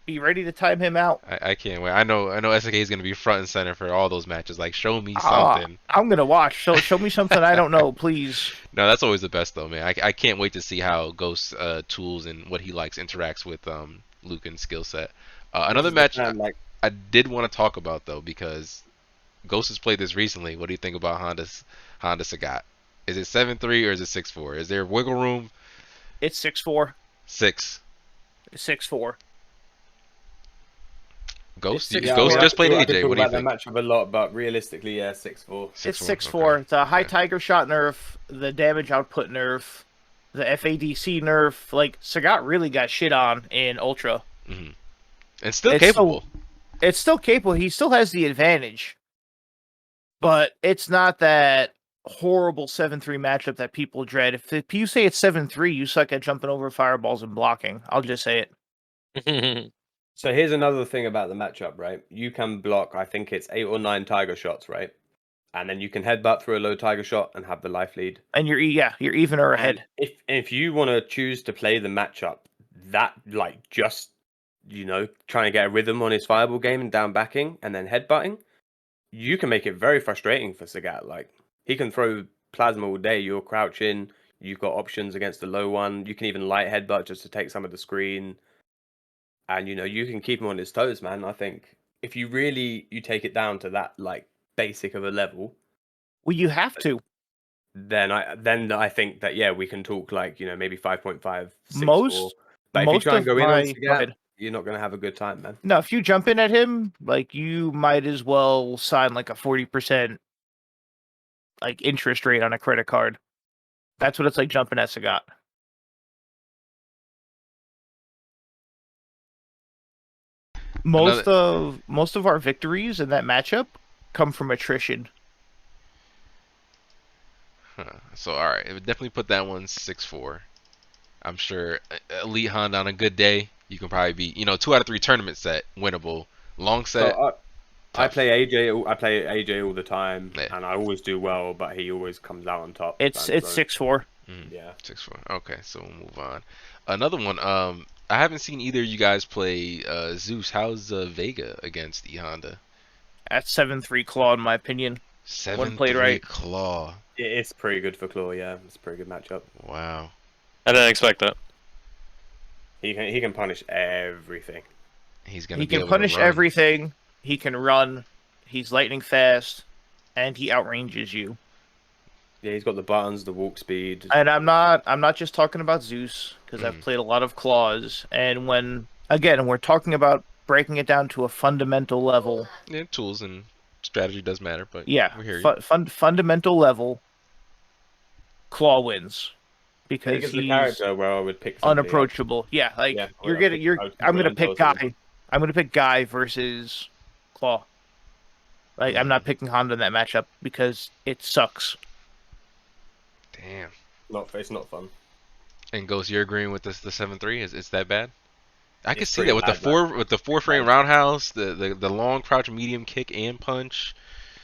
D: be ready to time him out.
B: I can't wait. I know SNK is gonna be front and center for all those matches. Like, show me something.
D: I'm gonna watch. Show me something I don't know, please.
B: No, that's always the best though, man. I can't wait to see how Ghost tools and what he likes interacts with Lucan's skill set. Another match I did want to talk about though, because Ghost has played this recently. What do you think about Honda Sagat? Is it 7-3 or is it 6-4? Is there wiggle room?
D: It's 6-4.
B: 6.
D: 6-4.
B: Ghost just played AJ. What do you think?
C: That matchup a lot, but realistically, yeah, 6-4.
D: It's 6-4. Okay. The high Tiger Shot nerf, the damage output nerf, the FADC nerf. Like, Sagat really got shit on in Ultra.
B: Mm-hmm. And still capable.
D: It's still capable. He still has the advantage. But it's not that horrible 7-3 matchup that people dread. If you say it's 7-3, you suck at jumping over fireballs and blocking. I'll just say
C: it. So here's another thing about the matchup, right? You can block, I think it's 8 or 9 Tiger Shots, right? And then you can headbutt through a low Tiger Shot and have the life lead.
D: And you're even or ahead.
C: If you want to choose to play the matchup, that just trying to get a rhythm on his fireball game and down backing and then headbutting, you can make it very frustrating for Sagat. Like, he can throw plasma all day. You're crouching. You've got options against the low one. You can even light headbutt just to take some of the screen. And, you can keep him on his toes, man. I think if you take it down to that, basic of a level.
D: Well, you have to.
C: Then I think that, yeah, we can talk maybe 5.5, 6-4. But if you try and go in on Sagat, you're not going to have a good time, man.
D: No, if you jump in at him, you might as well sign a 40% interest rate on a credit card. That's what it's like jumping at Sagat. Most of our victories in that matchup come from attrition.
B: So all right, it would definitely put that one 6-4. I'm sure Elite Honda on a good day, you can probably be 2 out of 3 tournament set winnable. Long set.
C: I
B: tough.
C: play AJ. I play AJ all the time,
B: Yeah.
C: and I always do well, but he always comes out on top.
D: It's
C: and so-
D: 6-4.
C: Yeah.
B: 6-4. Okay, so we'll move on. Another one. I haven't seen either of you guys play Zeus. How's Vega against E Honda?
D: That's 7-3 claw in my opinion. When played
B: 7-3
D: right.
B: claw.
C: It's pretty good for Claw. Yeah, it's a pretty good matchup.
B: Wow.
A: I didn't expect that.
C: He can punish everything.
B: He's gonna
D: He
B: be
D: can
B: able
D: punish
B: to run.
D: everything. He can run. He's lightning fast, and he outranges you.
C: Yeah, he's got the buttons, the walk speed.
D: And I'm not just talking about Zeus because I've
B: Mhm.
D: played a lot of claws. And when again we're talking about breaking it down to a fundamental level.
B: Yeah, tools and strategy does matter, but
D: Yeah,
B: we hear you.
D: fundamental level. Claw wins because
C: Vega's the
D: he's
C: character where I would pick somebody else.
D: unapproachable. Yeah, like
C: Yeah,
D: you're
C: I'd
D: gonna
C: pick-
D: you're.
C: I would pick
D: I'm gonna
C: Rolento
D: pick
C: or something.
D: Guy. I'm gonna pick Guy versus Claw. Like I'm not picking Honda in that matchup because it sucks.
B: Damn.
C: It's not fun.
B: And Ghost, you're agreeing with this? The 7-3 is it's that bad? I can
C: It's
B: see
C: pretty
B: that with
C: bad,
B: the four frame roundhouse, the long crouch medium kick and punch.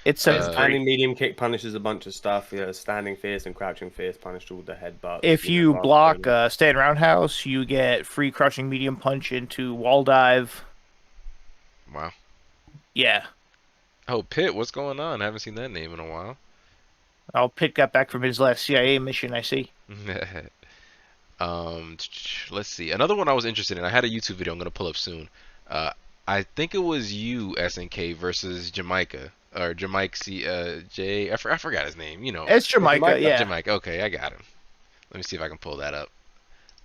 D: It's 7-3.
C: Standing medium kick punishes a bunch of stuff. Yeah, standing fierce and crouching fierce punished all the headbutts.
D: If
C: know,
D: you
C: fast
D: block
C: forward.
D: stand roundhouse, you get free crushing medium punch into wall dive.
B: Wow.
D: Yeah.
B: Oh, Pitt, what's going on? I haven't seen that name in a while.
D: Pitt got back from his last CIA mission, I see.
B: Let's see. Another one I was interested in. I had a YouTube video I'm gonna pull up soon. Uh, I think it was you, SNK, versus Jamaica or Jamaica J. I forgot his name. You know,
D: It's Jamaica, yeah.
B: Jamaica. Okay, I got him. Let me see if I can pull that up.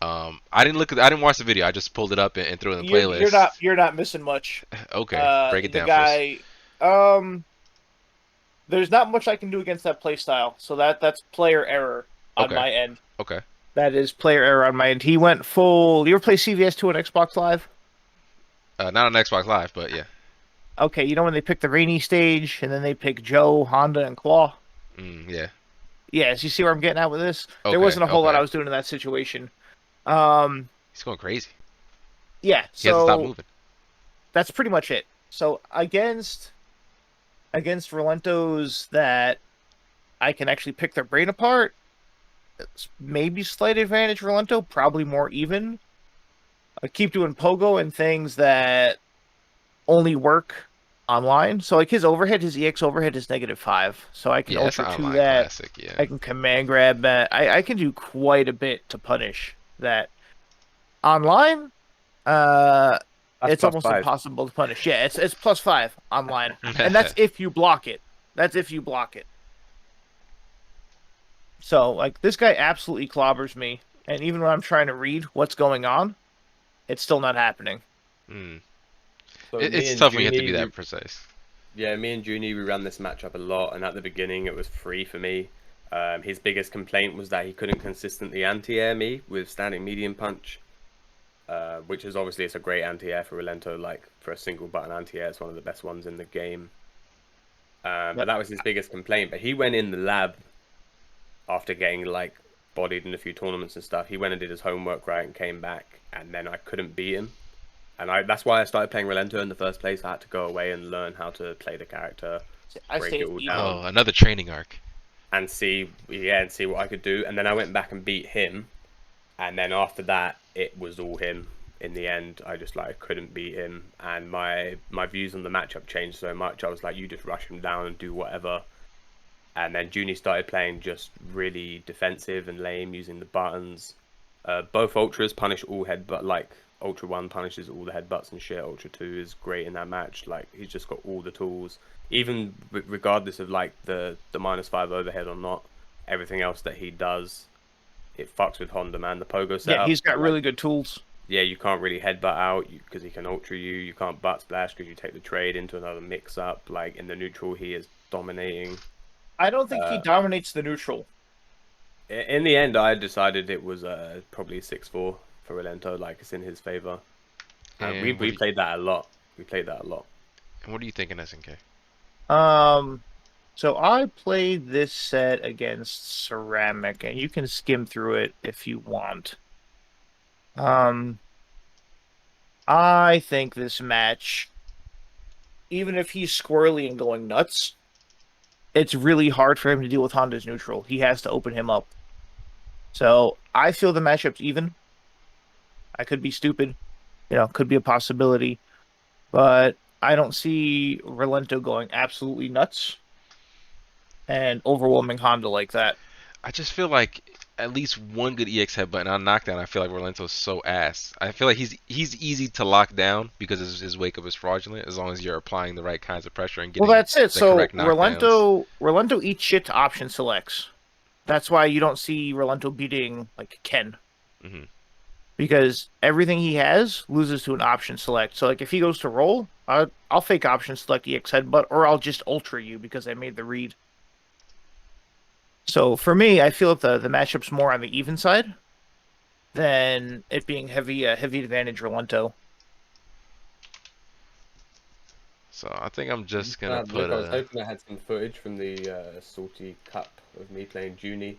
B: I didn't watch the video. I just pulled it up and threw it in the playlist.
D: You're not missing much.
B: Okay, break it
D: The
B: down for us.
D: guy, there's not much I can do against that playstyle, so that's player error on
B: Okay.
D: my end.
B: Okay.
D: That is player error on my end. He went full. You ever play CVS2 on Xbox Live?
B: Not on Xbox Live, but yeah.
D: Okay, you know when they pick the rainy stage and then they pick Joe, Honda, and Claw?
B: Yeah.
D: Yeah, so you see where I'm getting at with this?
B: Okay,
D: There wasn't a whole lot
B: okay.
D: I was doing in that situation.
B: He's going crazy.
D: Yeah,
B: He hasn't stopped
D: so
B: moving.
D: that's pretty much it. So against Rolentos that I can actually pick their brain apart, it's maybe slight advantage Rolento, probably more even. I keep doing pogo and things that only work online. So like his EX overhead is -5. So I can
B: Yeah, that's an
D: Ultra 2
B: online
D: that.
B: classic. Yeah.
D: I can command grab that. I can do quite a bit to punish that. Online,
C: That's
D: it's almost
C: +5.
D: impossible to punish. Yeah, it's +5 online. And that's if you block it. That's if you block it. So, like, this guy absolutely clobbers me. And even when I'm trying to read what's going on, it's still not happening.
C: So
B: It's
C: me and
B: tough when you have to
C: Juni,
B: be that precise.
C: Yeah, me and Juni, we ran this matchup a lot, and at the beginning it was free for me. His biggest complaint was that he couldn't consistently anti-air me with standing medium punch, which is obviously it's a great anti-air for Rolento. Like for a single button anti-air, it's one of the best ones in the game. But that was his biggest complaint. But he went in the lab after getting like bodied in a few tournaments and stuff. He went and did his homework right and came back, and then I couldn't beat him. And that's why I started playing Rolento in the first place. I had to go away and learn how to play the character,
D: I
C: break
D: stayed
C: it all
D: easy.
C: down,
B: Oh, another training arc.
C: and see what I could do. And then I went back and beat him. And then after that, it was all him. In the end, I just like couldn't beat him, and my views on the matchup changed so much. I was like, you just rush him down and do whatever. And then Junie started playing just really defensive and lame, using the buttons. Both Ultras punish all headbutt, like Ultra 1 punishes all the headbutts and shit. Ultra 2 is great in that match. Like, he's just got all the tools. Even regardless of, like, the -5 overhead or not, everything else that he does, it fucks with Honda, man. The pogo setup.
D: Yeah, he's got really good tools.
C: Yeah, you can't really headbutt out because he can Ultra you. You can't butt splash because you take the trade into another mix-up. Like, in the neutral, he is dominating.
D: I don't think he dominates the neutral.
C: In the end, I decided it was probably 6-4 for Rolento. Like, it's in his favor.
B: And
C: We played that a lot. We played that a lot.
B: And what are you thinking, SNK?
D: So I played this set against Ceramic, and you can skim through it if you want. I think this match even if he's squirrely and going nuts, it's really hard for him to deal with Honda's neutral. He has to open him up. So I feel the matchup's even. I could be stupid, could be a possibility, but I don't see Rolento going absolutely nuts and overwhelming Honda like that.
B: I just feel like at least one good EX headbutt and on knockdown, I feel like Rolento's so ass. I feel like he's easy to lock down because his wake up is fraudulent as long as you're applying the right kinds of pressure and getting
D: Well, that's it.
B: the
D: So
B: correct knockdowns.
D: Rolento eats shit to option selects. That's why you don't see Rolento beating like Ken.
B: Hmm.
D: Because everything he has loses to an option select. So like if he goes to roll, I'll fake option select EX headbutt, or I'll just ultra you because I made the read. So for me, I feel that the matchup's more on the even side than it being heavy advantage Rolento.
B: So I think I'm just gonna
C: Look,
B: put
C: I was
B: a.
C: hoping I had some footage from the salty cup of me playing Junie.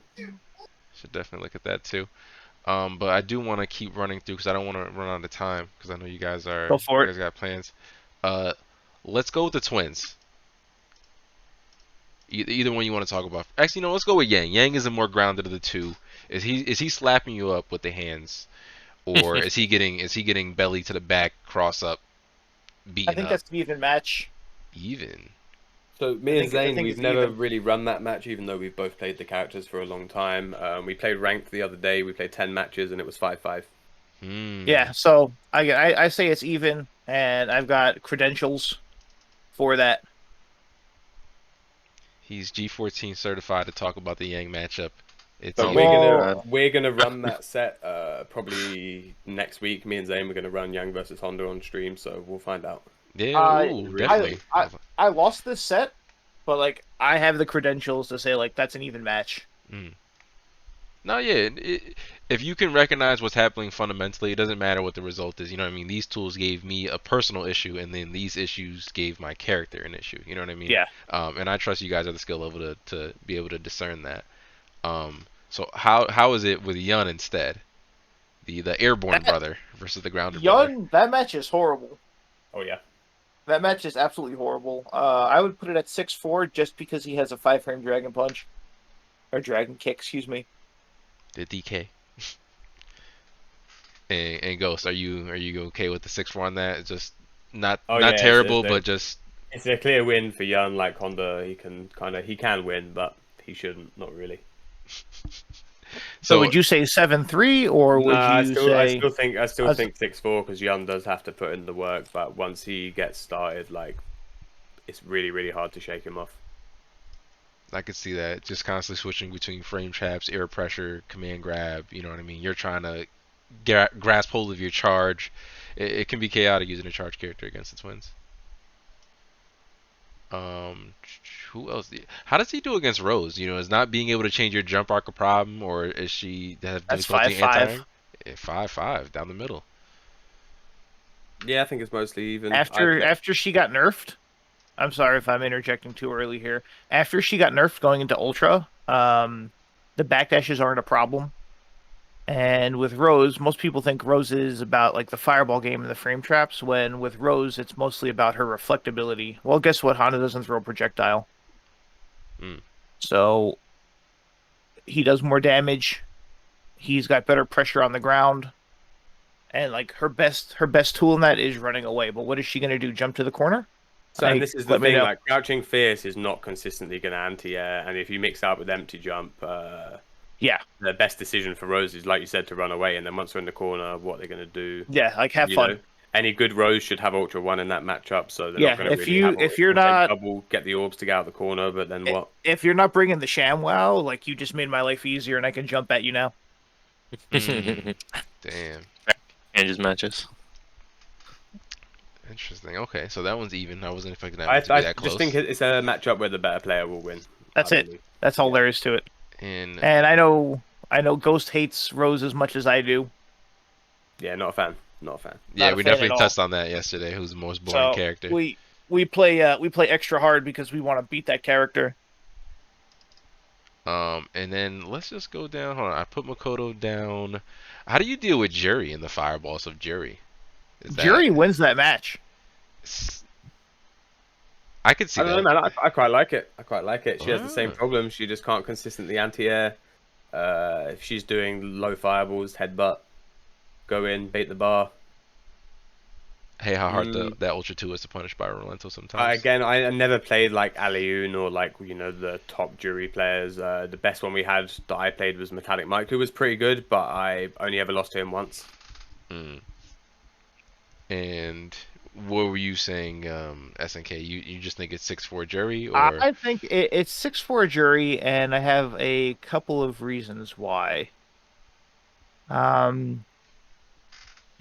B: Should definitely look at that too. But I do want to keep running through because I don't want to run out of time because I know you guys
D: Go for it.
B: got plans. Uh, let's go with the twins. Either one you want to talk about. Actually, no. Let's go with Yang. Yang is the more grounded of the two. Is he slapping you up with the hands, or is he getting belly to the back, cross up,
D: I
B: beating
D: think
B: up?
D: that's an even match.
B: Even.
C: So me and
D: I
C: Zane,
D: think
C: we've
D: it's
C: never
D: even.
C: really run that match, even though we've both played the characters for a long time. We played ranked the other day. We played 10 matches, and it was 5-5.
D: Yeah, so I say it's even, and I've got credentials for that.
B: He's G14 certified to talk about the Yang matchup. It's
C: So
B: even.
C: we're gonna run that set probably next week. Me and Zane, we're gonna run Yang versus Honda on stream, so we'll find out.
B: Yeah,
D: I
B: ooh,
C: Really?
B: definitely.
D: I lost this set, but like I have the credentials to say like that's an even match.
B: Mm. No, yeah. If you can recognize what's happening fundamentally, it doesn't matter what the result is. You know what I mean? These tools gave me a personal issue, and then these issues gave my character an issue. You know what I mean?
D: Yeah.
B: And I trust you guys at the skill level to be able to discern that. So how is it with Yun instead? The airborne brother versus the grounded brother.
D: Yun, that match is horrible.
C: Oh yeah.
D: That match is absolutely horrible. I would put it at 6-4 just because he has a 5-frame dragon punch. Or dragon kick, excuse me.
B: The DK. And Ghost, are you okay with the 6-4 on that? It's just not
C: Oh yeah.
B: terrible, but just
C: It's a clear win for Yun. Like Honda, he can win, but he shouldn't. Not really.
D: So would you say 7-3 or would
C: Nah,
D: you say
C: I still think 6-4 because Yun does have to put in the work, but once he gets started, like it's really really hard to shake him off.
B: I could see that. Just constantly switching between frame traps, air pressure, command grab. You know what I mean? You're trying to grasp hold of your charge. It can be chaotic using a charge character against the twins. Who else? How does he do against Rose? You know, is not being able to change your jump arc a problem, or is she have
D: that's
B: difficulty
D: 5-5?
B: 5-5 down the middle.
C: Yeah, I think it's mostly even.
D: After she got nerfed, I'm sorry if I'm interjecting too early here. After she got nerfed going into Ultra, the backdashes aren't a problem. And with Rose, most people think Rose is about like the fireball game and the frame traps, when with Rose, it's mostly about her reflectability. Well, guess what? Honda doesn't throw a projectile.
B: Mm.
D: So he does more damage. He's got better pressure on the ground. And like her best tool in that is running away. But what is she gonna do? Jump to the corner?
C: So and this is the
D: let me
C: thing,
D: know.
C: like crouching fierce is not consistently going to anti-air, and if you mix that with empty jump,
D: Yeah.
C: the best decision for Rose is, like you said, to run away, and then once they're in the corner, what they're going to do.
D: Yeah, like have
C: you
D: fun.
C: know, any good Rose should have Ultra 1 in that matchup, so they're
D: Yeah,
C: not going to
D: if
C: really
D: you-
C: have
D: if
C: Ultra.
D: you're
C: They'll take
D: not-
C: double, get the orbs to get out of the corner, but then what?
D: If you're not bringing the ShamWow, like you just made my life easier and I can jump at you now.
B: Damn.
A: And just matches.
B: Interesting. Okay, so that one's even. I wasn't expecting that
C: I
B: one to be that close.
C: just think it's a matchup where the better player will win.
D: That's
C: I
D: it.
C: believe.
D: That's all there is to it.
B: And
D: And I know Ghost hates Rose as much as I do.
C: Yeah, not a fan. Not a fan.
B: yeah,
D: not a
B: we
D: fan
B: definitely
D: at all.
B: touched on that yesterday. Who's the most boring
D: So
B: character?
D: we play extra hard because we want to beat that character.
B: And then let's just go down. Hold on, I put Makoto down. How do you deal with Juri in the fireballs of Juri?
D: Juri wins that match.
B: I could see
C: I don't
B: that.
C: know, man. I quite like it. I quite like it. She has the same
B: Ah.
C: problem. She just can't consistently anti-air. If she's doing low fireballs, headbutt, go in, bait the bar.
B: Hey, how hard
C: Mm.
B: that Ultra 2 is to punish by Rolento sometimes.
C: Again, I never played like Aliun or like the top Juri players. The best one we had that I played was Metallic Mike, who was pretty good, but I only ever lost to him once.
B: Mm. And what were you saying, SNK? You just think it's 6-4 Jury, or
D: I think it's 6-4 Jury, and I have a couple of reasons why.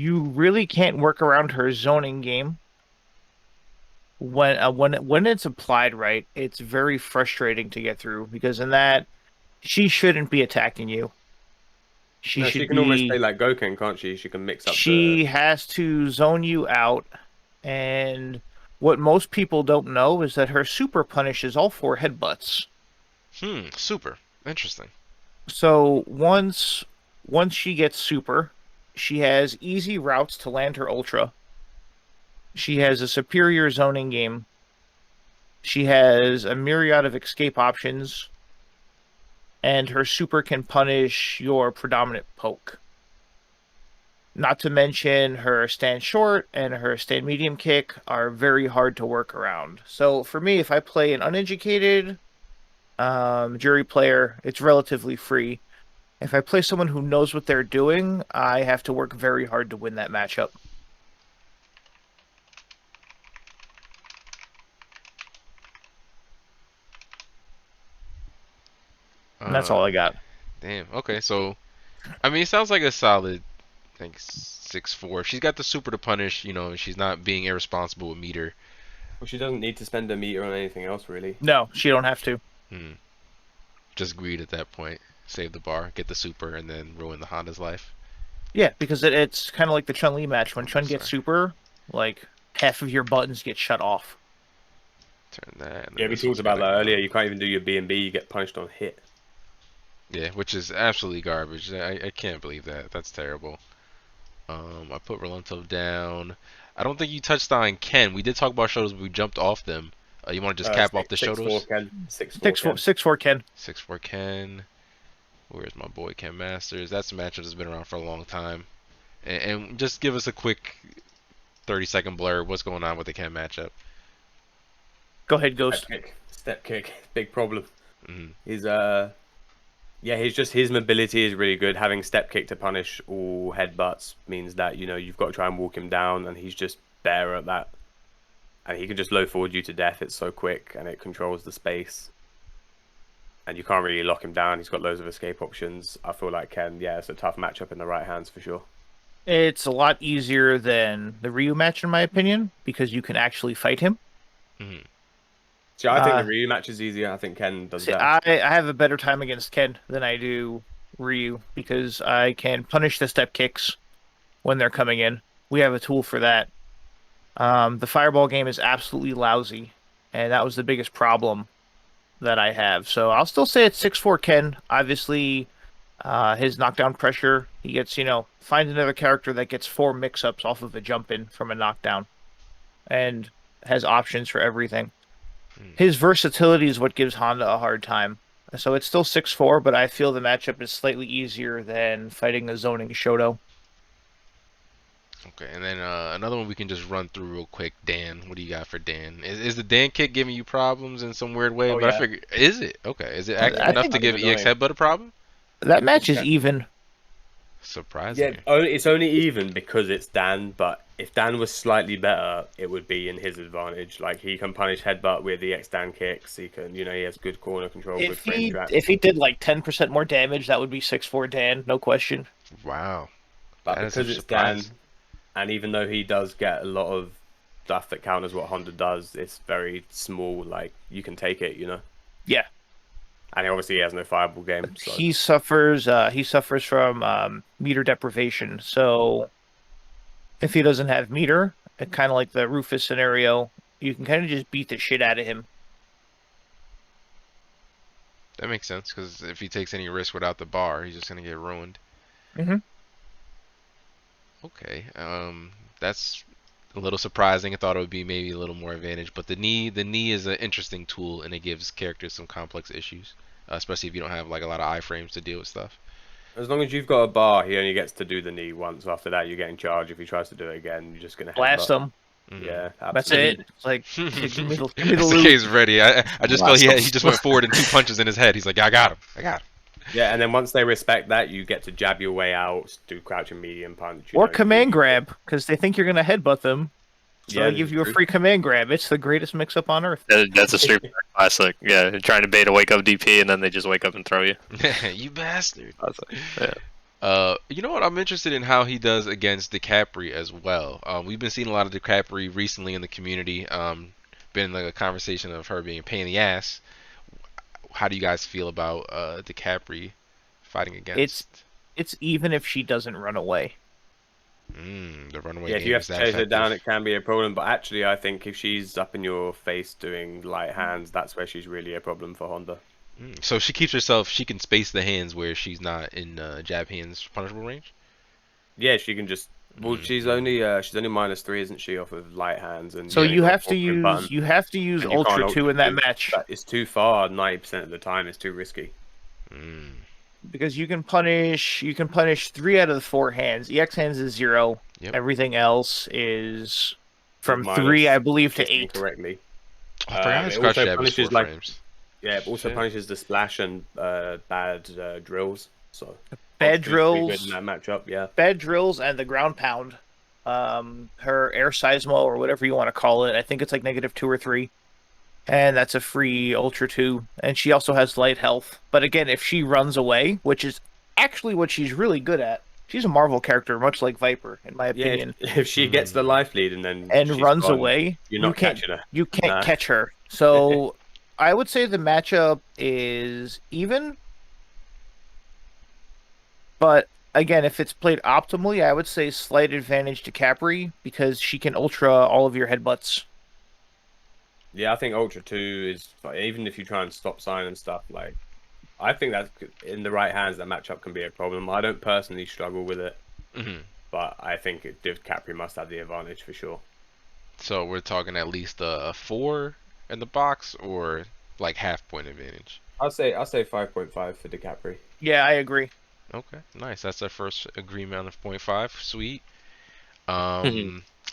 D: You really can't work around her zoning game. When it's applied right, it's very frustrating to get through because in that she shouldn't be attacking you. She
C: No,
D: should
C: she can almost play
D: be.
C: like Gouken, can't she? She can mix up the.
D: She has to zone you out, and what most people don't know is that her super punishes all 4 headbutts.
B: super interesting.
D: So once she gets super, she has easy routes to land her ultra. She has a superior zoning game. She has a myriad of escape options, and her super can punish your predominant poke. Not to mention her stand short and her stand medium kick are very hard to work around. So for me, if I play an uneducated Jury player, it's relatively free. If I play someone who knows what they're doing, I have to work very hard to win that matchup. And that's all I got.
B: Damn. Okay, so I mean, it sounds like a solid, I think 6-4. She's got the super to punish. She's not being irresponsible with meter.
C: Well, she doesn't need to spend a meter on anything else, really.
D: No, she don't have to.
B: Just greed at that point. Save the bar, get the super, and then ruin the Honda's life.
D: Yeah, because it's kind of like the Chun-Li match. When Chun gets super, like half of your buttons get shut off.
B: Turn that. And
C: Yeah, we talked about that earlier. You can't even do your B&B. You get punished on hit.
B: Yeah, which is absolutely garbage. I can't believe that. That's terrible. I put Rolento down. I don't think you touched on Ken. We did talk about shotos, but we jumped off them. You want to just cap off the shotos?
C: 6-4 Ken.
D: 6-4 Ken.
B: 6-4 Ken. Where's my boy Ken Masters? That's a matchup that's been around for a long time. And just give us a quick 30-second blur. What's going on with the Ken matchup?
D: Go ahead, Ghost.
C: Step kick. Big problem.
B: Mm-hmm.
C: His mobility is really good. Having step kick to punish all headbutts means that you've got to try and walk him down, and he's just better at that. And he can just low forward you to death. It's so quick, and it controls the space. And you can't really lock him down. He's got loads of escape options. I feel like Ken, it's a tough matchup in the right hands for sure.
D: It's a lot easier than the Ryu match, in my opinion, because you can actually fight him.
B: Mm-hmm.
C: See, I think the Ryu match is easier. I think Ken does better.
D: I have a better time against Ken than I do Ryu because I can punish the step kicks when they're coming in. We have a tool for that. The fireball game is absolutely lousy, and that was the biggest problem that I have. So I'll still say it's 6-4 Ken. Obviously, his knockdown pressure, he gets, find another character that gets 4 mix-ups off of a jump-in from a knockdown and has options for everything. His versatility is what gives Honda a hard time. So it's still 6-4, but I feel the matchup is slightly easier than fighting a zoning Shoto.
B: Okay, and then another one we can just run through real quick. Dan, what do you got for Dan? Is the Dan kick giving you problems in some weird way?
C: Oh,
B: but
C: yeah.
B: I figure, is it? Okay, is it active enough to give EX Headbutt a problem?
D: That match is even.
B: Surprising.
C: Yeah, it's only even because it's Dan, but if Dan was slightly better, it would be in his advantage. Like, he can punish headbutt with the X Dan kicks. He can, he has good corner control, good frame trap.
D: If he did like 10% more damage, that would be 6-4 Dan, no question.
B: Wow.
C: But because it's Dan, and even though he does get a lot of stuff that counters what Honda does, it's very small. Like, you can take it,
D: Yeah.
C: And obviously he has no fireball game. So.
D: He suffers from meter deprivation. So if he doesn't have meter, kind of like the Rufus scenario, you can kind of just beat the shit out of him.
B: That makes sense, because if he takes any risk without the bar, he's just going to get ruined.
D: Mm-hmm.
B: Okay, that's a little surprising. I thought it would be maybe a little more advantage, but the knee is an interesting tool, and it gives characters some complex issues, especially if you don't have like a lot of iframes to deal with stuff.
C: As long as you've got a bar, he only gets to do the knee once. After that, you get in charge. If he tries to do it again, you're just gonna
D: Blast
C: headbutt.
D: them.
C: Yeah,
D: That's
C: absolutely.
D: it. It's like, give me the
B: That's the
D: loot.
B: case ready. I just felt
E: Blast him.
B: he just went forward and 2 punches in his head. He's like, I got him. I got him.
C: Yeah, and then once they respect that, you get to jab your way out, do crouch and medium punch.
D: Or command grab, because they think you're going to headbutt them. So
C: Yeah,
D: they give you a
C: true.
D: free command grab. It's the greatest mix-up on earth.
A: That's a Street Fighter classic. Yeah, trying to bait a wake up DP and then they just wake up and throw you.
B: You bastard.
A: Yeah.
B: You know what? I'm interested in how he does against Decapre as well. We've been seeing a lot of Decapre recently in the community. Been like a conversation of her being a pain in the ass. How do you guys feel about Decapre fighting against?
D: It's even if she doesn't run away.
B: The runaway
C: Yeah, if
B: game
C: you have
B: is
C: to
B: that
C: chase her down,
B: effective.
C: it can be a problem. But actually, I think if she's up in your face doing light hands, that's where she's really a problem for Honda.
B: So she keeps herself. She can space the hands where she's not in jab hands punishable range.
C: Yeah, she can just. Well, she's only -3, isn't she, off of light hands? And
D: So
C: only
D: you
C: got
D: have to
C: 4
D: use
C: button.
D: you have to use
C: And you can't
D: Ultra 2 in that
C: Ultra 2.
D: match.
C: It's too far. 90% of the time, it's too risky.
D: Because you can punish 3 out of the 4 hands. EX hands is 0.
B: Yep.
D: Everything else is from
C: Minus
D: 3, I believe, to
C: System
D: 8.
C: correctly.
B: Oh, I forgot
C: It
B: his scratch
C: also
B: jab is
C: punishes,
B: 4
C: like-
B: frames.
C: Yeah, it also
B: Shit.
C: punishes the splash and bad drills. So
D: Bad
C: Ultra 2's pretty
D: drills.
C: good in that matchup. Yeah.
D: Bad drills and the ground pound. Her air seismo or whatever you want to call it. I think it's like -2 or 3. And that's a free Ultra 2. And she also has light health. But again, if she runs away, which is actually what she's really good at, she's a Marvel character, much like Viper, in my
C: Yeah,
D: opinion.
C: if she gets the life lead and then
D: And
C: she's
D: runs
C: gone,
D: away,
C: you're not
D: you can't
C: catching her.
D: you can't
C: Nah.
D: catch her. So I would say the matchup is even. But again, if it's played optimally, I would say slight advantage to Capri because she can ultra all of your headbutts.
C: Yeah, I think Ultra 2 is even if you try and stop sign and stuff like. I think that in the right hands, that matchup can be a problem. I don't personally struggle with it, but I think Capri must have the advantage for sure.
B: So we're talking at least a 4 in the box, or like half-point advantage.
C: I'll say 5.5 for Decapre.
D: Yeah, I agree.
B: Okay, nice. That's our first agreement on the 0.5. Sweet.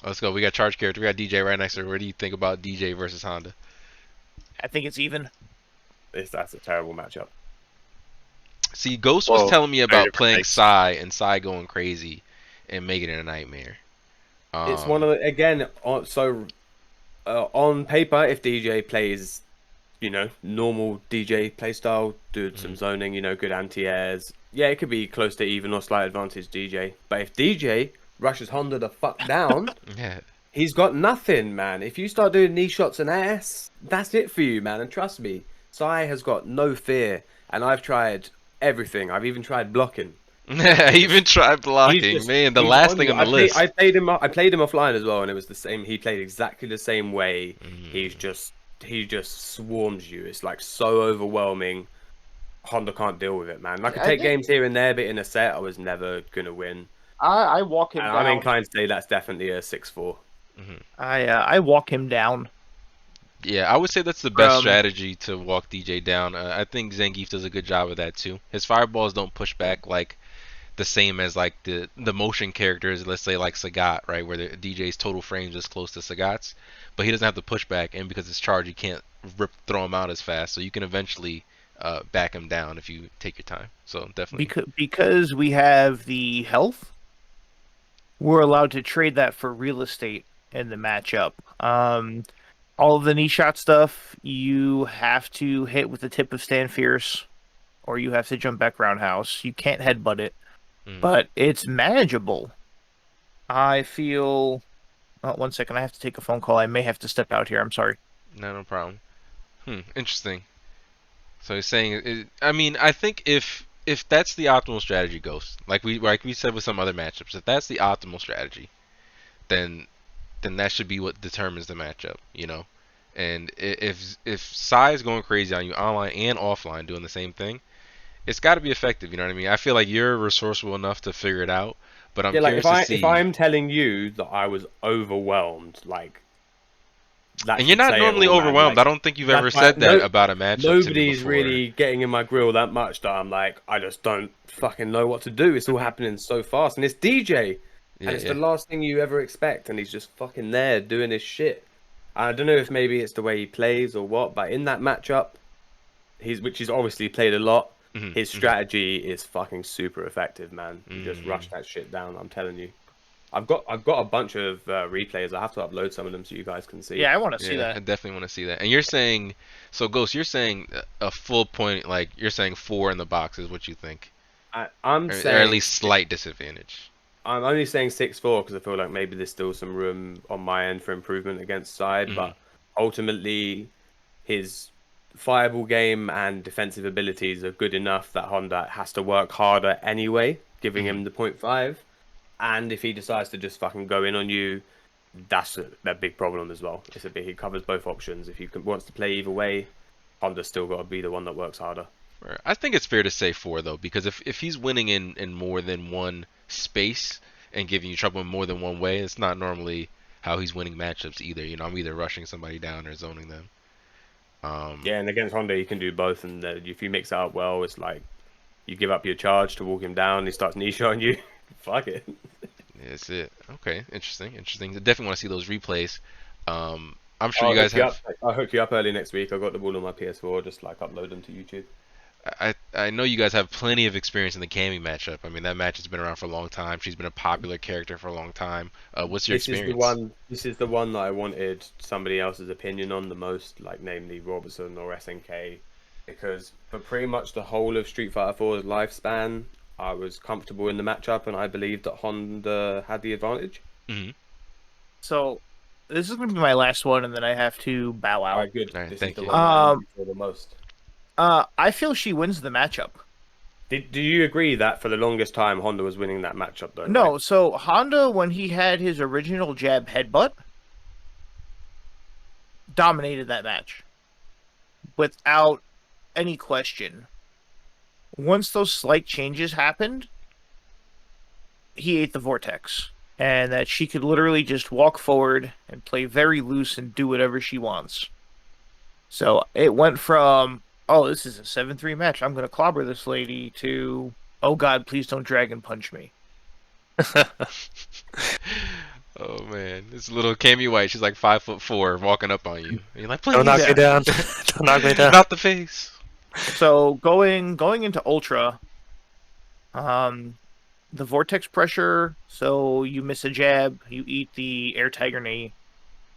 B: Let's go. We got charge character. We got DJ right next to her. What do you think about DJ versus Honda?
D: I think it's even.
C: That's a terrible matchup.
B: See, Ghost was
A: Well,
B: telling me
A: very
B: about
A: different
B: playing
A: takes.
B: Psy and Psy going crazy and making it a nightmare.
C: It's one of the, again, on paper, if DJ plays, normal DJ playstyle, do some zoning, good anti-airs, yeah, it could be close to even or slight advantage DJ. But if DJ rushes Honda the fuck down,
B: Yeah.
C: he's got nothing, man. If you start doing knee shots and ass, that's it for you, man. And trust me, Sai has got no fear. And I've tried everything. I've even tried blocking.
B: I even tried blocking,
C: He's
B: man. The
C: he's
B: last thing
C: you.
B: on the list.
C: I played him offline as well, and it was the same. He played exactly the same way. He just swarms you. It's like so overwhelming. Honda can't deal with it, man. I could take games here and there, but in a set, I was never gonna win.
D: I walk him
C: And
D: down.
C: I'm inclined to say that's definitely a 6-4.
D: I walk him down.
B: Yeah, I would say that's the best strategy to walk DJ down. I think Zangief does a good job of that too. His fireballs don't push back like the same as like the motion characters, let's say like Sagat, right, where the DJ's total frames is close to Sagat's, but he doesn't have to push back, and because it's charged, you can't throw him out as fast, so you can eventually back him down if you take your time. So definitely.
D: Because we have the health, we're allowed to trade that for real estate in the matchup. All of the knee shot stuff, you have to hit with the tip of Stand Fierce, or you have to jump back roundhouse. You can't headbutt it, but it's manageable. I feel... Oh, 1 second, I have to take a phone call. I may have to step out here. I'm sorry.
B: No problem. Interesting. So he's saying, I mean, I think if that's the optimal strategy, Ghost, like we said with some other matchups, if that's the optimal strategy, then that should be what determines the matchup, And if Psy is going crazy on you online and offline doing the same thing, it's got to be effective, you know what I mean? I feel like you're resourceful enough to figure it out, But I'm
C: Yeah, like
B: curious to see.
C: if I'm telling you that I was overwhelmed, like that
B: And you're
C: should
B: not
C: say it
B: normally
C: all, man.
B: overwhelmed.
C: Like
B: I don't think you've ever
C: that's why
B: said that about a matchup to me
C: nobody's
B: before.
C: really getting in my grill that much that I'm like, I just don't fucking know what to do. It's all happening so fast, and it's DJ,
B: Yeah,
C: and it's
B: yeah.
C: the last thing you ever expect, and he's just fucking there doing his shit. I don't know if maybe it's the way he plays or what, but in that matchup, which he's obviously played a lot. His strategy is fucking super effective, man. You just rush that shit down. I'm telling you. I've got a bunch of replays. I have to upload some of them so you guys can see.
D: Yeah, I want to see
B: Yeah,
D: that.
B: I definitely want to see that. And you're saying, so Ghost, you're saying a full point, like you're saying 4 in the box is what you think,
C: I'm
B: or
C: saying,
B: at least slight disadvantage.
C: I'm only saying 6-4 because I feel like maybe there's still some room on my end for improvement against side, but ultimately his fireball game and defensive abilities are good enough that Honda has to work harder anyway, giving him the 0.5. And if he decides to just fucking go in on you, that's a big problem as well. He covers both options. If he wants to play either way, Honda's still got to be the one that works harder.
B: Right. I think it's fair to say 4 though, because if he's winning in more than one space and giving you trouble in more than one way, it's not normally how he's winning matchups either. You know, I'm either rushing somebody down or zoning them.
C: Yeah, and against Honda, you can do both. And if you mix it up well, it's like you give up your charge to walk him down. He starts niche on you. Fuck it.
B: That's it. Okay, interesting. I definitely want to see those replays. I'm sure you guys have.
C: I'll hook you up early next week. I got the ball on my PS4. Just like upload them to YouTube.
B: I know you guys have plenty of experience in the Cammy matchup. I mean, that match has been around for a long time. She's been a popular character for a long time. What's your experience?
C: This is the one that I wanted somebody else's opinion on the most, like namely Robertson or SNK, because for pretty much the whole of Street Fighter 4's lifespan, I was comfortable in the matchup, and I believed that Honda had the advantage.
D: So, this is going to be my last one, and then I have to bow out.
C: All right, good.
B: All right,
C: This
B: thank
C: is the
B: you.
C: one I needed for the most.
D: I feel she wins the matchup.
C: Do you agree that for the longest time Honda was winning that matchup though?
D: No,
C: right?
D: so Honda, when he had his original jab headbutt, dominated that match without any question. Once those slight changes happened, he ate the vortex, and that she could literally just walk forward and play very loose and do whatever she wants. So it went from, oh, this is a 7-3 match, I'm going to clobber this lady, to, oh god, please don't dragon punch me.
B: Oh man, this little Cammy White, she's like 5'4", walking up on you. And you're like, please,
A: Don't knock me down. Don't knock me down.
B: not the face.
D: So going into Ultra, the vortex pressure, so you miss a jab, you eat the air tiger knee.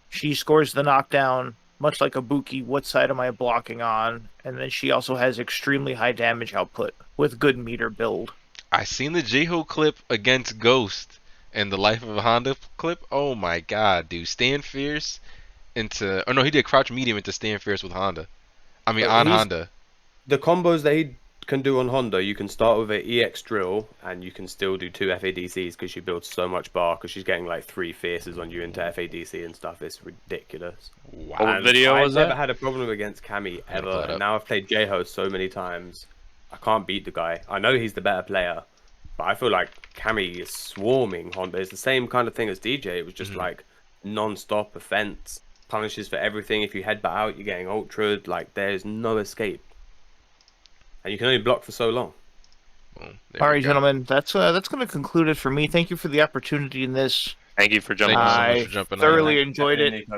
D: She scores the knockdown, much like a Buki, what side am I blocking on? And then she also has extremely high damage output with good meter build.
B: I seen the Jiho clip against Ghost and the Life of a Honda clip. Oh my god, dude. Stand fierce into... Oh no, he did crouch medium into stand fierce with Honda. I mean, on Honda.
C: The combos that he can do on Honda, you can start with an EX drill and you can still do 2 FADCs because she builds so much bar because she's getting like 3 fierces on you into FADC and stuff. It's ridiculous.
B: Wow.
A: What video was
C: I never
A: that?
C: had a problem against Cammy
B: pull
C: ever,
B: it
C: and now I've played J-Host so many times. I can't beat the guy. I know he's the better player, but I feel like Cammy is swarming Honda. It's the same kind of thing as DJ. It was just like non-stop offense, punishes for everything. If you headbutt out, you're getting ultra'd. Like there's no escape, and you can only block for so long.
B: Boom.
D: All right, gentlemen, that's going to conclude it for me. Thank you for the opportunity in this.
A: Thank you for jumping
B: Thank you so
A: on.
B: much for jumping on.
D: thoroughly enjoyed it.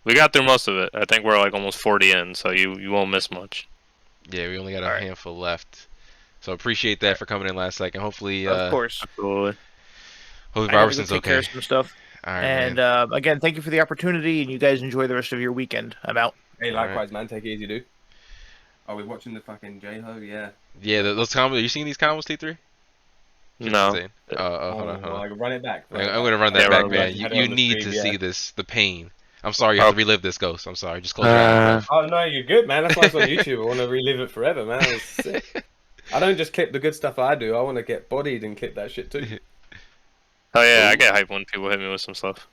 A: We got through most of it. I think we're like almost 40 in, so you won't miss much.
B: Yeah, we only got a handful left. So appreciate that for coming in last second. Hopefully,
D: Of course.
A: Absolutely.
B: hopefully
D: I gotta go
B: Robertson's
D: take care
B: okay.
D: of some stuff.
B: All right,
D: And
B: man.
D: again, thank you for the opportunity, and you guys enjoy the rest of your weekend. I'm out.
C: Hey,
B: All right.
C: likewise, man. Take it easy, dude. Are we watching the fucking J-Ho? Yeah.
B: Yeah, those combos. Are you seeing these combos, T3?
A: No.
B: Hold on.
C: I can run it back.
B: I'm gonna run that
A: Yeah,
B: back,
A: run it
B: man.
C: back.
B: You need to see this, the pain. I'm sorry you have to relive this, Ghost. I'm sorry. Just close your eyes.
C: Oh no, you're good, man. That's why it's on YouTube. I want to relive it forever, man. It's sick. I don't just clip the good stuff I do. I want to get bodied and clip that shit too.
A: Oh yeah, I get hype when people hit me with some stuff.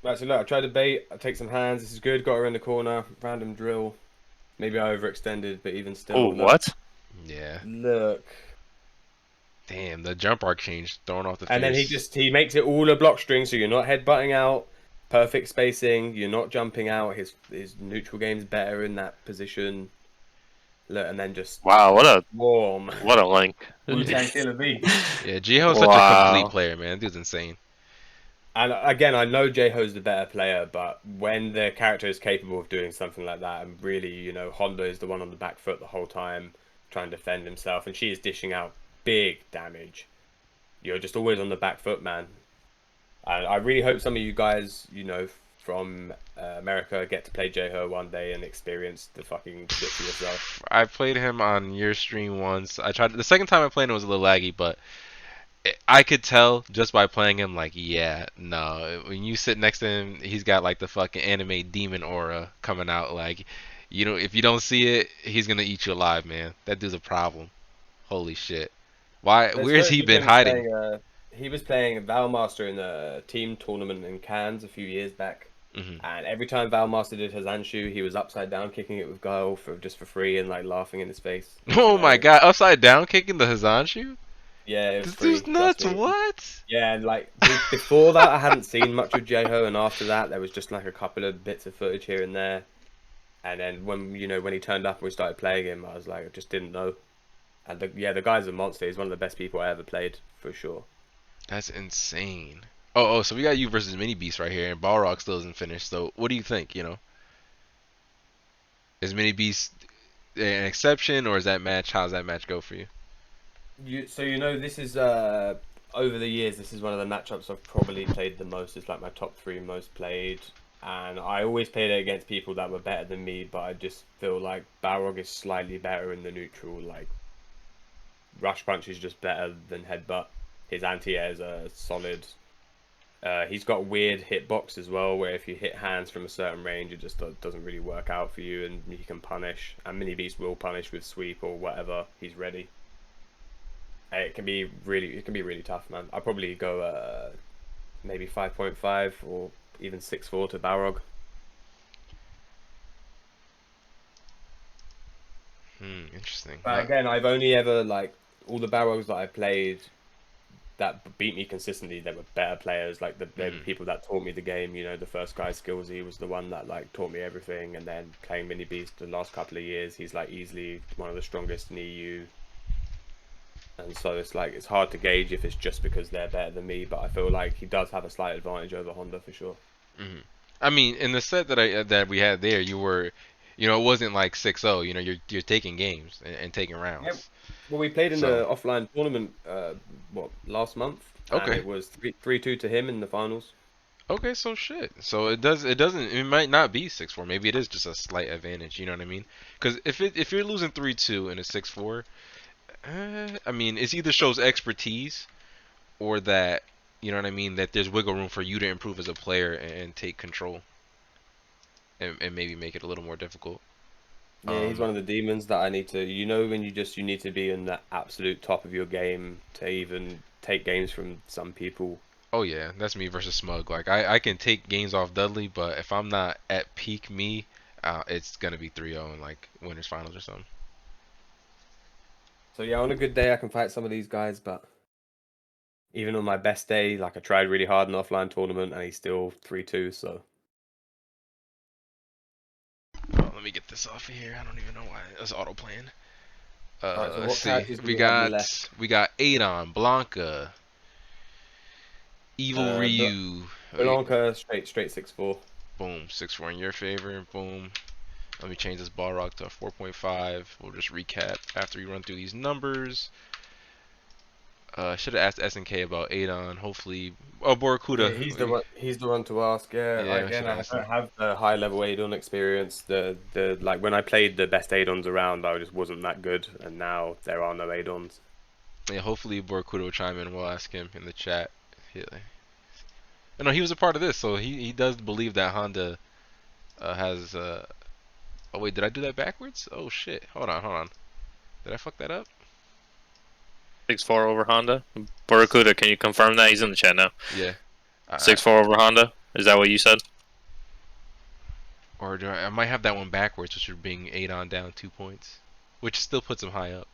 C: Right, so look, I tried to bait. I take some hands. This is good. Got her in the corner. Random drill. Maybe I overextended, but even still.
A: Oh,
C: look.
A: what?
B: Yeah.
C: Look.
B: Damn, the jump arc change, throwing off the
C: And then
B: fierce.
C: he makes it all a block string, so you're not headbutting out. Perfect spacing. You're not jumping out. His neutral game's better in that position. Look, and then just
A: Wow,
C: warm.
A: what a link.
C: Wu-Tang Killer B.
B: Yeah, Jiho is such a complete
A: Wow.
B: player, man. Dude's insane.
C: And again, I know J-Ho's the better player, but when the character is capable of doing something like that, and really, Honda is the one on the back foot the whole time, trying to defend himself, and she is dishing out big damage. You're just always on the back foot, man. And I really hope some of you guys, from America, get to play J-Ho one day and experience the fucking shit for yourself.
B: I played him on your stream once. I tried the second time I played him was a little laggy, but I could tell just by playing him, like, yeah, no. When you sit next to him, he's got like the fucking anime demon aura coming out. Like, if you don't see it, he's gonna eat you alive, man. That dude's a problem. Holy shit. Why?
C: There's
B: Where's he
C: footage of
B: been
C: him
B: hiding?
C: playing. He was playing Valmaster in a team tournament in Cannes a few years back.
B: Hmm.
C: And every time Valmaster did Hazanshu, he was upside down kicking it with Guile for free and like laughing in his face. It was
B: Oh my
C: hilarious.
B: god, upside down kicking the Hazanshu?
C: Yeah, it was
B: This
C: free.
B: dude's
C: Trust
B: nuts.
C: me.
B: What?
C: Yeah, and like before that, I hadn't seen much of J-Ho, and after that, there was just like a couple of bits of footage here and there. And then when he turned up and we started playing him, I was like, I just didn't know. And the guy's a monster. He's one of the best people I ever played for sure.
B: That's insane. Oh, so we got you versus Mini Beast right here, and Balrog still isn't finished. So what do you think? Is Mini Beast an exception, or is that match? How's that match go for you?
C: This is over the years, this is one of the matchups I've probably played the most. It's like my top 3 most played, and I always played it against people that were better than me. But I just feel like Balrog is slightly better in the neutral. Like Rush Punch is just better than Headbutt. His anti-airs are solid. He's got weird hitbox as well, where if you hit hands from a certain range, it just doesn't really work out for you, and he can punish. And Mini Beast will punish with sweep or whatever he's ready. It can be really tough, man. I'll probably go maybe 5.5 or even 6-4 to Balrog.
B: Interesting.
C: But again, I've only ever all the Balrogs that I played that beat me consistently. They were better players. Like they were people that taught me the game. The first guy Skillsy was the one that taught me everything. And then playing Mini Beast the last couple of years, he's easily one of the strongest in EU. And so it's hard to gauge if it's just because they're better than me, but I feel like he does have a slight advantage over Honda for sure.
B: I mean, in the set that we had there, you were, it wasn't like 6-0. You're taking games and taking
C: Yeah.
B: rounds.
C: Well, we played in
B: So
C: the offline tournament, last month, and
B: okay,
C: it was 3-2 to him in the finals.
B: okay, so shit. So it might not be 6-4. Maybe it is just a slight advantage. You know what I mean? Because if you're losing 3-2 in a 6-4, I mean, it either shows expertise or that, you know what I mean, that there's wiggle room for you to improve as a player and take control and maybe make it a little more difficult.
C: Yeah, he's one of the demons that I need to. When you need to be in the absolute top of your game to even take games from some people.
B: Oh yeah, that's me versus Smug. Like I can take games off Dudley, but if I'm not at peak me, it's gonna be 3-0 in like winners finals or something.
C: So yeah, on a good day I can fight some of these guys, but even on my best day, I tried really hard in the offline tournament and he's still 3-2. So
B: Oh, let me get this off of here. I don't even know why it's auto playing.
C: alright, so
B: Let's
C: what
B: see.
C: characters do
B: We
C: we have
B: got
C: left?
B: Adon, Blanca, Evil
C: Uh,
B: Ryu.
C: Blanca straight 6-4.
B: Boom, 6-4 in your favor. Boom. Let me change this Balrog to a 4.5. We'll just recap after we run through these numbers. Should have asked SNK about Adon. Hopefully,
C: Yeah,
B: Borakuda.
C: he's the one. He's the one to ask. Yeah,
B: Yeah, I should
C: again, I
B: ask
C: don't
B: him.
C: have the high level Adon experience. The when I played the best Adons around, I just wasn't that good, and now there are no Adons.
B: Yeah, hopefully Borakuda will chime in. We'll ask him in the chat. No, he was a part of this, so he does believe that Honda has. Oh wait, did I do that backwards? Oh shit! Hold on. Did I fuck that up?
A: 6-4 over Honda. Borakuda, can you confirm that? He's in the chat now.
B: Yeah.
A: 6-4 over Honda. Is that what you said?
B: Or I might have that one backwards, which would bring Adon down 2 points, which still puts him high up.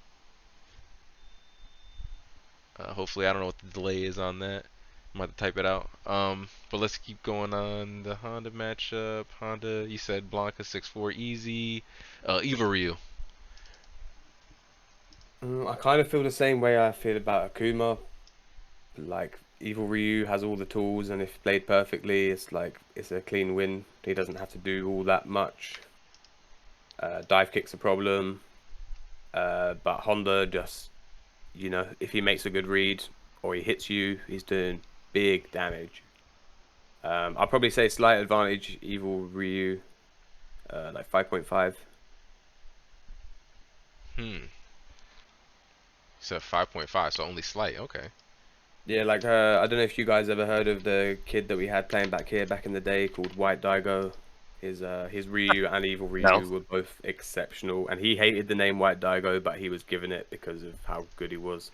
B: Hopefully, I don't know what the delay is on that. I'm about to type it out. But let's keep going on the Honda matchup. Honda, you said Blanca 6-4 easy. E.Ryu.
C: I kind of feel the same way I feel about Akuma. Like Evil Ryu has all the tools, and if played perfectly, it's like it's a clean win. He doesn't have to do all that much. Dive kick's a problem, but Honda just, if he makes a good read or he hits you, he's doing big damage. I'll probably say slight advantage Evil Ryu, like 5.5.
B: You said 5.5, so only slight. Okay.
C: Yeah, like I don't know if you guys ever heard of the kid that we had playing back here back in the day called White Daigo. His Ryu and Evil
A: No.
C: Ryu were both exceptional, and he hated the name White Daigo, but he was given it because of how good he was.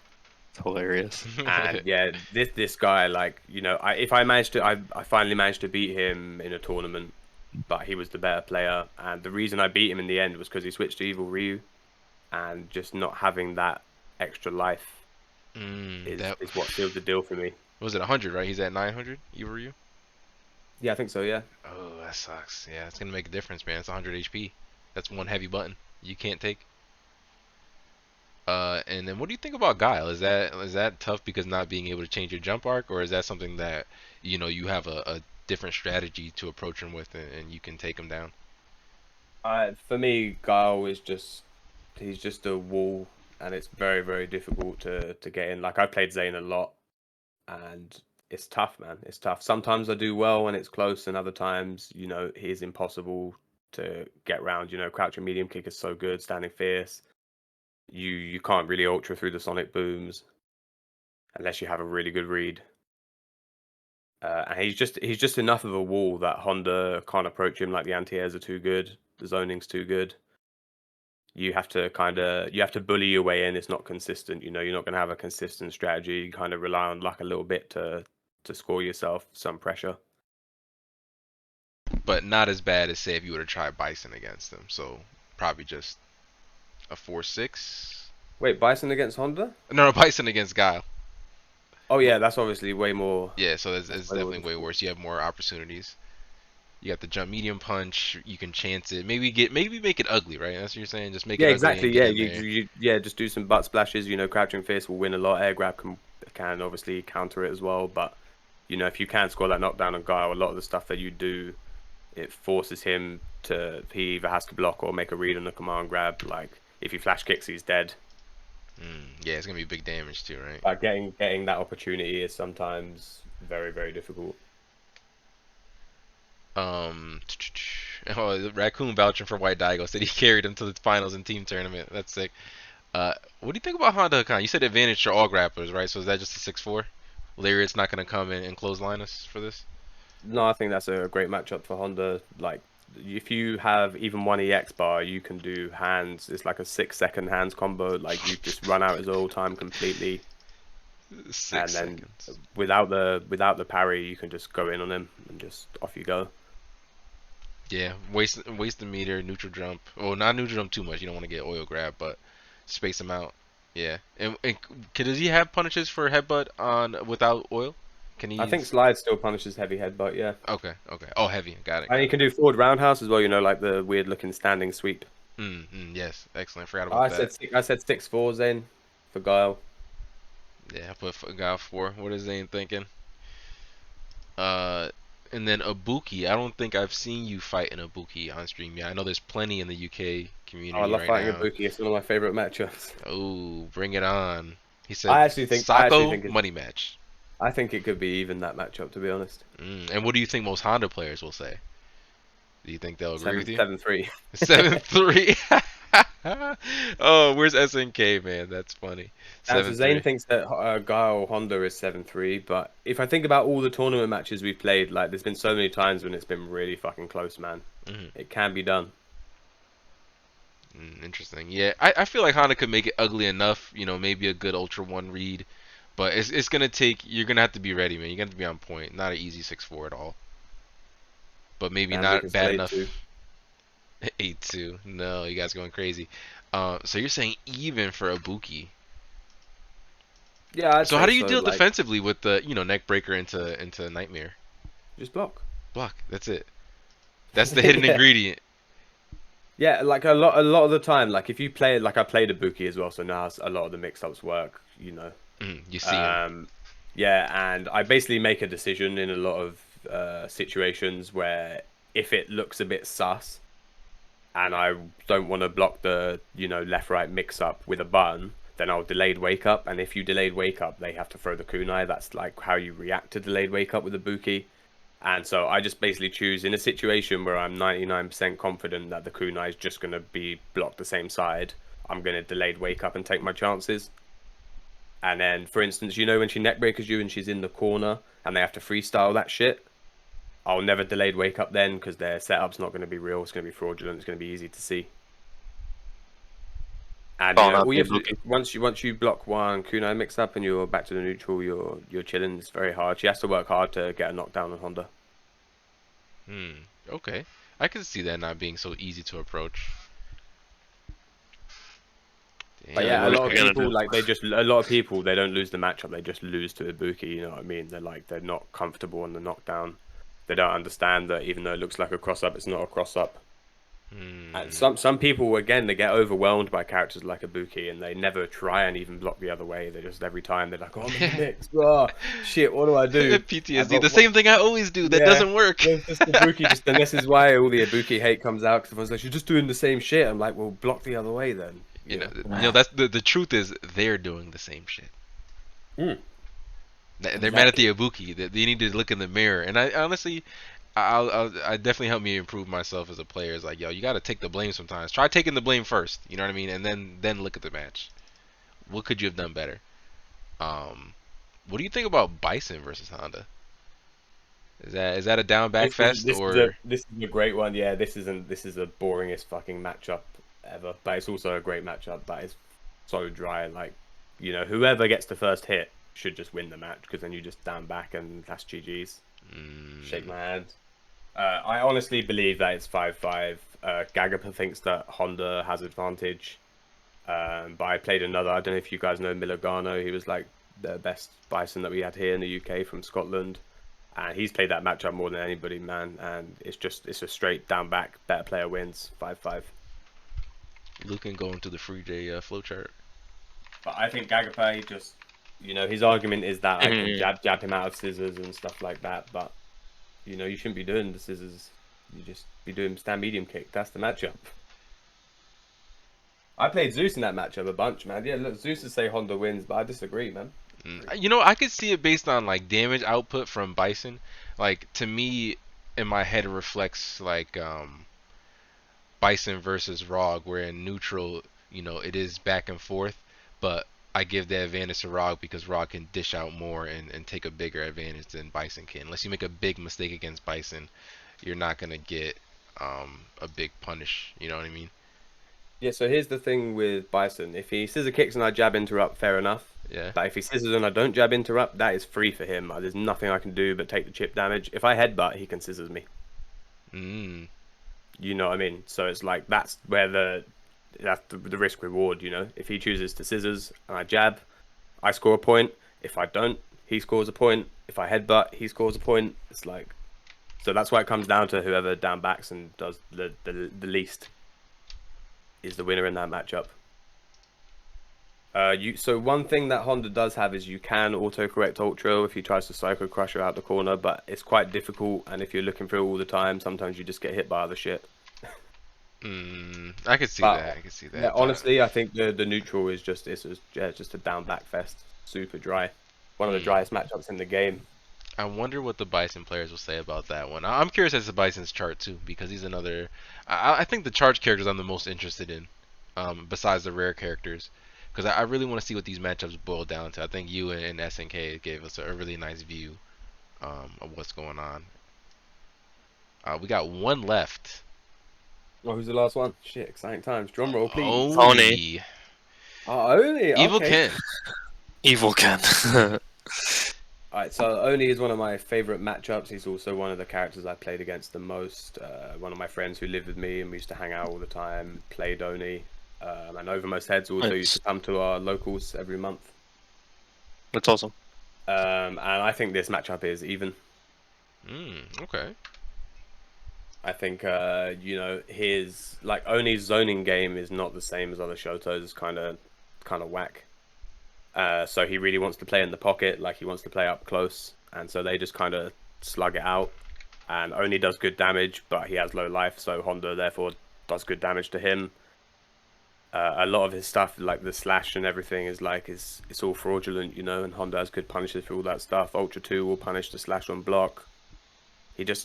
A: It's hilarious.
C: And yeah, this guy, like, if I managed to, I finally managed to beat him in a tournament, but he was the better player, and the reason I beat him in the end was because he switched to Evil Ryu, and just not having that extra life
B: That
C: is what sealed the deal for me.
B: was it 100, right? He's at 900. E.Ryu.
C: Yeah, I think so. Yeah.
B: Oh, that sucks. Yeah, it's gonna make a difference, man. It's 100 HP. That's one heavy button you can't take. And then what do you think about Guile? Is that tough because not being able to change your jump arc, or is that something that you have a different strategy to approach him with, and you can take him down?
C: For me, Guile is he's just a wall, and it's very, very difficult to get in. Like I played Zane a lot, and it's tough, man. It's tough. Sometimes I do well and it's close, and other times, he's impossible to get round. Crouching medium kick is so good, standing fierce. You can't really ultra through the sonic booms unless you have a really good read. And he's just enough of a wall that Honda can't approach him. Like the anti-airs are too good, the zoning's too good. You have to bully your way in. It's not consistent. You're not going to have a consistent strategy. You kind of rely on luck a little bit to score yourself some pressure.
B: But not as bad as say if you were to try Bison against him. So probably just a 4-6.
C: Wait, Bison against Honda?
B: No, Bison against Guile.
C: Oh yeah, that's obviously way more.
B: Yeah, so it's
C: That's way more
B: definitely way
C: difficult.
B: worse. You have more opportunities. You got the jump medium punch. You can chance it. Maybe make it ugly, right? That's what you're saying. Just make
C: Yeah,
B: it ugly
C: exactly.
B: and get
C: Yeah,
B: in there.
C: yeah, just do some butt splashes. Crouching fist will win a lot. Air grab can obviously counter it as well. But if you can score that knockdown on Guile, a lot of the stuff that you do, it forces him to. He either has to block or make a read on the command grab. Like if he flash kicks, he's dead.
B: Yeah, it's gonna be big damage too, right?
C: But getting that opportunity is sometimes very, very difficult.
B: Um, oh, the Raccoon vouching for White Daigo said he carried him to the finals in team tournament. That's sick. What do you think about Honda Khan? You said advantage to all grapplers, right? So is that just a 6-4? Lariat's not gonna come in and clothesline us for this.
C: No, I think that's a great matchup for Honda. Like, if you have even one EX bar, you can do hands. It's like a 6-second hands combo. Like, you just run out his all time completely,
B: Six
C: and then
B: seconds.
C: without the parry, you can just go in on him and just off you go.
B: Yeah, waste the meter, neutral jump. Oh, not neutral jump too much. You don't want to get oil grab, but space him out. Yeah, and does he have punishes for headbutt on without oil? Can he
C: I think
B: use?
C: slide still punishes heavy headbutt. Yeah,
B: Okay, okay. Oh, heavy. Got it,
C: and
B: got
C: you
B: it.
C: can do forward roundhouse as well. Like the weird looking standing sweep.
B: Yes, excellent. Forgot about
C: I
B: that.
C: said I said 6-4 Zen for Guile.
B: Yeah, I put God 4. What is Zane thinking? Uh, and then Ibuki. I don't think I've seen you fight an Ibuki on stream yet. I know there's plenty in the UK
C: Oh, I
B: community
C: love
B: right
C: fighting
B: now.
C: Ibuki. It's one of my favorite matchups.
B: Oh, bring it on. He said,
C: I actually think
B: money match.
C: I think it could be even that matchup, to be honest.
B: And what do you think most Honda players will say? Do you think they'll agree with you?
C: 7-3.
B: 7-3. Oh, where's SNK, man? That's funny.
C: And so Zane
B: 7-3.
C: thinks that Guile Honda is 7-3, but if I think about all the tournament matches we've played, like there's been so many times when it's been really fucking close, man. It can be done.
B: Interesting. Yeah, I feel like Honda could make it ugly enough. Maybe a good Ultra One read, but it's gonna take. You're gonna have to be ready, man. You're gonna have to be on point. Not an easy 6-4 at all. But maybe
C: And we
B: not
C: can
B: bad
C: still
B: enough.
C: 8-2.
B: 8-2. No, you guys going crazy. So you're saying even for Ibuki?
C: Yeah, I'd
B: So
C: say
B: how do you
C: so.
B: deal
C: Like,
B: defensively with the neck breaker into Nightmare?
C: just block.
B: Block. That's it. That's the hidden
C: Yeah.
B: ingredient.
C: Yeah, like a lot of the time, like if you play, like I played Ibuki as well, so now a lot of the mix-ups work, you know.
B: You see him.
C: Yeah, and I basically make a decision in a lot of situations where if it looks a bit sus and I don't want to block the, left-right mix-up with a button, then I'll delayed wake up. And if you delayed wake up, they have to throw the kunai. That's like how you react to delayed wake up with Ibuki. And so I just basically choose in a situation where I'm 99% confident that the kunai is just going to be blocked the same side. I'm going to delayed wake up and take my chances. And then, for instance, when she neckbreakers you and she's in the corner and they have to freestyle that shit, I'll never delayed wake up then because their setup's not going to be real. It's going to be fraudulent. It's going to be easy to see. And
A: Oh, not
C: all you
A: the
C: have to do, once you block one kunai mix up and you're back to the neutral, you're chilling. It's very hard. She has to work hard to get a knockdown on Honda.
B: Okay. I can see that not being so easy to approach.
C: But
B: Damn,
C: yeah, a lot of
A: gonna
C: people
A: do?
C: a lot of people they don't lose the matchup, they just lose to Ibuki. You know what I mean? They're not comfortable on the knockdown. They don't understand that even though it looks like a cross up, it's not a cross up. And some people again they get overwhelmed by characters like Ibuki and they never try and even block the other way. They just every time they're like, oh, I'm in the mix. Oh shit, what do I do?
B: PTSD, the same thing I always do. That
C: Yeah,
B: doesn't work.
C: with this Ibuki, and this is why all the Ibuki hate comes out because everyone's like, you're just doing the same shit. I'm like, well, block the other way then.
B: That's the truth is they're doing the same shit. They're mad at the Ibuki. They need to look in the mirror. And I honestly, I definitely help me improve myself as a player. It's like, yo, you got to take the blame sometimes. Try taking the blame first. You know what I mean? And then look at the match. What could you have done better? What do you think about Bison versus Honda? Is that a down back fest or?
C: This is a great one. Yeah, this is the boringest fucking matchup ever, but it's also a great matchup. But it's so dry. Like, whoever gets the first hit should just win the match because then you just down back and that's GG's. Shake my hand. I honestly believe that it's 5-5. Gagapa thinks that Honda has advantage. But I played another. I don't know if you guys know Milagano. He was like the best Bison that we had here in the UK from Scotland. And he's played that matchup more than anybody, man. And it's a straight down back, better player wins, 5-5.
B: Lucan going to the FREEJ flowchart.
C: But I think Gagapa, he just, his argument is that I can jab him out of scissors and stuff like that. But, you shouldn't be doing the scissors. You just be doing stand medium kick. That's the matchup. I played Zeus in that matchup a bunch, man. Yeah, look, Zeus would say Honda wins, but I disagree, man.
B: I could see it based on like damage output from Bison. Like to me, in my head, it reflects like Bison versus Rog, where in neutral, it is back and forth, but I give the advantage to Rog because Rog can dish out more and take a bigger advantage than Bison can. Unless you make a big mistake against Bison, you're not gonna get a big punish. You know what I mean?
C: Yeah, so here's the thing with Bison. If he scissor kicks and I jab interrupt, fair enough.
B: Yeah.
C: But if he scissors and I don't jab interrupt, that is free for him. There's nothing I can do but take the chip damage. If I headbutt, he can scissors me. You know what I mean? So it's like that's where the risk reward. If he chooses to scissors and I jab, I score a point. If I don't, he scores a point. If I headbutt, he scores a point. It's like, so that's why it comes down to whoever down backs and does the least is the winner in that matchup. So one thing that Honda does have is you can autocorrect Ultra if he tries to Psycho Crusher out the corner, but it's quite difficult, and if you're looking for it all the time, sometimes you just get hit by other shit.
B: I could see that.
C: Yeah, honestly, I think the neutral is just just a down back fest. Super dry. One of the driest matchups in the game.
B: I wonder what the Bison players will say about that one. I'm curious as to Bison's chart too, because he's another. I think the charge characters I'm the most interested in, besides the rare characters, because I really want to see what these matchups boil down to. I think you and SNK gave us a really nice view of what's going on. We got one left.
C: Oh, who's the last one? Shit, exciting times. Drum roll, please.
B: Oni.
C: Oh, Oni.
B: Evil
C: Okay.
B: Ken.
A: Evil Ken.
C: Alright, so Oni is one of my favourite matchups. He's also one of the characters I played against the most. One of my friends who lived with me and we used to hang out all the time, played Oni. And Overmost Heads also used to come to our locals every month.
A: That's awesome.
C: And I think this matchup is even.
B: Okay.
C: I think his like Oni's zoning game is not the same as other Shotos. It's kind of whack. So he really wants to play in the pocket, like he wants to play up close, and so they just kind of slug it out. And Oni does good damage, but he has low life, so Honda therefore does good damage to him. A lot of his stuff, like the slash and everything, is like it's all fraudulent, and Honda has good punishes for all that stuff. Ultra 2 will punish the slash on block.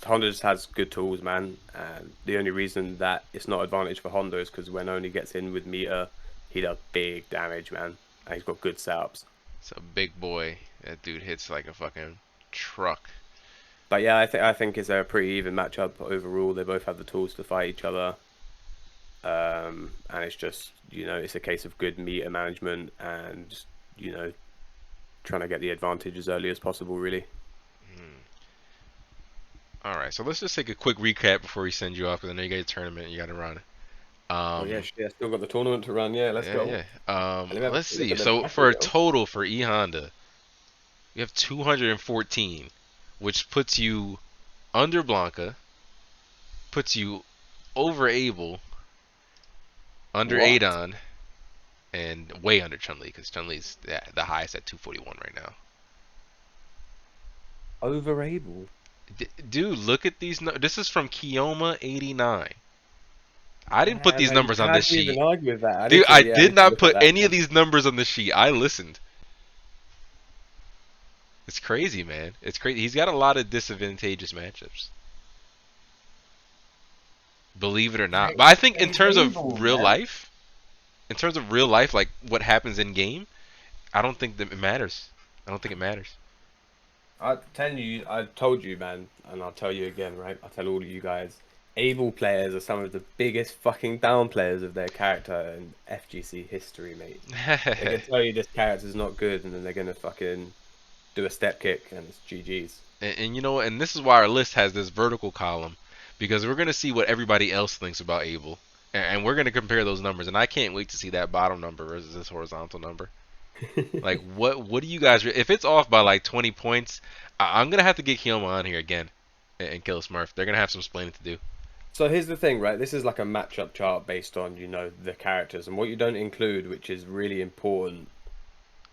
C: Honda just has good tools, man. And the only reason that it's not advantage for Honda is because when Oni gets in with meter, he does big damage, man. And he's got good setups.
B: It's a big boy. That dude hits like a fucking truck.
C: But yeah, I think it's a pretty even matchup overall. They both have the tools to fight each other. And it's just, it's a case of good meter management and, trying to get the advantage as early as possible, really.
B: All right, so let's just take a quick recap before we send you off, because I know you got a tournament and you got to run.
C: Yeah, still got the tournament to run. Yeah, let's go.
B: Yeah. Let's see. So for a total for E Honda, you have 214, which puts you under Blanca, puts you over Abel, under Adon, and way under Chun-Li, because Chun-Li's the highest at 241 right now.
C: Over Abel.
B: Dude, look at these. This is from Kioma 89. I didn't put these numbers on this sheet.
C: Even argue with that.
B: Dude, I did not put any of these numbers on the sheet. I listened. It's crazy, man. It's crazy. He's got a lot of disadvantageous matchups. Believe it or not. But I think in terms of real life, like what happens in game, I don't think that it matters. I don't think it matters.
C: I told you, man, and I'll tell you again, right? I'll tell all of you guys. Abel players are some of the biggest fucking down players of their character in FGC history, mate. They can tell you this character's not good, and then they're gonna fucking do a step kick, and it's GG's.
B: And this is why our list has this vertical column, because we're gonna see what everybody else thinks about Abel, and we're gonna compare those numbers. And I can't wait to see that bottom number versus this horizontal number. Like, what do you guys? If it's off by like 20 points, I'm gonna have to get Kioma on here again and kill a Smurf. They're gonna have some explaining to do.
C: So here's the thing, right? This is like a matchup chart based on the characters, and what you don't include, which is really important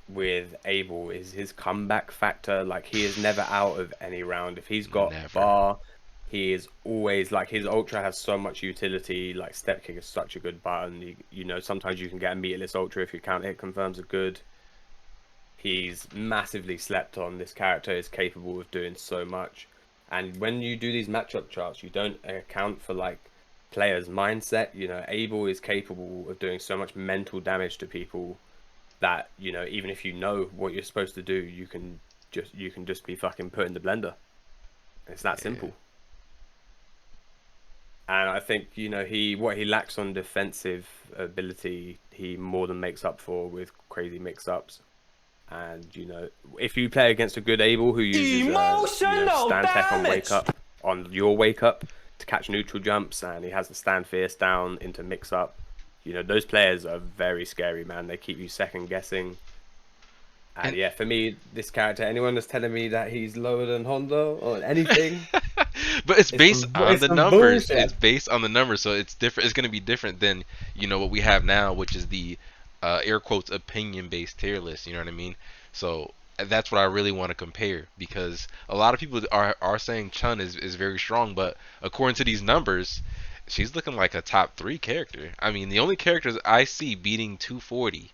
C: with Abel, is his comeback factor. Like, he is never out of any round. If he's got bar, he is always like, his ultra has so much utility. Like, step kick is such a good button. Sometimes you can get a meterless ultra if your counter hit confirms are good. He's massively slept on. This character is capable of doing so much. And when you do these matchup charts, you don't account for like players' mindset. Abel is capable of doing so much mental damage to people that, even if you know what you're supposed to do, you can just be fucking put in the blender. It's that simple. And I think, what he lacks on defensive ability, he more than makes up for with crazy mix-ups. And, if you play against a good Abel who uses stand tech on your wake up to catch neutral jumps, and he has the stand fierce down into mix up, those players are very scary, man. They keep you second guessing. And yeah, for me, this character, anyone that's telling me that he's lower than Honda or anything,
B: but it's based on the numbers.
C: Bullshit.
B: It's based on the numbers, so it's different. It's going to be different than what we have now, which is the air quotes opinion-based tier list. You know what I mean? So that's what I really want to compare, because a lot of people are saying Chun is very strong, but according to these numbers, she's looking like a top 3 character. I mean, the only characters I see beating 240,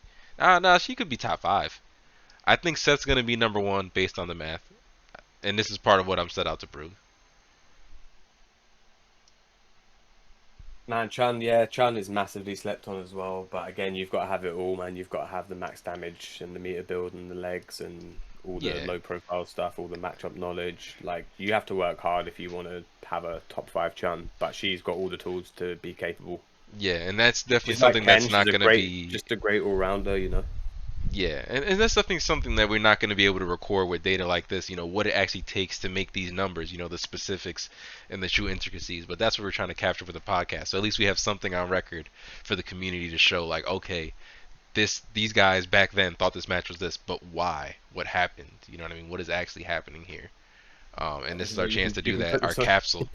B: she could be top 5. I think Seth's gonna be number 1 based on the math, and this is part of what I'm set out to prove.
C: Man, Chun is massively slept on as well. But again, you've got to have it all, man. You've got to have the max damage and the meter build and the legs and all the low profile stuff, all the matchup knowledge. Like, you have to work hard if you want to have a top 5 Chun. But she's got all the tools to be capable.
B: Yeah, and that's definitely something that's not going to be
C: just a great all rounder,
B: Yeah, and that's definitely something that we're not going to be able to record with data like this, what it actually takes to make these numbers, the specifics and the true intricacies. But that's what we're trying to capture for the podcast. So at least we have something on record for the community to show, like, okay, these guys back then thought this match was this, but why? What happened? You know what I mean? What is actually happening here? And this is our chance to
C: You
B: do
C: can
B: that.
C: put
B: Our
C: this on.
B: capsule.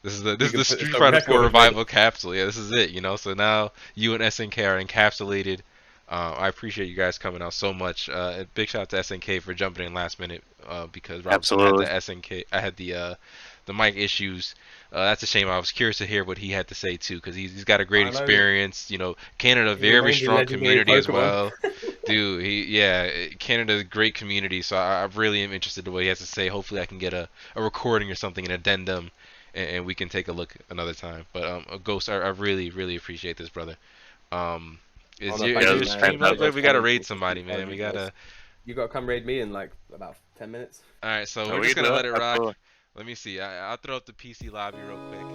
B: This is the
C: You can put
B: Street
C: this on
B: Fighter 4
C: record, mate.
B: revival capsule. Yeah, this is it. You know, so now you and SNK are encapsulated. I appreciate you guys coming out so much. Big shout out to SNK for jumping in last minute because Robinson had
A: Absolutely.
B: the SNK. I had the mic issues. That's a shame. I was curious to hear what he had to say too because he's got a great
C: I know.
B: experience. You know, Canada,
C: He
B: very
C: remains a
B: strong
C: legendary
B: community as
C: Pokemon.
B: well. Dude, Canada, great community. So I really am interested in what he has to say. Hopefully, I can get a recording or something, an addendum, and we can take a look another time. But Ghost, I really, really appreciate this, brother.
C: Oh,
B: Is
C: no,
B: your
C: thank
A: Yeah,
B: is
A: it
C: you,
B: your
A: was
C: man.
B: stream
C: You
B: up?
A: fantastic.
C: guys
B: We gotta
C: coming.
B: raid
C: It's just
B: somebody, man. We
C: you guys.
B: gotta.
C: You got to come raid me in like about 10 minutes.
B: All right, so
A: Oh,
B: we're
A: we
B: just
A: can
B: gonna
A: do
B: let
A: it.
B: it rock.
A: Absolutely.
B: Let me see. I'll throw up the PC lobby real quick.